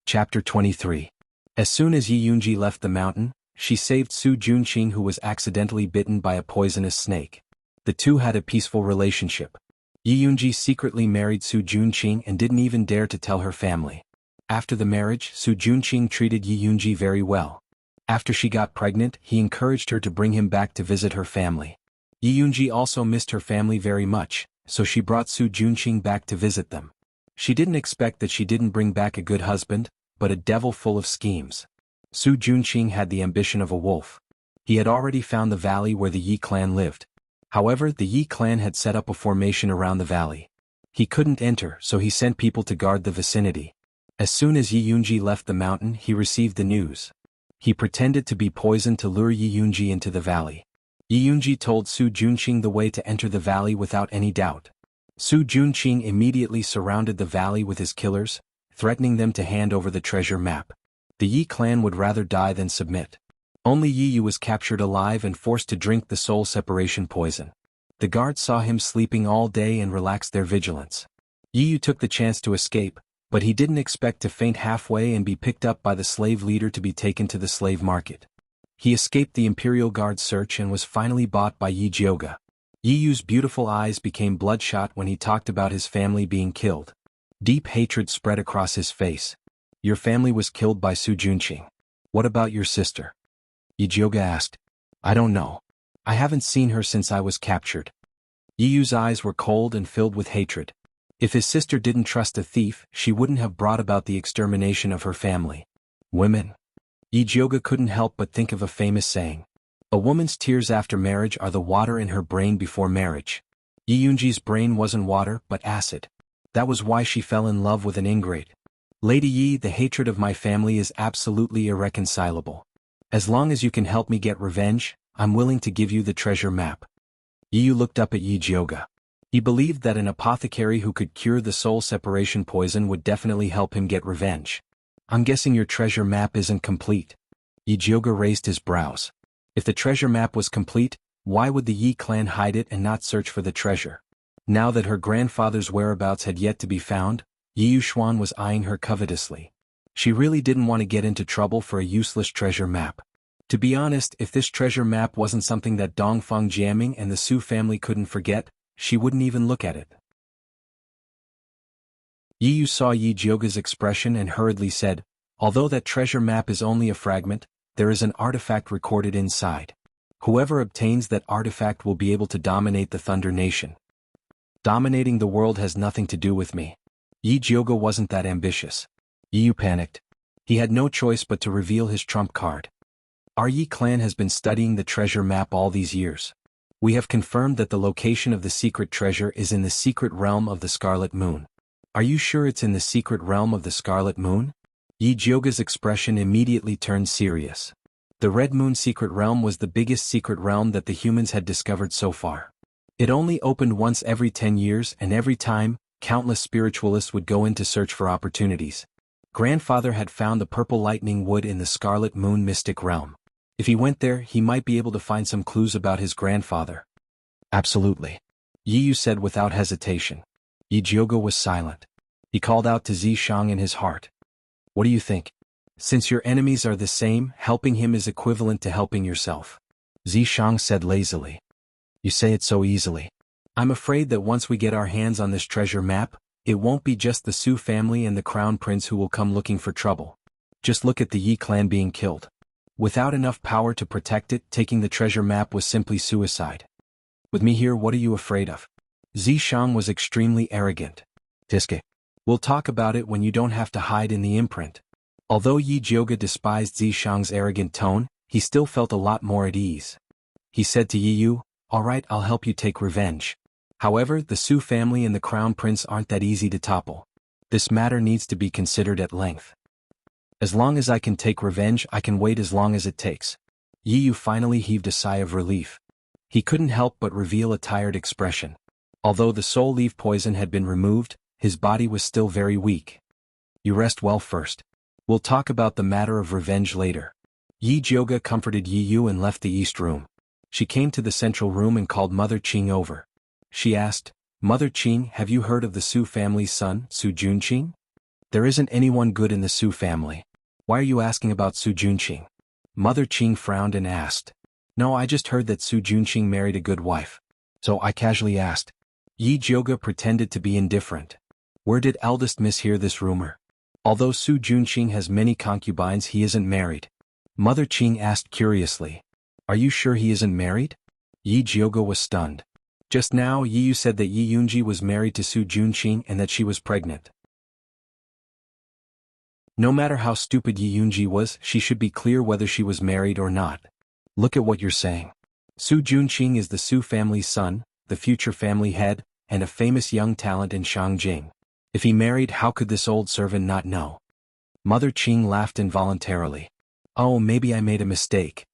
Speaker 1: Chapter 23. As soon as Yi Yunji left the mountain, she saved Su Junqing, who was accidentally bitten by a poisonous snake. The two had a peaceful relationship. Yi Yunji secretly married Su Junqing and didn't even dare to tell her family. After the marriage, Su Junqing treated Yi Yunji very well. After she got pregnant, he encouraged her to bring him back to visit her family. Yi Yunji also missed her family very much, so she brought Su Junqing back to visit them. She didn't expect that she didn't bring back a good husband, but a devil full of schemes. Su Junqing had the ambition of a wolf. He had already found the valley where the Yi clan lived. However, the Yi clan had set up a formation around the valley. He couldn't enter, so he sent people to guard the vicinity. As soon as Yi Yunji left the mountain, he received the news. He pretended to be poisoned to lure Yi Yunji into the valley. Yi Yunji told Su Junqing the way to enter the valley without any doubt. Su Junqing immediately surrounded the valley with his killers, threatening them to hand over the treasure map. The Yi clan would rather die than submit. Only Yi Yu was captured alive and forced to drink the soul separation poison. The guards saw him sleeping all day and relaxed their vigilance. Yi Yu took the chance to escape, but he didn't expect to faint halfway and be picked up by the slave leader to be taken to the slave market. He escaped the Imperial Guard's search and was finally bought by Yi Jioga. Yi Yu's beautiful eyes became bloodshot when he talked about his family being killed. Deep hatred spread across his face. "Your family was killed by Su Junqing. What about your sister?" Yi Jioga asked. "I don't know. I haven't seen her since I was captured." Yi Yu's eyes were cold and filled with hatred. If his sister didn't trust a thief, she wouldn't have brought about the extermination of her family. Women. Yi Jioga couldn't help but think of a famous saying. A woman's tears after marriage are the water in her brain before marriage. Yi Yunji's brain wasn't water, but acid. That was why she fell in love with an ingrate. "Lady Yi, the hatred of my family is absolutely irreconcilable. As long as you can help me get revenge, I'm willing to give you the treasure map." Yi Yu looked up at Yi Jioga. He believed that an apothecary who could cure the soul separation poison would definitely help him get revenge. "I'm guessing your treasure map isn't complete." Yi Jioga raised his brows. If the treasure map was complete, why would the Yi clan hide it and not search for the treasure? Now that her grandfather's whereabouts had yet to be found, Yi Yuxuan was eyeing her covetously. She really didn't want to get into trouble for a useless treasure map. To be honest, if this treasure map wasn't something that Dongfang Jiaming and the Su family couldn't forget, she wouldn't even look at it. Yi Yu saw Yi Jioga's expression and hurriedly said, "Although that treasure map is only a fragment, there is an artifact recorded inside. Whoever obtains that artifact will be able to dominate the Thunder Nation." "Dominating the world has nothing to do with me." Yi Jioga wasn't that ambitious. Yi Yu panicked. He had no choice but to reveal his trump card. "Our Yi clan has been studying the treasure map all these years. We have confirmed that the location of the secret treasure is in the secret realm of the Scarlet Moon." "Are you sure it's in the secret realm of the Scarlet Moon?" Yi Jioga's expression immediately turned serious. The Red Moon secret realm was the biggest secret realm that the humans had discovered so far. It only opened once every 10 years, and every time, countless spiritualists would go in to search for opportunities. Grandfather had found the purple lightning wood in the Scarlet Moon mystic realm. If he went there, he might be able to find some clues about his grandfather. "Absolutely," Yi Yu said without hesitation. Yi Jioga was silent. He called out to Zishang in his heart. "What do you think?" Since your enemies are the same, helping him is equivalent to helping yourself. Zishang said lazily. You say it so easily. I'm afraid that once we get our hands on this treasure map, it won't be just the Su family and the crown prince who will come looking for trouble. Just look at the Yi clan being killed. Without enough power to protect it, taking the treasure map was simply suicide. With me here, what are you afraid of? Zishang was extremely arrogant. Tiske. We'll talk about it when you don't have to hide in the imprint. Although Yi Jioga despised Zishang's arrogant tone, he still felt a lot more at ease. He said to Yi Yu, "Alright, I'll help you take revenge. However, the Su family and the crown prince aren't that easy to topple. This matter needs to be considered at length. As long as I can take revenge, I can wait as long as it takes." Yi Yu finally heaved a sigh of relief. He couldn't help but reveal a tired expression. Although the soul leaf poison had been removed, his body was still very weak. You rest well first. We'll talk about the matter of revenge later. Yi Jioga comforted Yi Yu and left the east room. She came to the central room and called Mother Qing over. She asked, "Mother Qing, have you heard of the Su family's son, Su Junqing? There isn't anyone good in the Su family. Why are you asking about Su Junqing?" Mother Qing frowned and asked. "No, I just heard that Su Junqing married a good wife. So I casually asked." Yi Jioga pretended to be indifferent. Where did eldest miss hear this rumor? Although Su Junqing has many concubines, he isn't married. Mother Qing asked curiously. Are you sure he isn't married? Yi Jioga was stunned. Just now Yi Yu said that Yi Yunji was married to Su Junqing and that she was pregnant. No matter how stupid Yi Yunji was, she should be clear whether she was married or not. Look at what you're saying. Su Junqing is the Su family's son, the future family head, and a famous young talent in Shangjing. If he married, how could this old servant not know? Mother Qing laughed involuntarily. Oh, maybe I made a mistake.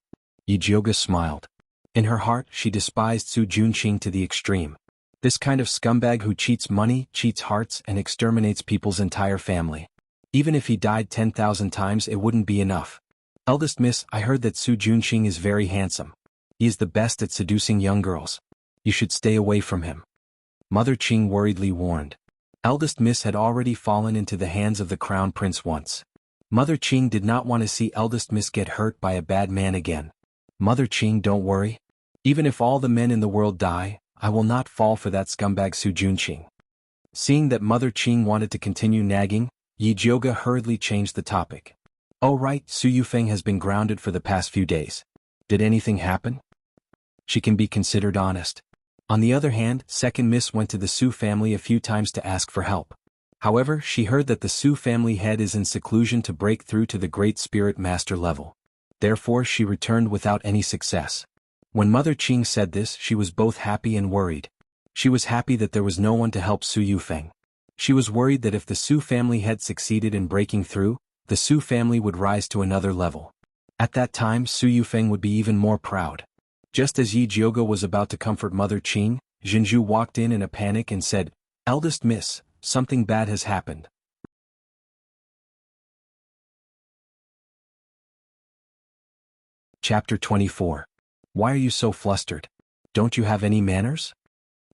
Speaker 1: Yi Jioga smiled. In her heart, she despised Su Junqing to the extreme. This kind of scumbag who cheats money, cheats hearts, and exterminates people's entire family. Even if he died 10,000 times, it wouldn't be enough. Eldest miss, I heard that Su Junqing is very handsome. He is the best at seducing young girls. You should stay away from him. Mother Qing worriedly warned. Eldest miss had already fallen into the hands of the crown prince once. Mother Qing did not want to see eldest miss get hurt by a bad man again. Mother Qing, don't worry. Even if all the men in the world die, I will not fall for that scumbag Su Junqing. Seeing that Mother Qing wanted to continue nagging, Yi Jioga hurriedly changed the topic. Oh right, Su Yufeng has been grounded for the past few days. Did anything happen? She can be considered honest. On the other hand, second miss went to the Su family a few times to ask for help. However, she heard that the Su family head is in seclusion to break through to the Great Spirit Master level. Therefore she returned without any success. When Mother Qing said this, she was both happy and worried. She was happy that there was no one to help Su Yufeng. She was worried that if the Su family head succeeded in breaking through, the Su family would rise to another level. At that time, Su Yufeng would be even more proud. Just as Yi Jioga was about to comfort Mother Qing, Jinzhu walked in a panic and said, Eldest miss, something bad has happened. Chapter 24. Why are you so flustered? Don't you have any manners?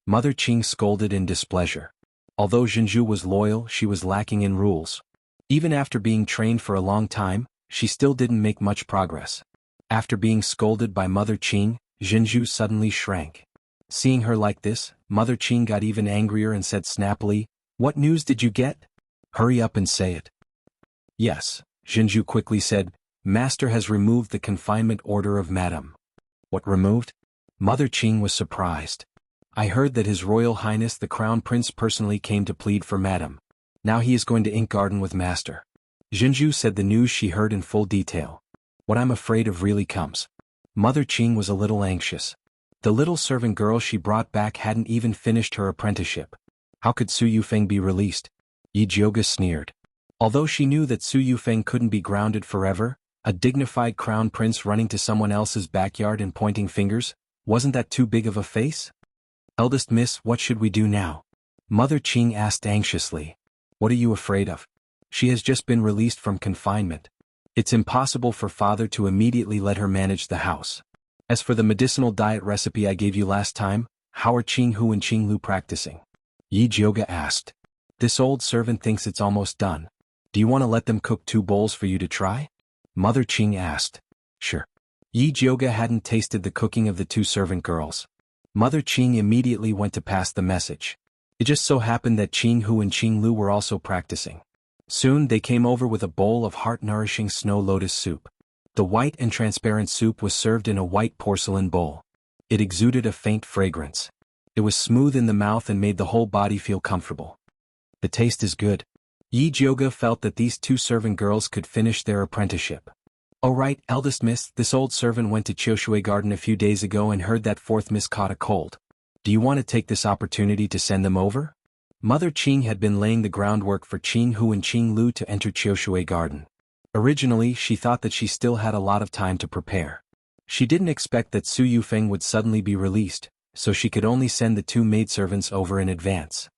Speaker 1: Mother Qing scolded in displeasure. Although Jinzhu was loyal, she was lacking in rules. Even after being trained for a long time, she still didn't make much progress. After being scolded by Mother Qing, Jinzhu suddenly shrank. Seeing her like this, Mother Qing got even angrier and said snappily, What news did you get? Hurry up and say it. Yes, Jinzhu quickly said, Master has removed the confinement order of Madam. What removed? Mother Qing was surprised. I heard that His Royal Highness the Crown Prince personally came to plead for Madam. Now he is going to Ink Garden with Master. Jinzhu said the news she heard in full detail. What I'm afraid of really comes. Mother Qing was a little anxious. The little servant girl she brought back hadn't even finished her apprenticeship. How could Su Yufeng be released? Yi Jioga sneered. Although she knew that Su Yufeng couldn't be grounded forever, a dignified crown prince running to someone else's backyard and pointing fingers, wasn't that too big of a face? Eldest miss, what should we do now? Mother Qing asked anxiously. What are you afraid of? She has just been released from confinement. It's impossible for father to immediately let her manage the house. As for the medicinal diet recipe I gave you last time, how are Qing Hu and Qing Lu practicing? Yi Jioga asked. This old servant thinks it's almost done. Do you want to let them cook 2 bowls for you to try? Mother Qing asked. Sure. Yi Jioga hadn't tasted the cooking of the 2 servant girls. Mother Qing immediately went to pass the message. It just so happened that Qing Hu and Qing Lu were also practicing. Soon they came over with a bowl of heart-nourishing snow lotus soup. The white and transparent soup was served in a white porcelain bowl. It exuded a faint fragrance. It was smooth in the mouth and made the whole body feel comfortable. The taste is good. Yi Jioga felt that these 2 servant girls could finish their apprenticeship. Oh right, eldest miss, this old servant went to Qiushui Garden a few days ago and heard that 4th miss caught a cold. Do you want to take this opportunity to send them over? Mother Qing had been laying the groundwork for Qing Hu and Qing Lu to enter Qiushui Garden. Originally, she thought that she still had a lot of time to prepare. She didn't expect that Su Yufeng would suddenly be released, so she could only send the 2 maidservants over in advance.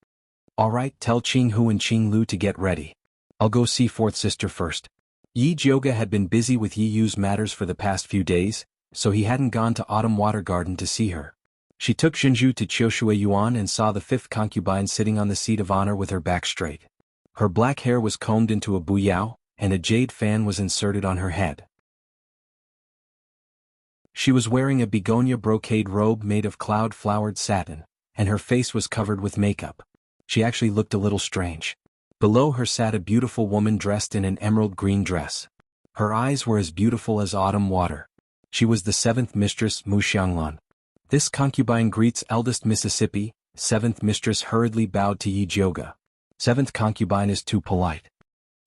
Speaker 1: Alright, tell Qing Hu and Qing Lu to get ready. I'll go see 4th sister first. Yi Jioga had been busy with Yi Yu's matters for the past few days, so he hadn't gone to Autumn Water Garden to see her. She took Zhenju to Qiushui Yuan and saw the 5th concubine sitting on the seat of honor with her back straight. Her black hair was combed into a buyao, and a jade fan was inserted on her head. She was wearing a begonia brocade robe made of cloud-flowered satin, and her face was covered with makeup. She actually looked a little strange. Below her sat a beautiful woman dressed in an emerald green dress. Her eyes were as beautiful as autumn water. She was the 7th mistress, Mu Xianglan. This concubine greets eldest Mississippi. 7th mistress hurriedly bowed to Yi Jioga. 7th concubine is too polite.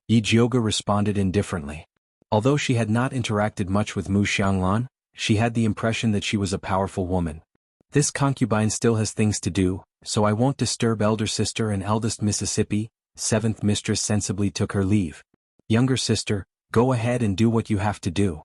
Speaker 1: Yi Jioga responded indifferently. Although she had not interacted much with Mu Xianglan, she had the impression that she was a powerful woman. This concubine still has things to do, so I won't disturb elder sister and eldest Mississippi. 7th mistress sensibly took her leave. Younger sister, go ahead and do what you have to do.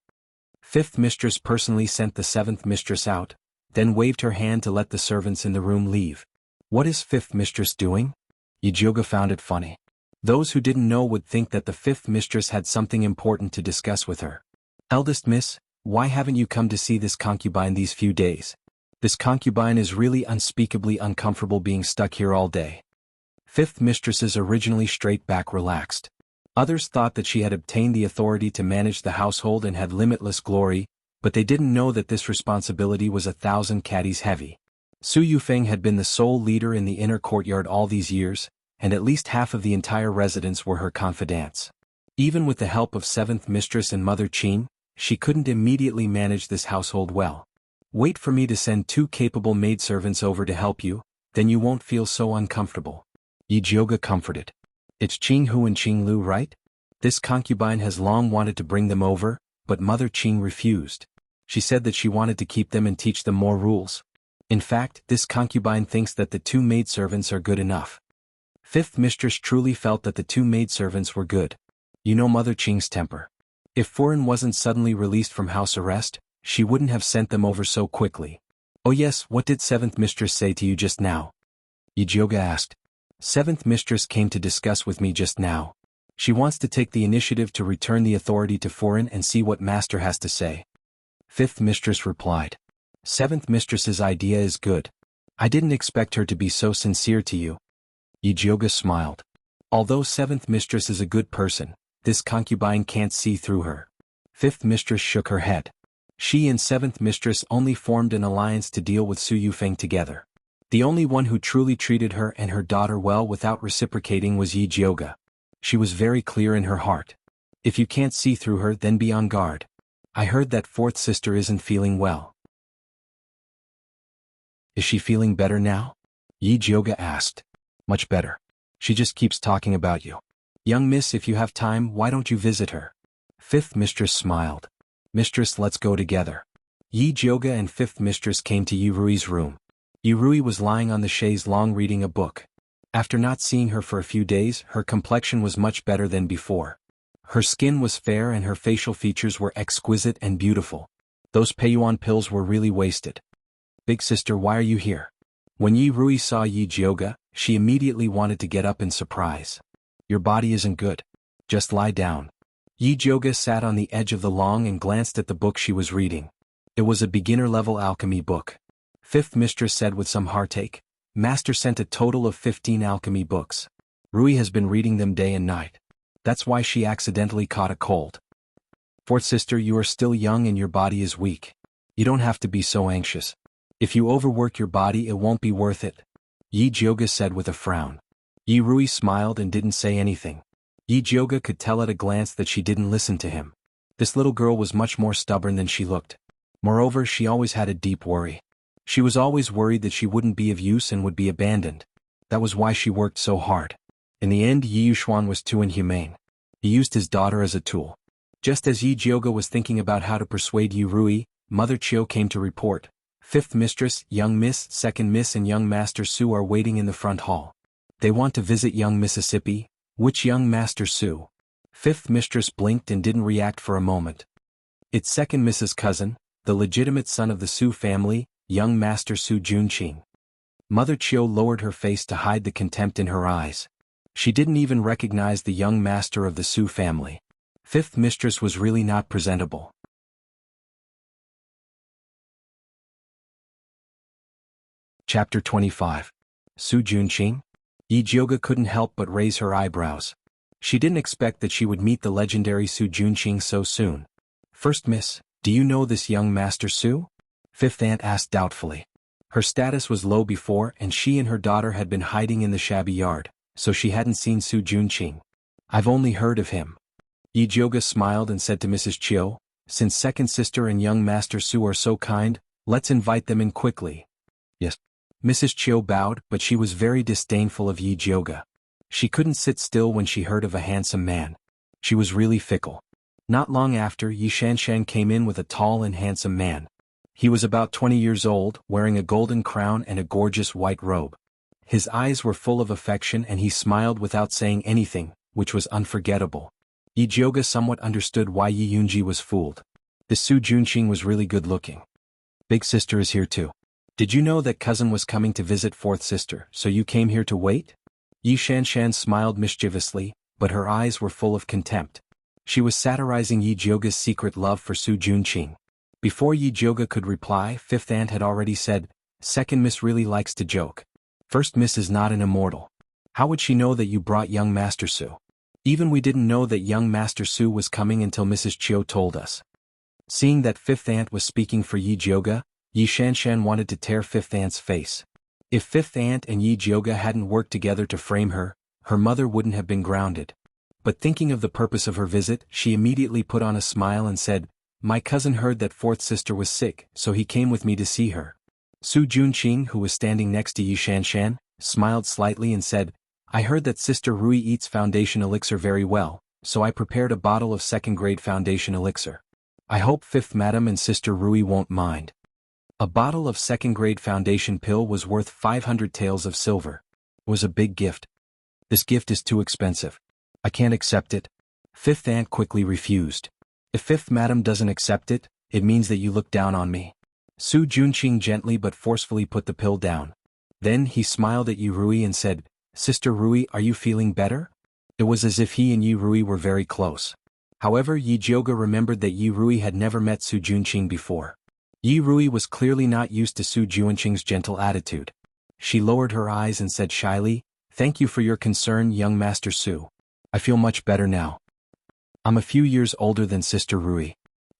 Speaker 1: 5th mistress personally sent the 7th mistress out, then waved her hand to let the servants in the room leave. What is 5th mistress doing? Yi Jioga found it funny. Those who didn't know would think that the 5th mistress had something important to discuss with her. Eldest miss, why haven't you come to see this concubine these few days? This concubine is really unspeakably uncomfortable being stuck here all day. 5th mistress's originally straight back relaxed. Others thought that she had obtained the authority to manage the household and had limitless glory, but they didn't know that this responsibility was 1,000 caddies heavy. Su Yufeng had been the sole leader in the inner courtyard all these years, and at least half of the entire residents were her confidants. Even with the help of 7th mistress and Mother Qing, she couldn't immediately manage this household well. Wait for me to send 2 capable maidservants over to help you, then you won't feel so uncomfortable. Yi Jioga comforted. It's Qing Hu and Qing Lu, right? This concubine has long wanted to bring them over, but Mother Qing refused. She said that she wanted to keep them and teach them more rules. In fact, this concubine thinks that the 2 maidservants are good enough. 5th mistress truly felt that the 2 maidservants were good. You know Mother Qing's temper. If Furen wasn't suddenly released from house arrest, she wouldn't have sent them over so quickly. Oh yes, what did 7th mistress say to you just now? Yi Jioga asked. 7th mistress came to discuss with me just now. She wants to take the initiative to return the authority to Furen and see what master has to say. 5th mistress replied. 7th mistress's idea is good. I didn't expect her to be so sincere to you. Yi Jioga smiled. Although 7th mistress is a good person, this concubine can't see through her. 5th mistress shook her head. She and 7th mistress only formed an alliance to deal with Su Yufeng together. The only one who truly treated her and her daughter well without reciprocating was Yi Jioga. She was very clear in her heart. If you can't see through her, then be on guard. I heard that 4th sister isn't feeling well. Is she feeling better now? Yi Jioga asked. Much better. She just keeps talking about you. Young miss, if you have time, why don't you visit her? 5th mistress smiled. Mistress, let's go together. Yi Jioga and 5th mistress came to Yi Rui's room. Yi Rui was lying on the chaise longue reading a book. After not seeing her for a few days, her complexion was much better than before. Her skin was fair and her facial features were exquisite and beautiful. Those Peiyuan pills were really wasted. Big sister, why are you here? When Yi Rui saw Yi Jioga, she immediately wanted to get up in surprise. Your body isn't good. Just lie down. Yi Jioga sat on the edge of the lawn and glanced at the book she was reading. It was a beginner-level alchemy book. 5th mistress said with some heartache. Master sent a total of 15 alchemy books. Rui has been reading them day and night. That's why she accidentally caught a cold. Fourth sister, you are still young and your body is weak. You don't have to be so anxious. If you overwork your body, it won't be worth it, Yi Jioga said with a frown. Yi Rui smiled and didn't say anything. Yi Jioga could tell at a glance that she didn't listen to him. This little girl was much more stubborn than she looked. Moreover, she always had a deep worry. She was always worried that she wouldn't be of use and would be abandoned. That was why she worked so hard. In the end, Yi Yuxuan was too inhumane. He used his daughter as a tool. Just as Yi Jioga was thinking about how to persuade Yi Rui, Mother Chiu came to report. Fifth Mistress, Young Miss, Second Miss and Young Master Su are waiting in the front hall. They want to visit Young Mississippi. Which Young Master Su? Fifth Mistress blinked and didn't react for a moment. It's Second Miss's cousin, the legitimate son of the Su family, Young Master Su Junqing. Mother Chiu lowered her face to hide the contempt in her eyes. She didn't even recognize the young master of the Su family. Fifth Mistress was really not presentable. Chapter 25. Su Junqing? Yi Jioga couldn't help but raise her eyebrows. She didn't expect that she would meet the legendary Su Junqing so soon. First Miss, do you know this young Master Su? Fifth Aunt asked doubtfully. Her status was low before and she and her daughter had been hiding in the shabby yard, so she hadn't seen Su Junqing. I've only heard of him. Yi Jioga smiled and said to Mrs. Chiu, since second sister and young Master Su are so kind, let's invite them in quickly. Yes. Mrs. Chiu bowed, but she was very disdainful of Yi Jioga. She couldn't sit still when she heard of a handsome man. She was really fickle. Not long after, Yi Shanshan came in with a tall and handsome man. He was about 20 years old, wearing a golden crown and a gorgeous white robe. His eyes were full of affection and he smiled without saying anything, which was unforgettable. Yi Jioga somewhat understood why Yi Yunji was fooled. The Su Junqing was really good-looking. Big sister is here too. Did you know that cousin was coming to visit fourth sister, so you came here to wait? Yi Shanshan smiled mischievously, but her eyes were full of contempt. She was satirizing Yi Jioga's secret love for Su Junqing. Before Yi Jioga could reply, Fifth Aunt had already said, Second Miss really likes to joke. First Miss is not an immortal. How would she know that you brought young Master Su? Even we didn't know that young Master Su was coming until Mrs. Chiu told us. Seeing that Fifth Aunt was speaking for Yi Jioga, Yi Shanshan wanted to tear Fifth Aunt's face. If Fifth Aunt and Yi Jioga hadn't worked together to frame her, her mother wouldn't have been grounded. But thinking of the purpose of her visit, she immediately put on a smile and said, my cousin heard that fourth sister was sick, so he came with me to see her. Su Junqing, who was standing next to Yi Shanshan, smiled slightly and said, I heard that Sister Rui eats foundation elixir very well, so I prepared a bottle of second-grade foundation elixir. I hope Fifth Madam and Sister Rui won't mind. A bottle of second-grade foundation pill was worth 500 taels of silver. It was a big gift. This gift is too expensive. I can't accept it. Fifth Aunt quickly refused. If Fifth Madam doesn't accept it, it means that you look down on me. Su Junqing gently but forcefully put the pill down. Then he smiled at Yi Rui and said, Sister Rui, are you feeling better? It was as if he and Yi Rui were very close. However, Yi Jioga remembered that Yi Rui had never met Su Junqing before. Yi Rui was clearly not used to Su Junqing's gentle attitude. She lowered her eyes and said shyly, Thank you for your concern, young Master Su. I feel much better now. I'm a few years older than Sister Rui.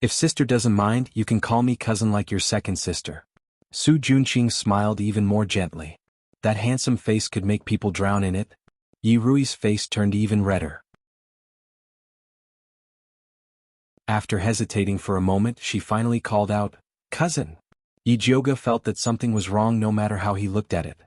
Speaker 1: If sister doesn't mind, you can call me cousin like your second sister. Su Junqing smiled even more gently. That handsome face could make people drown in it. Yi Rui's face turned even redder. After hesitating for a moment, she finally called out, Cousin. Yi Jioga felt that something was wrong no matter how he looked at it.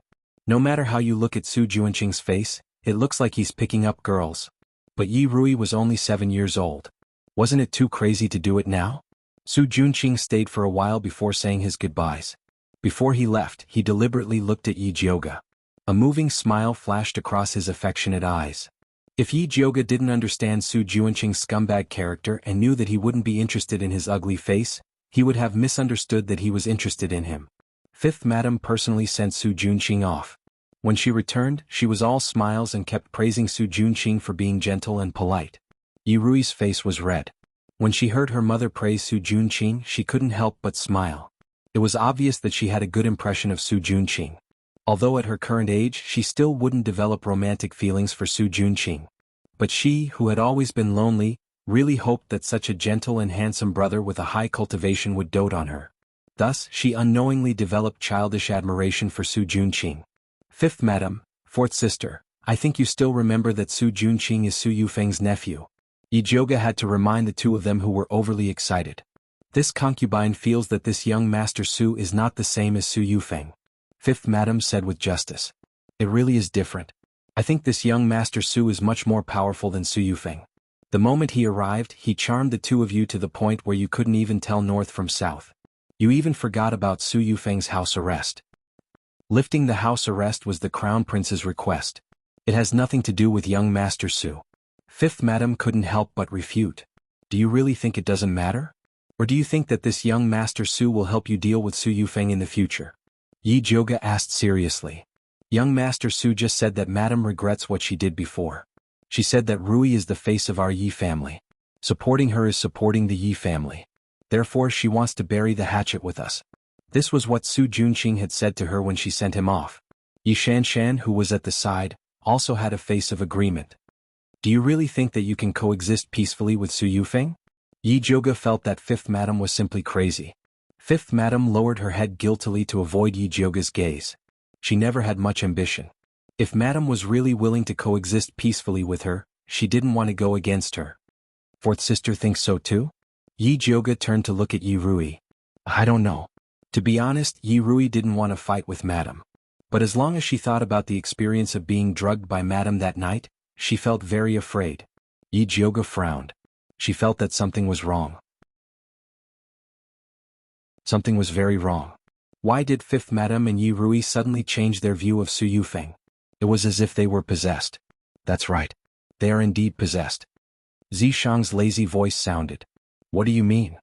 Speaker 1: No matter how you look at Su Junqing's face, it looks like he's picking up girls. But Yi Rui was only 7 years old. Wasn't it too crazy to do it now? Su Junqing stayed for a while before saying his goodbyes. Before he left, he deliberately looked at Yi Jioga. A moving smile flashed across his affectionate eyes. If Yi Jioga didn't understand Su Junqing's scumbag character and knew that he wouldn't be interested in his ugly face, he would have misunderstood that he was interested in him. Fifth Madam personally sent Su Junqing off. When she returned, she was all smiles and kept praising Su Junqing for being gentle and polite. Yi Rui's face was red. When she heard her mother praise Su Junqing, she couldn't help but smile. It was obvious that she had a good impression of Su Junqing. Although at her current age she still wouldn't develop romantic feelings for Su Junqing. But she, who had always been lonely, really hoped that such a gentle and handsome brother with a high cultivation would dote on her. Thus, she unknowingly developed childish admiration for Su Junqing. Fifth Madam, fourth sister, I think you still remember that Su Junqing is Su Yufeng's nephew. Yi Jiuge had to remind the two of them who were overly excited. This concubine feels that this young Master Su is not the same as Su Yufeng. Fifth Madam said with justice. It really is different. I think this young Master Su is much more powerful than Su Yufeng. The moment he arrived, he charmed the two of you to the point where you couldn't even tell north from south. You even forgot about Su Yufeng's house arrest. Lifting the house arrest was the Crown Prince's request. It has nothing to do with young Master Su. Fifth Madam couldn't help but refute. Do you really think it doesn't matter? Or do you think that this young Master Su will help you deal with Su Yufeng in the future? Yi Jiuge asked seriously. Young Master Su just said that Madam regrets what she did before. She said that Rui is the face of our Yi family. Supporting her is supporting the Yi family. Therefore she wants to bury the hatchet with us. This was what Su Junqing had said to her when she sent him off. Yi Shanshan, who was at the side, also had a face of agreement. Do you really think that you can coexist peacefully with Su Yufeng? Yi Jiuge felt that Fifth Madam was simply crazy. Fifth Madam lowered her head guiltily to avoid Yi Jiuge's gaze. She never had much ambition. If Madam was really willing to coexist peacefully with her, she didn't want to go against her. Fourth sister thinks so too? Yi Jiuge turned to look at Yi Rui. I don't know. To be honest, Yi Rui didn't want to fight with Madam. But as long as she thought about the experience of being drugged by Madam that night, she felt very afraid. Yi Jiuge frowned. She felt that something was wrong. Something was very wrong. Why did Fifth Madam and Yi Rui suddenly change their view of Su Yufeng? It was as if they were possessed. That's right. They are indeed possessed. Zishang's lazy voice sounded. What do you mean?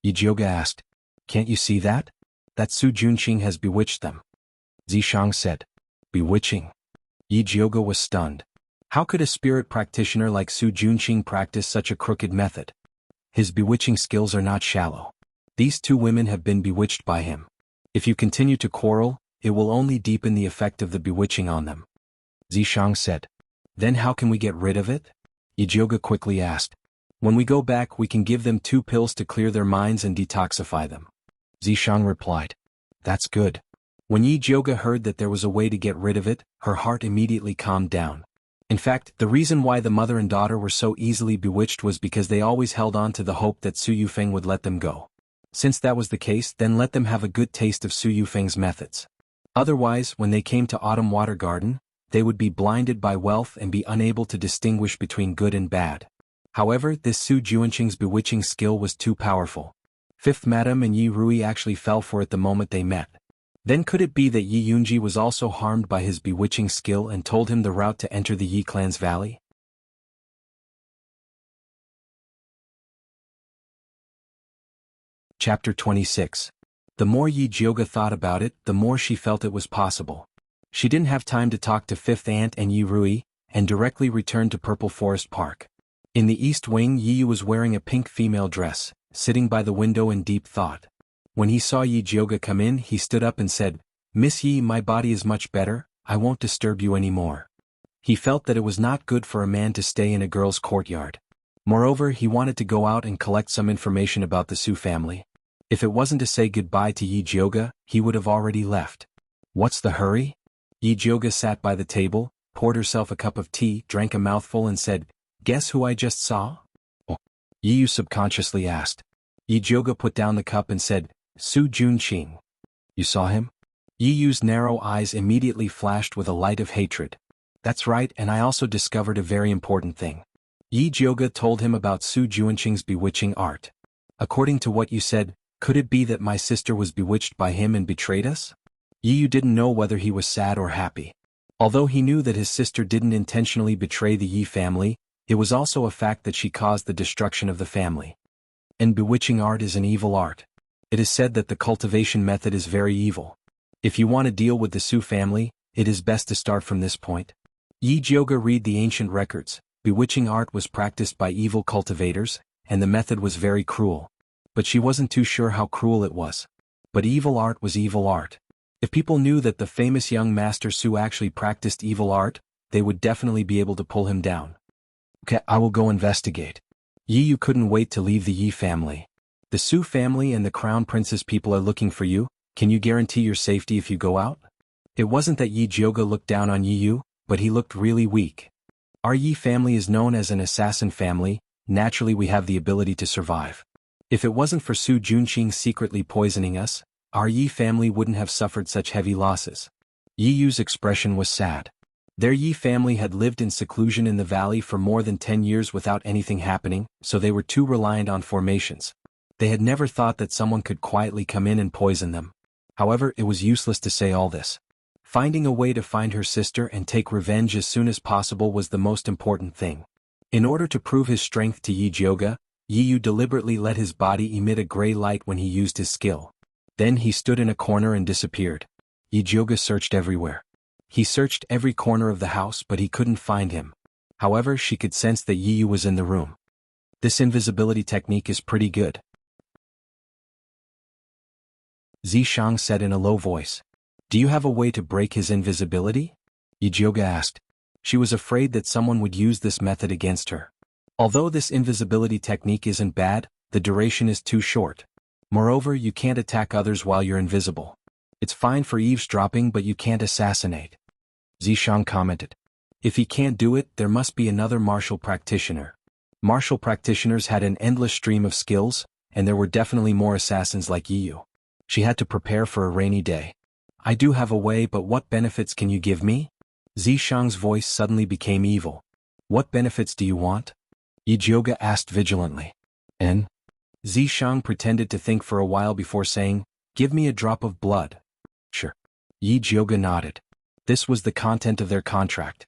Speaker 1: Yi Jiuge asked. Can't you see that? That Su Junqing has bewitched them. Zishang said. Bewitching? Yi Jiuge was stunned. How could a spirit practitioner like Su Junqing practice such a crooked method? His bewitching skills are not shallow. These two women have been bewitched by him. If you continue to quarrel, it will only deepen the effect of the bewitching on them. Zishang said. Then how can we get rid of it? Yi Jiuge quickly asked. When we go back we can give them 2 pills to clear their minds and detoxify them. Zishang replied. That's good. When Yi Jiuge heard that there was a way to get rid of it, her heart immediately calmed down. In fact, the reason why the mother and daughter were so easily bewitched was because they always held on to the hope that Su Yufeng would let them go. Since that was the case, then let them have a good taste of Su Yufeng's methods. Otherwise, when they came to Autumn Water Garden, they would be blinded by wealth and be unable to distinguish between good and bad. However, this Su Junqing's bewitching skill was too powerful. Fifth Madam and Yi Rui actually fell for it the moment they met. Then could it be that Yi Yunji was also harmed by his bewitching skill and told him the route to enter the Yi clan's valley? Chapter 26. The more Yi Jiuge thought about it, the more she felt it was possible. She didn't have time to talk to Fifth Aunt and Yi Rui, and directly returned to Purple Forest Park. In the east wing, Yi Yu was wearing a pink female dress, sitting by the window in deep thought. When he saw Yi Jiuge come in, he stood up and said, Miss Yi, my body is much better, I won't disturb you anymore. He felt that it was not good for a man to stay in a girl's courtyard. Moreover, he wanted to go out and collect some information about the Su family. If it wasn't to say goodbye to Yi Jiuge, he would have already left. What's the hurry? Yi Jiuge sat by the table, poured herself a cup of tea, drank a mouthful and said, Guess who I just saw? Oh. Yi Yu subconsciously asked. Yi Jiuge put down the cup and said, Su Junqing. You saw him? Yi Yu's narrow eyes immediately flashed with a light of hatred. That's right, and I also discovered a very important thing. Yi Jiuge told him about Su Junqing's bewitching art. According to what you said, could it be that my sister was bewitched by him and betrayed us? Yi Yu didn't know whether he was sad or happy. Although he knew that his sister didn't intentionally betray the Yi family, it was also a fact that she caused the destruction of the family. And bewitching art is an evil art. It is said that the cultivation method is very evil. If you want to deal with the Su family, it is best to start from this point. Yi Jiuge read the ancient records. Bewitching art was practiced by evil cultivators, and the method was very cruel. But she wasn't too sure how cruel it was. But evil art was evil art. If people knew that the famous young Master Su actually practiced evil art, they would definitely be able to pull him down. Okay, I will go investigate. Yi Yu couldn't wait to leave the Yi family. The Su family and the Crown Princess people are looking for you. Can you guarantee your safety if you go out? It wasn't that Yi Jioga looked down on Yi Yu, but he looked really weak. Our Yi family is known as an assassin family. Naturally we have the ability to survive. If it wasn't for Su Junqing secretly poisoning us, our Yi family wouldn't have suffered such heavy losses. Yi Yu's expression was sad. Their Yi family had lived in seclusion in the valley for more than 10 years without anything happening, so they were too reliant on formations. They had never thought that someone could quietly come in and poison them. However, it was useless to say all this. Finding a way to find her sister and take revenge as soon as possible was the most important thing. In order to prove his strength to Yi Jioga, Yi Yu deliberately let his body emit a gray light when he used his skill. Then he stood in a corner and disappeared. Yi Jioga searched everywhere. He searched every corner of the house but he couldn't find him. However, she could sense that Yi Yu was in the room. This invisibility technique is pretty good. Zishang said in a low voice. Do you have a way to break his invisibility? Yi Jioga asked. She was afraid that someone would use this method against her. Although this invisibility technique isn't bad, the duration is too short. Moreover, you can't attack others while you're invisible. It's fine for eavesdropping but you can't assassinate. Zishang commented. If he can't do it, there must be another martial practitioner. Martial practitioners had an endless stream of skills, and there were definitely more assassins like Yi Yu. She had to prepare for a rainy day. I do have a way, but what benefits can you give me? Zishang's voice suddenly became evil. What benefits do you want? Yi Jioga asked vigilantly. And? Zishang pretended to think for a while before saying, give me a drop of blood. Sure. Yi Jioga nodded. This was the content of their contract.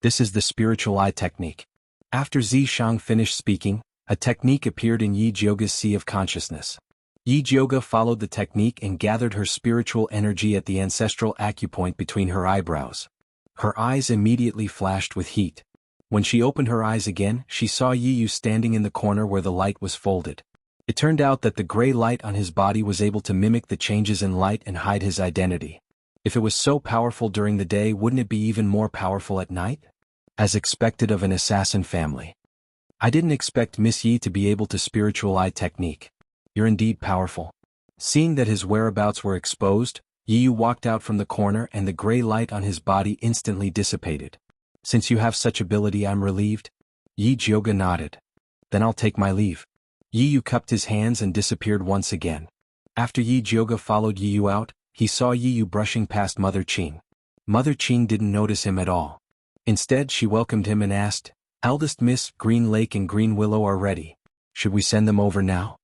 Speaker 1: This is the spiritual eye technique. After Zishang finished speaking, a technique appeared in Yi Jioga's sea of consciousness. Yi Jioga followed the technique and gathered her spiritual energy at the ancestral acupoint between her eyebrows. Her eyes immediately flashed with heat. When she opened her eyes again, she saw Yi Yu standing in the corner where the light was folded. It turned out that the gray light on his body was able to mimic the changes in light and hide his identity. If it was so powerful during the day, wouldn't it be even more powerful at night? As expected of an assassin family. I didn't expect Miss Yi to be able to spiritual eye technique. You're indeed powerful. Seeing that his whereabouts were exposed, Yi Yu walked out from the corner and the gray light on his body instantly dissipated. Since you have such ability, I'm relieved. Yi Jioga nodded. Then I'll take my leave. Yi Yu cupped his hands and disappeared once again. After Yi Jioga followed Yi Yu out, he saw Yi Yu brushing past Mother Qing. Mother Qing didn't notice him at all. Instead, she welcomed him and asked, Eldest Miss, Green Lake and Green Willow are ready. Should we send them over now?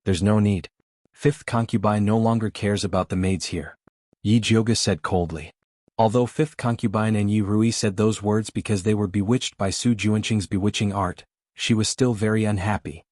Speaker 1: There's no need. Fifth concubine no longer cares about the maids here. Yi Jioga said coldly. Although fifth concubine and Yi Rui said those words because they were bewitched by Su Junqing's bewitching art, she was still very unhappy.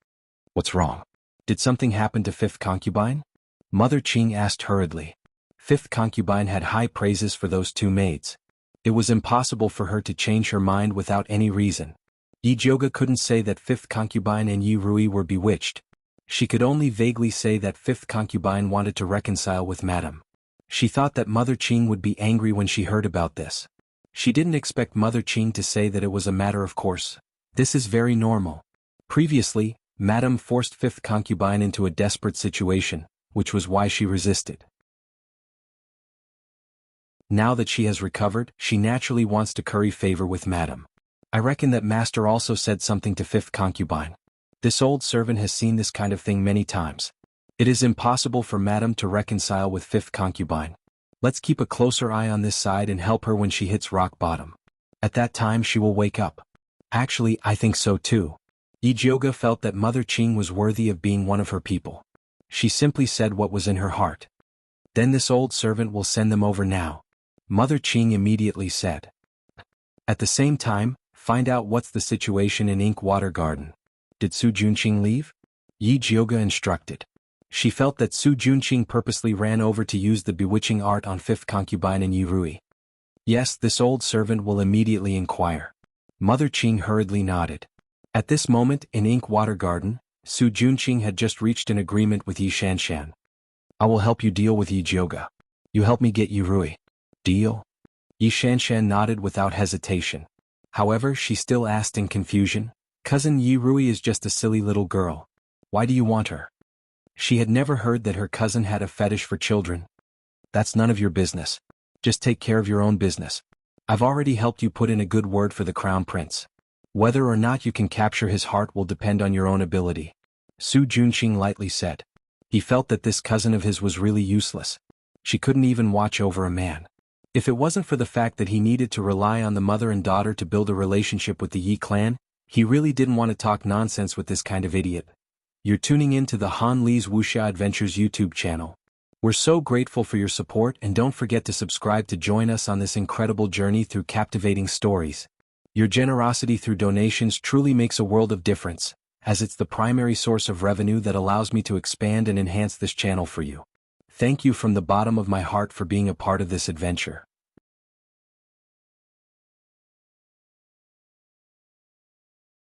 Speaker 1: What's wrong? Did something happen to fifth concubine? Mother Qing asked hurriedly. Fifth concubine had high praises for those two maids. It was impossible for her to change her mind without any reason. Yi Jioga couldn't say that fifth concubine and Yi Rui were bewitched. She could only vaguely say that fifth concubine wanted to reconcile with Madame. She thought that Mother Qing would be angry when she heard about this. She didn't expect Mother Qing to say that it was a matter of course. This is very normal. Previously, Madame forced fifth concubine into a desperate situation, which was why she resisted. Now that she has recovered, she naturally wants to curry favor with Madame. I reckon that Master also said something to fifth concubine. This old servant has seen this kind of thing many times. It is impossible for Madame to reconcile with fifth concubine. Let's keep a closer eye on this side and help her when she hits rock bottom. At that time she will wake up. Actually, I think so too. Yi Jioga felt that Mother Qing was worthy of being one of her people. She simply said what was in her heart. Then this old servant will send them over now. Mother Qing immediately said. At the same time, find out what's the situation in Ink Water Garden. Did Su Junqing leave? Yi Jioga instructed. She felt that Su Junqing purposely ran over to use the bewitching art on fifth concubine and Yi Rui. Yes, this old servant will immediately inquire. Mother Qing hurriedly nodded. At this moment, in Ink Water Garden, Su Junqing had just reached an agreement with Yi Shanshan. I will help you deal with Yi Jioga. You help me get Yi Rui. Deal? Yi Shanshan nodded without hesitation. However, she still asked in confusion, "Cousin Yi Rui is just a silly little girl. Why do you want her?" She had never heard that her cousin had a fetish for children. "That's none of your business. Just take care of your own business. I've already helped you put in a good word for the crown prince. Whether or not you can capture his heart will depend on your own ability," Su Junqing lightly said. He felt that this cousin of his was really useless. She couldn't even watch over a man. If it wasn't for the fact that he needed to rely on the mother and daughter to build a relationship with the Yi clan, he really didn't want to talk nonsense with this kind of idiot. You're tuning in to the Han Li's Wuxia Adventures YouTube channel. We're so grateful for your support, and don't forget to subscribe to join us on this incredible journey through captivating stories. Your generosity through donations truly makes a world of difference, as it's the primary source of revenue that allows me to expand and enhance this channel for you. Thank you from the bottom of my heart for being a part of this adventure.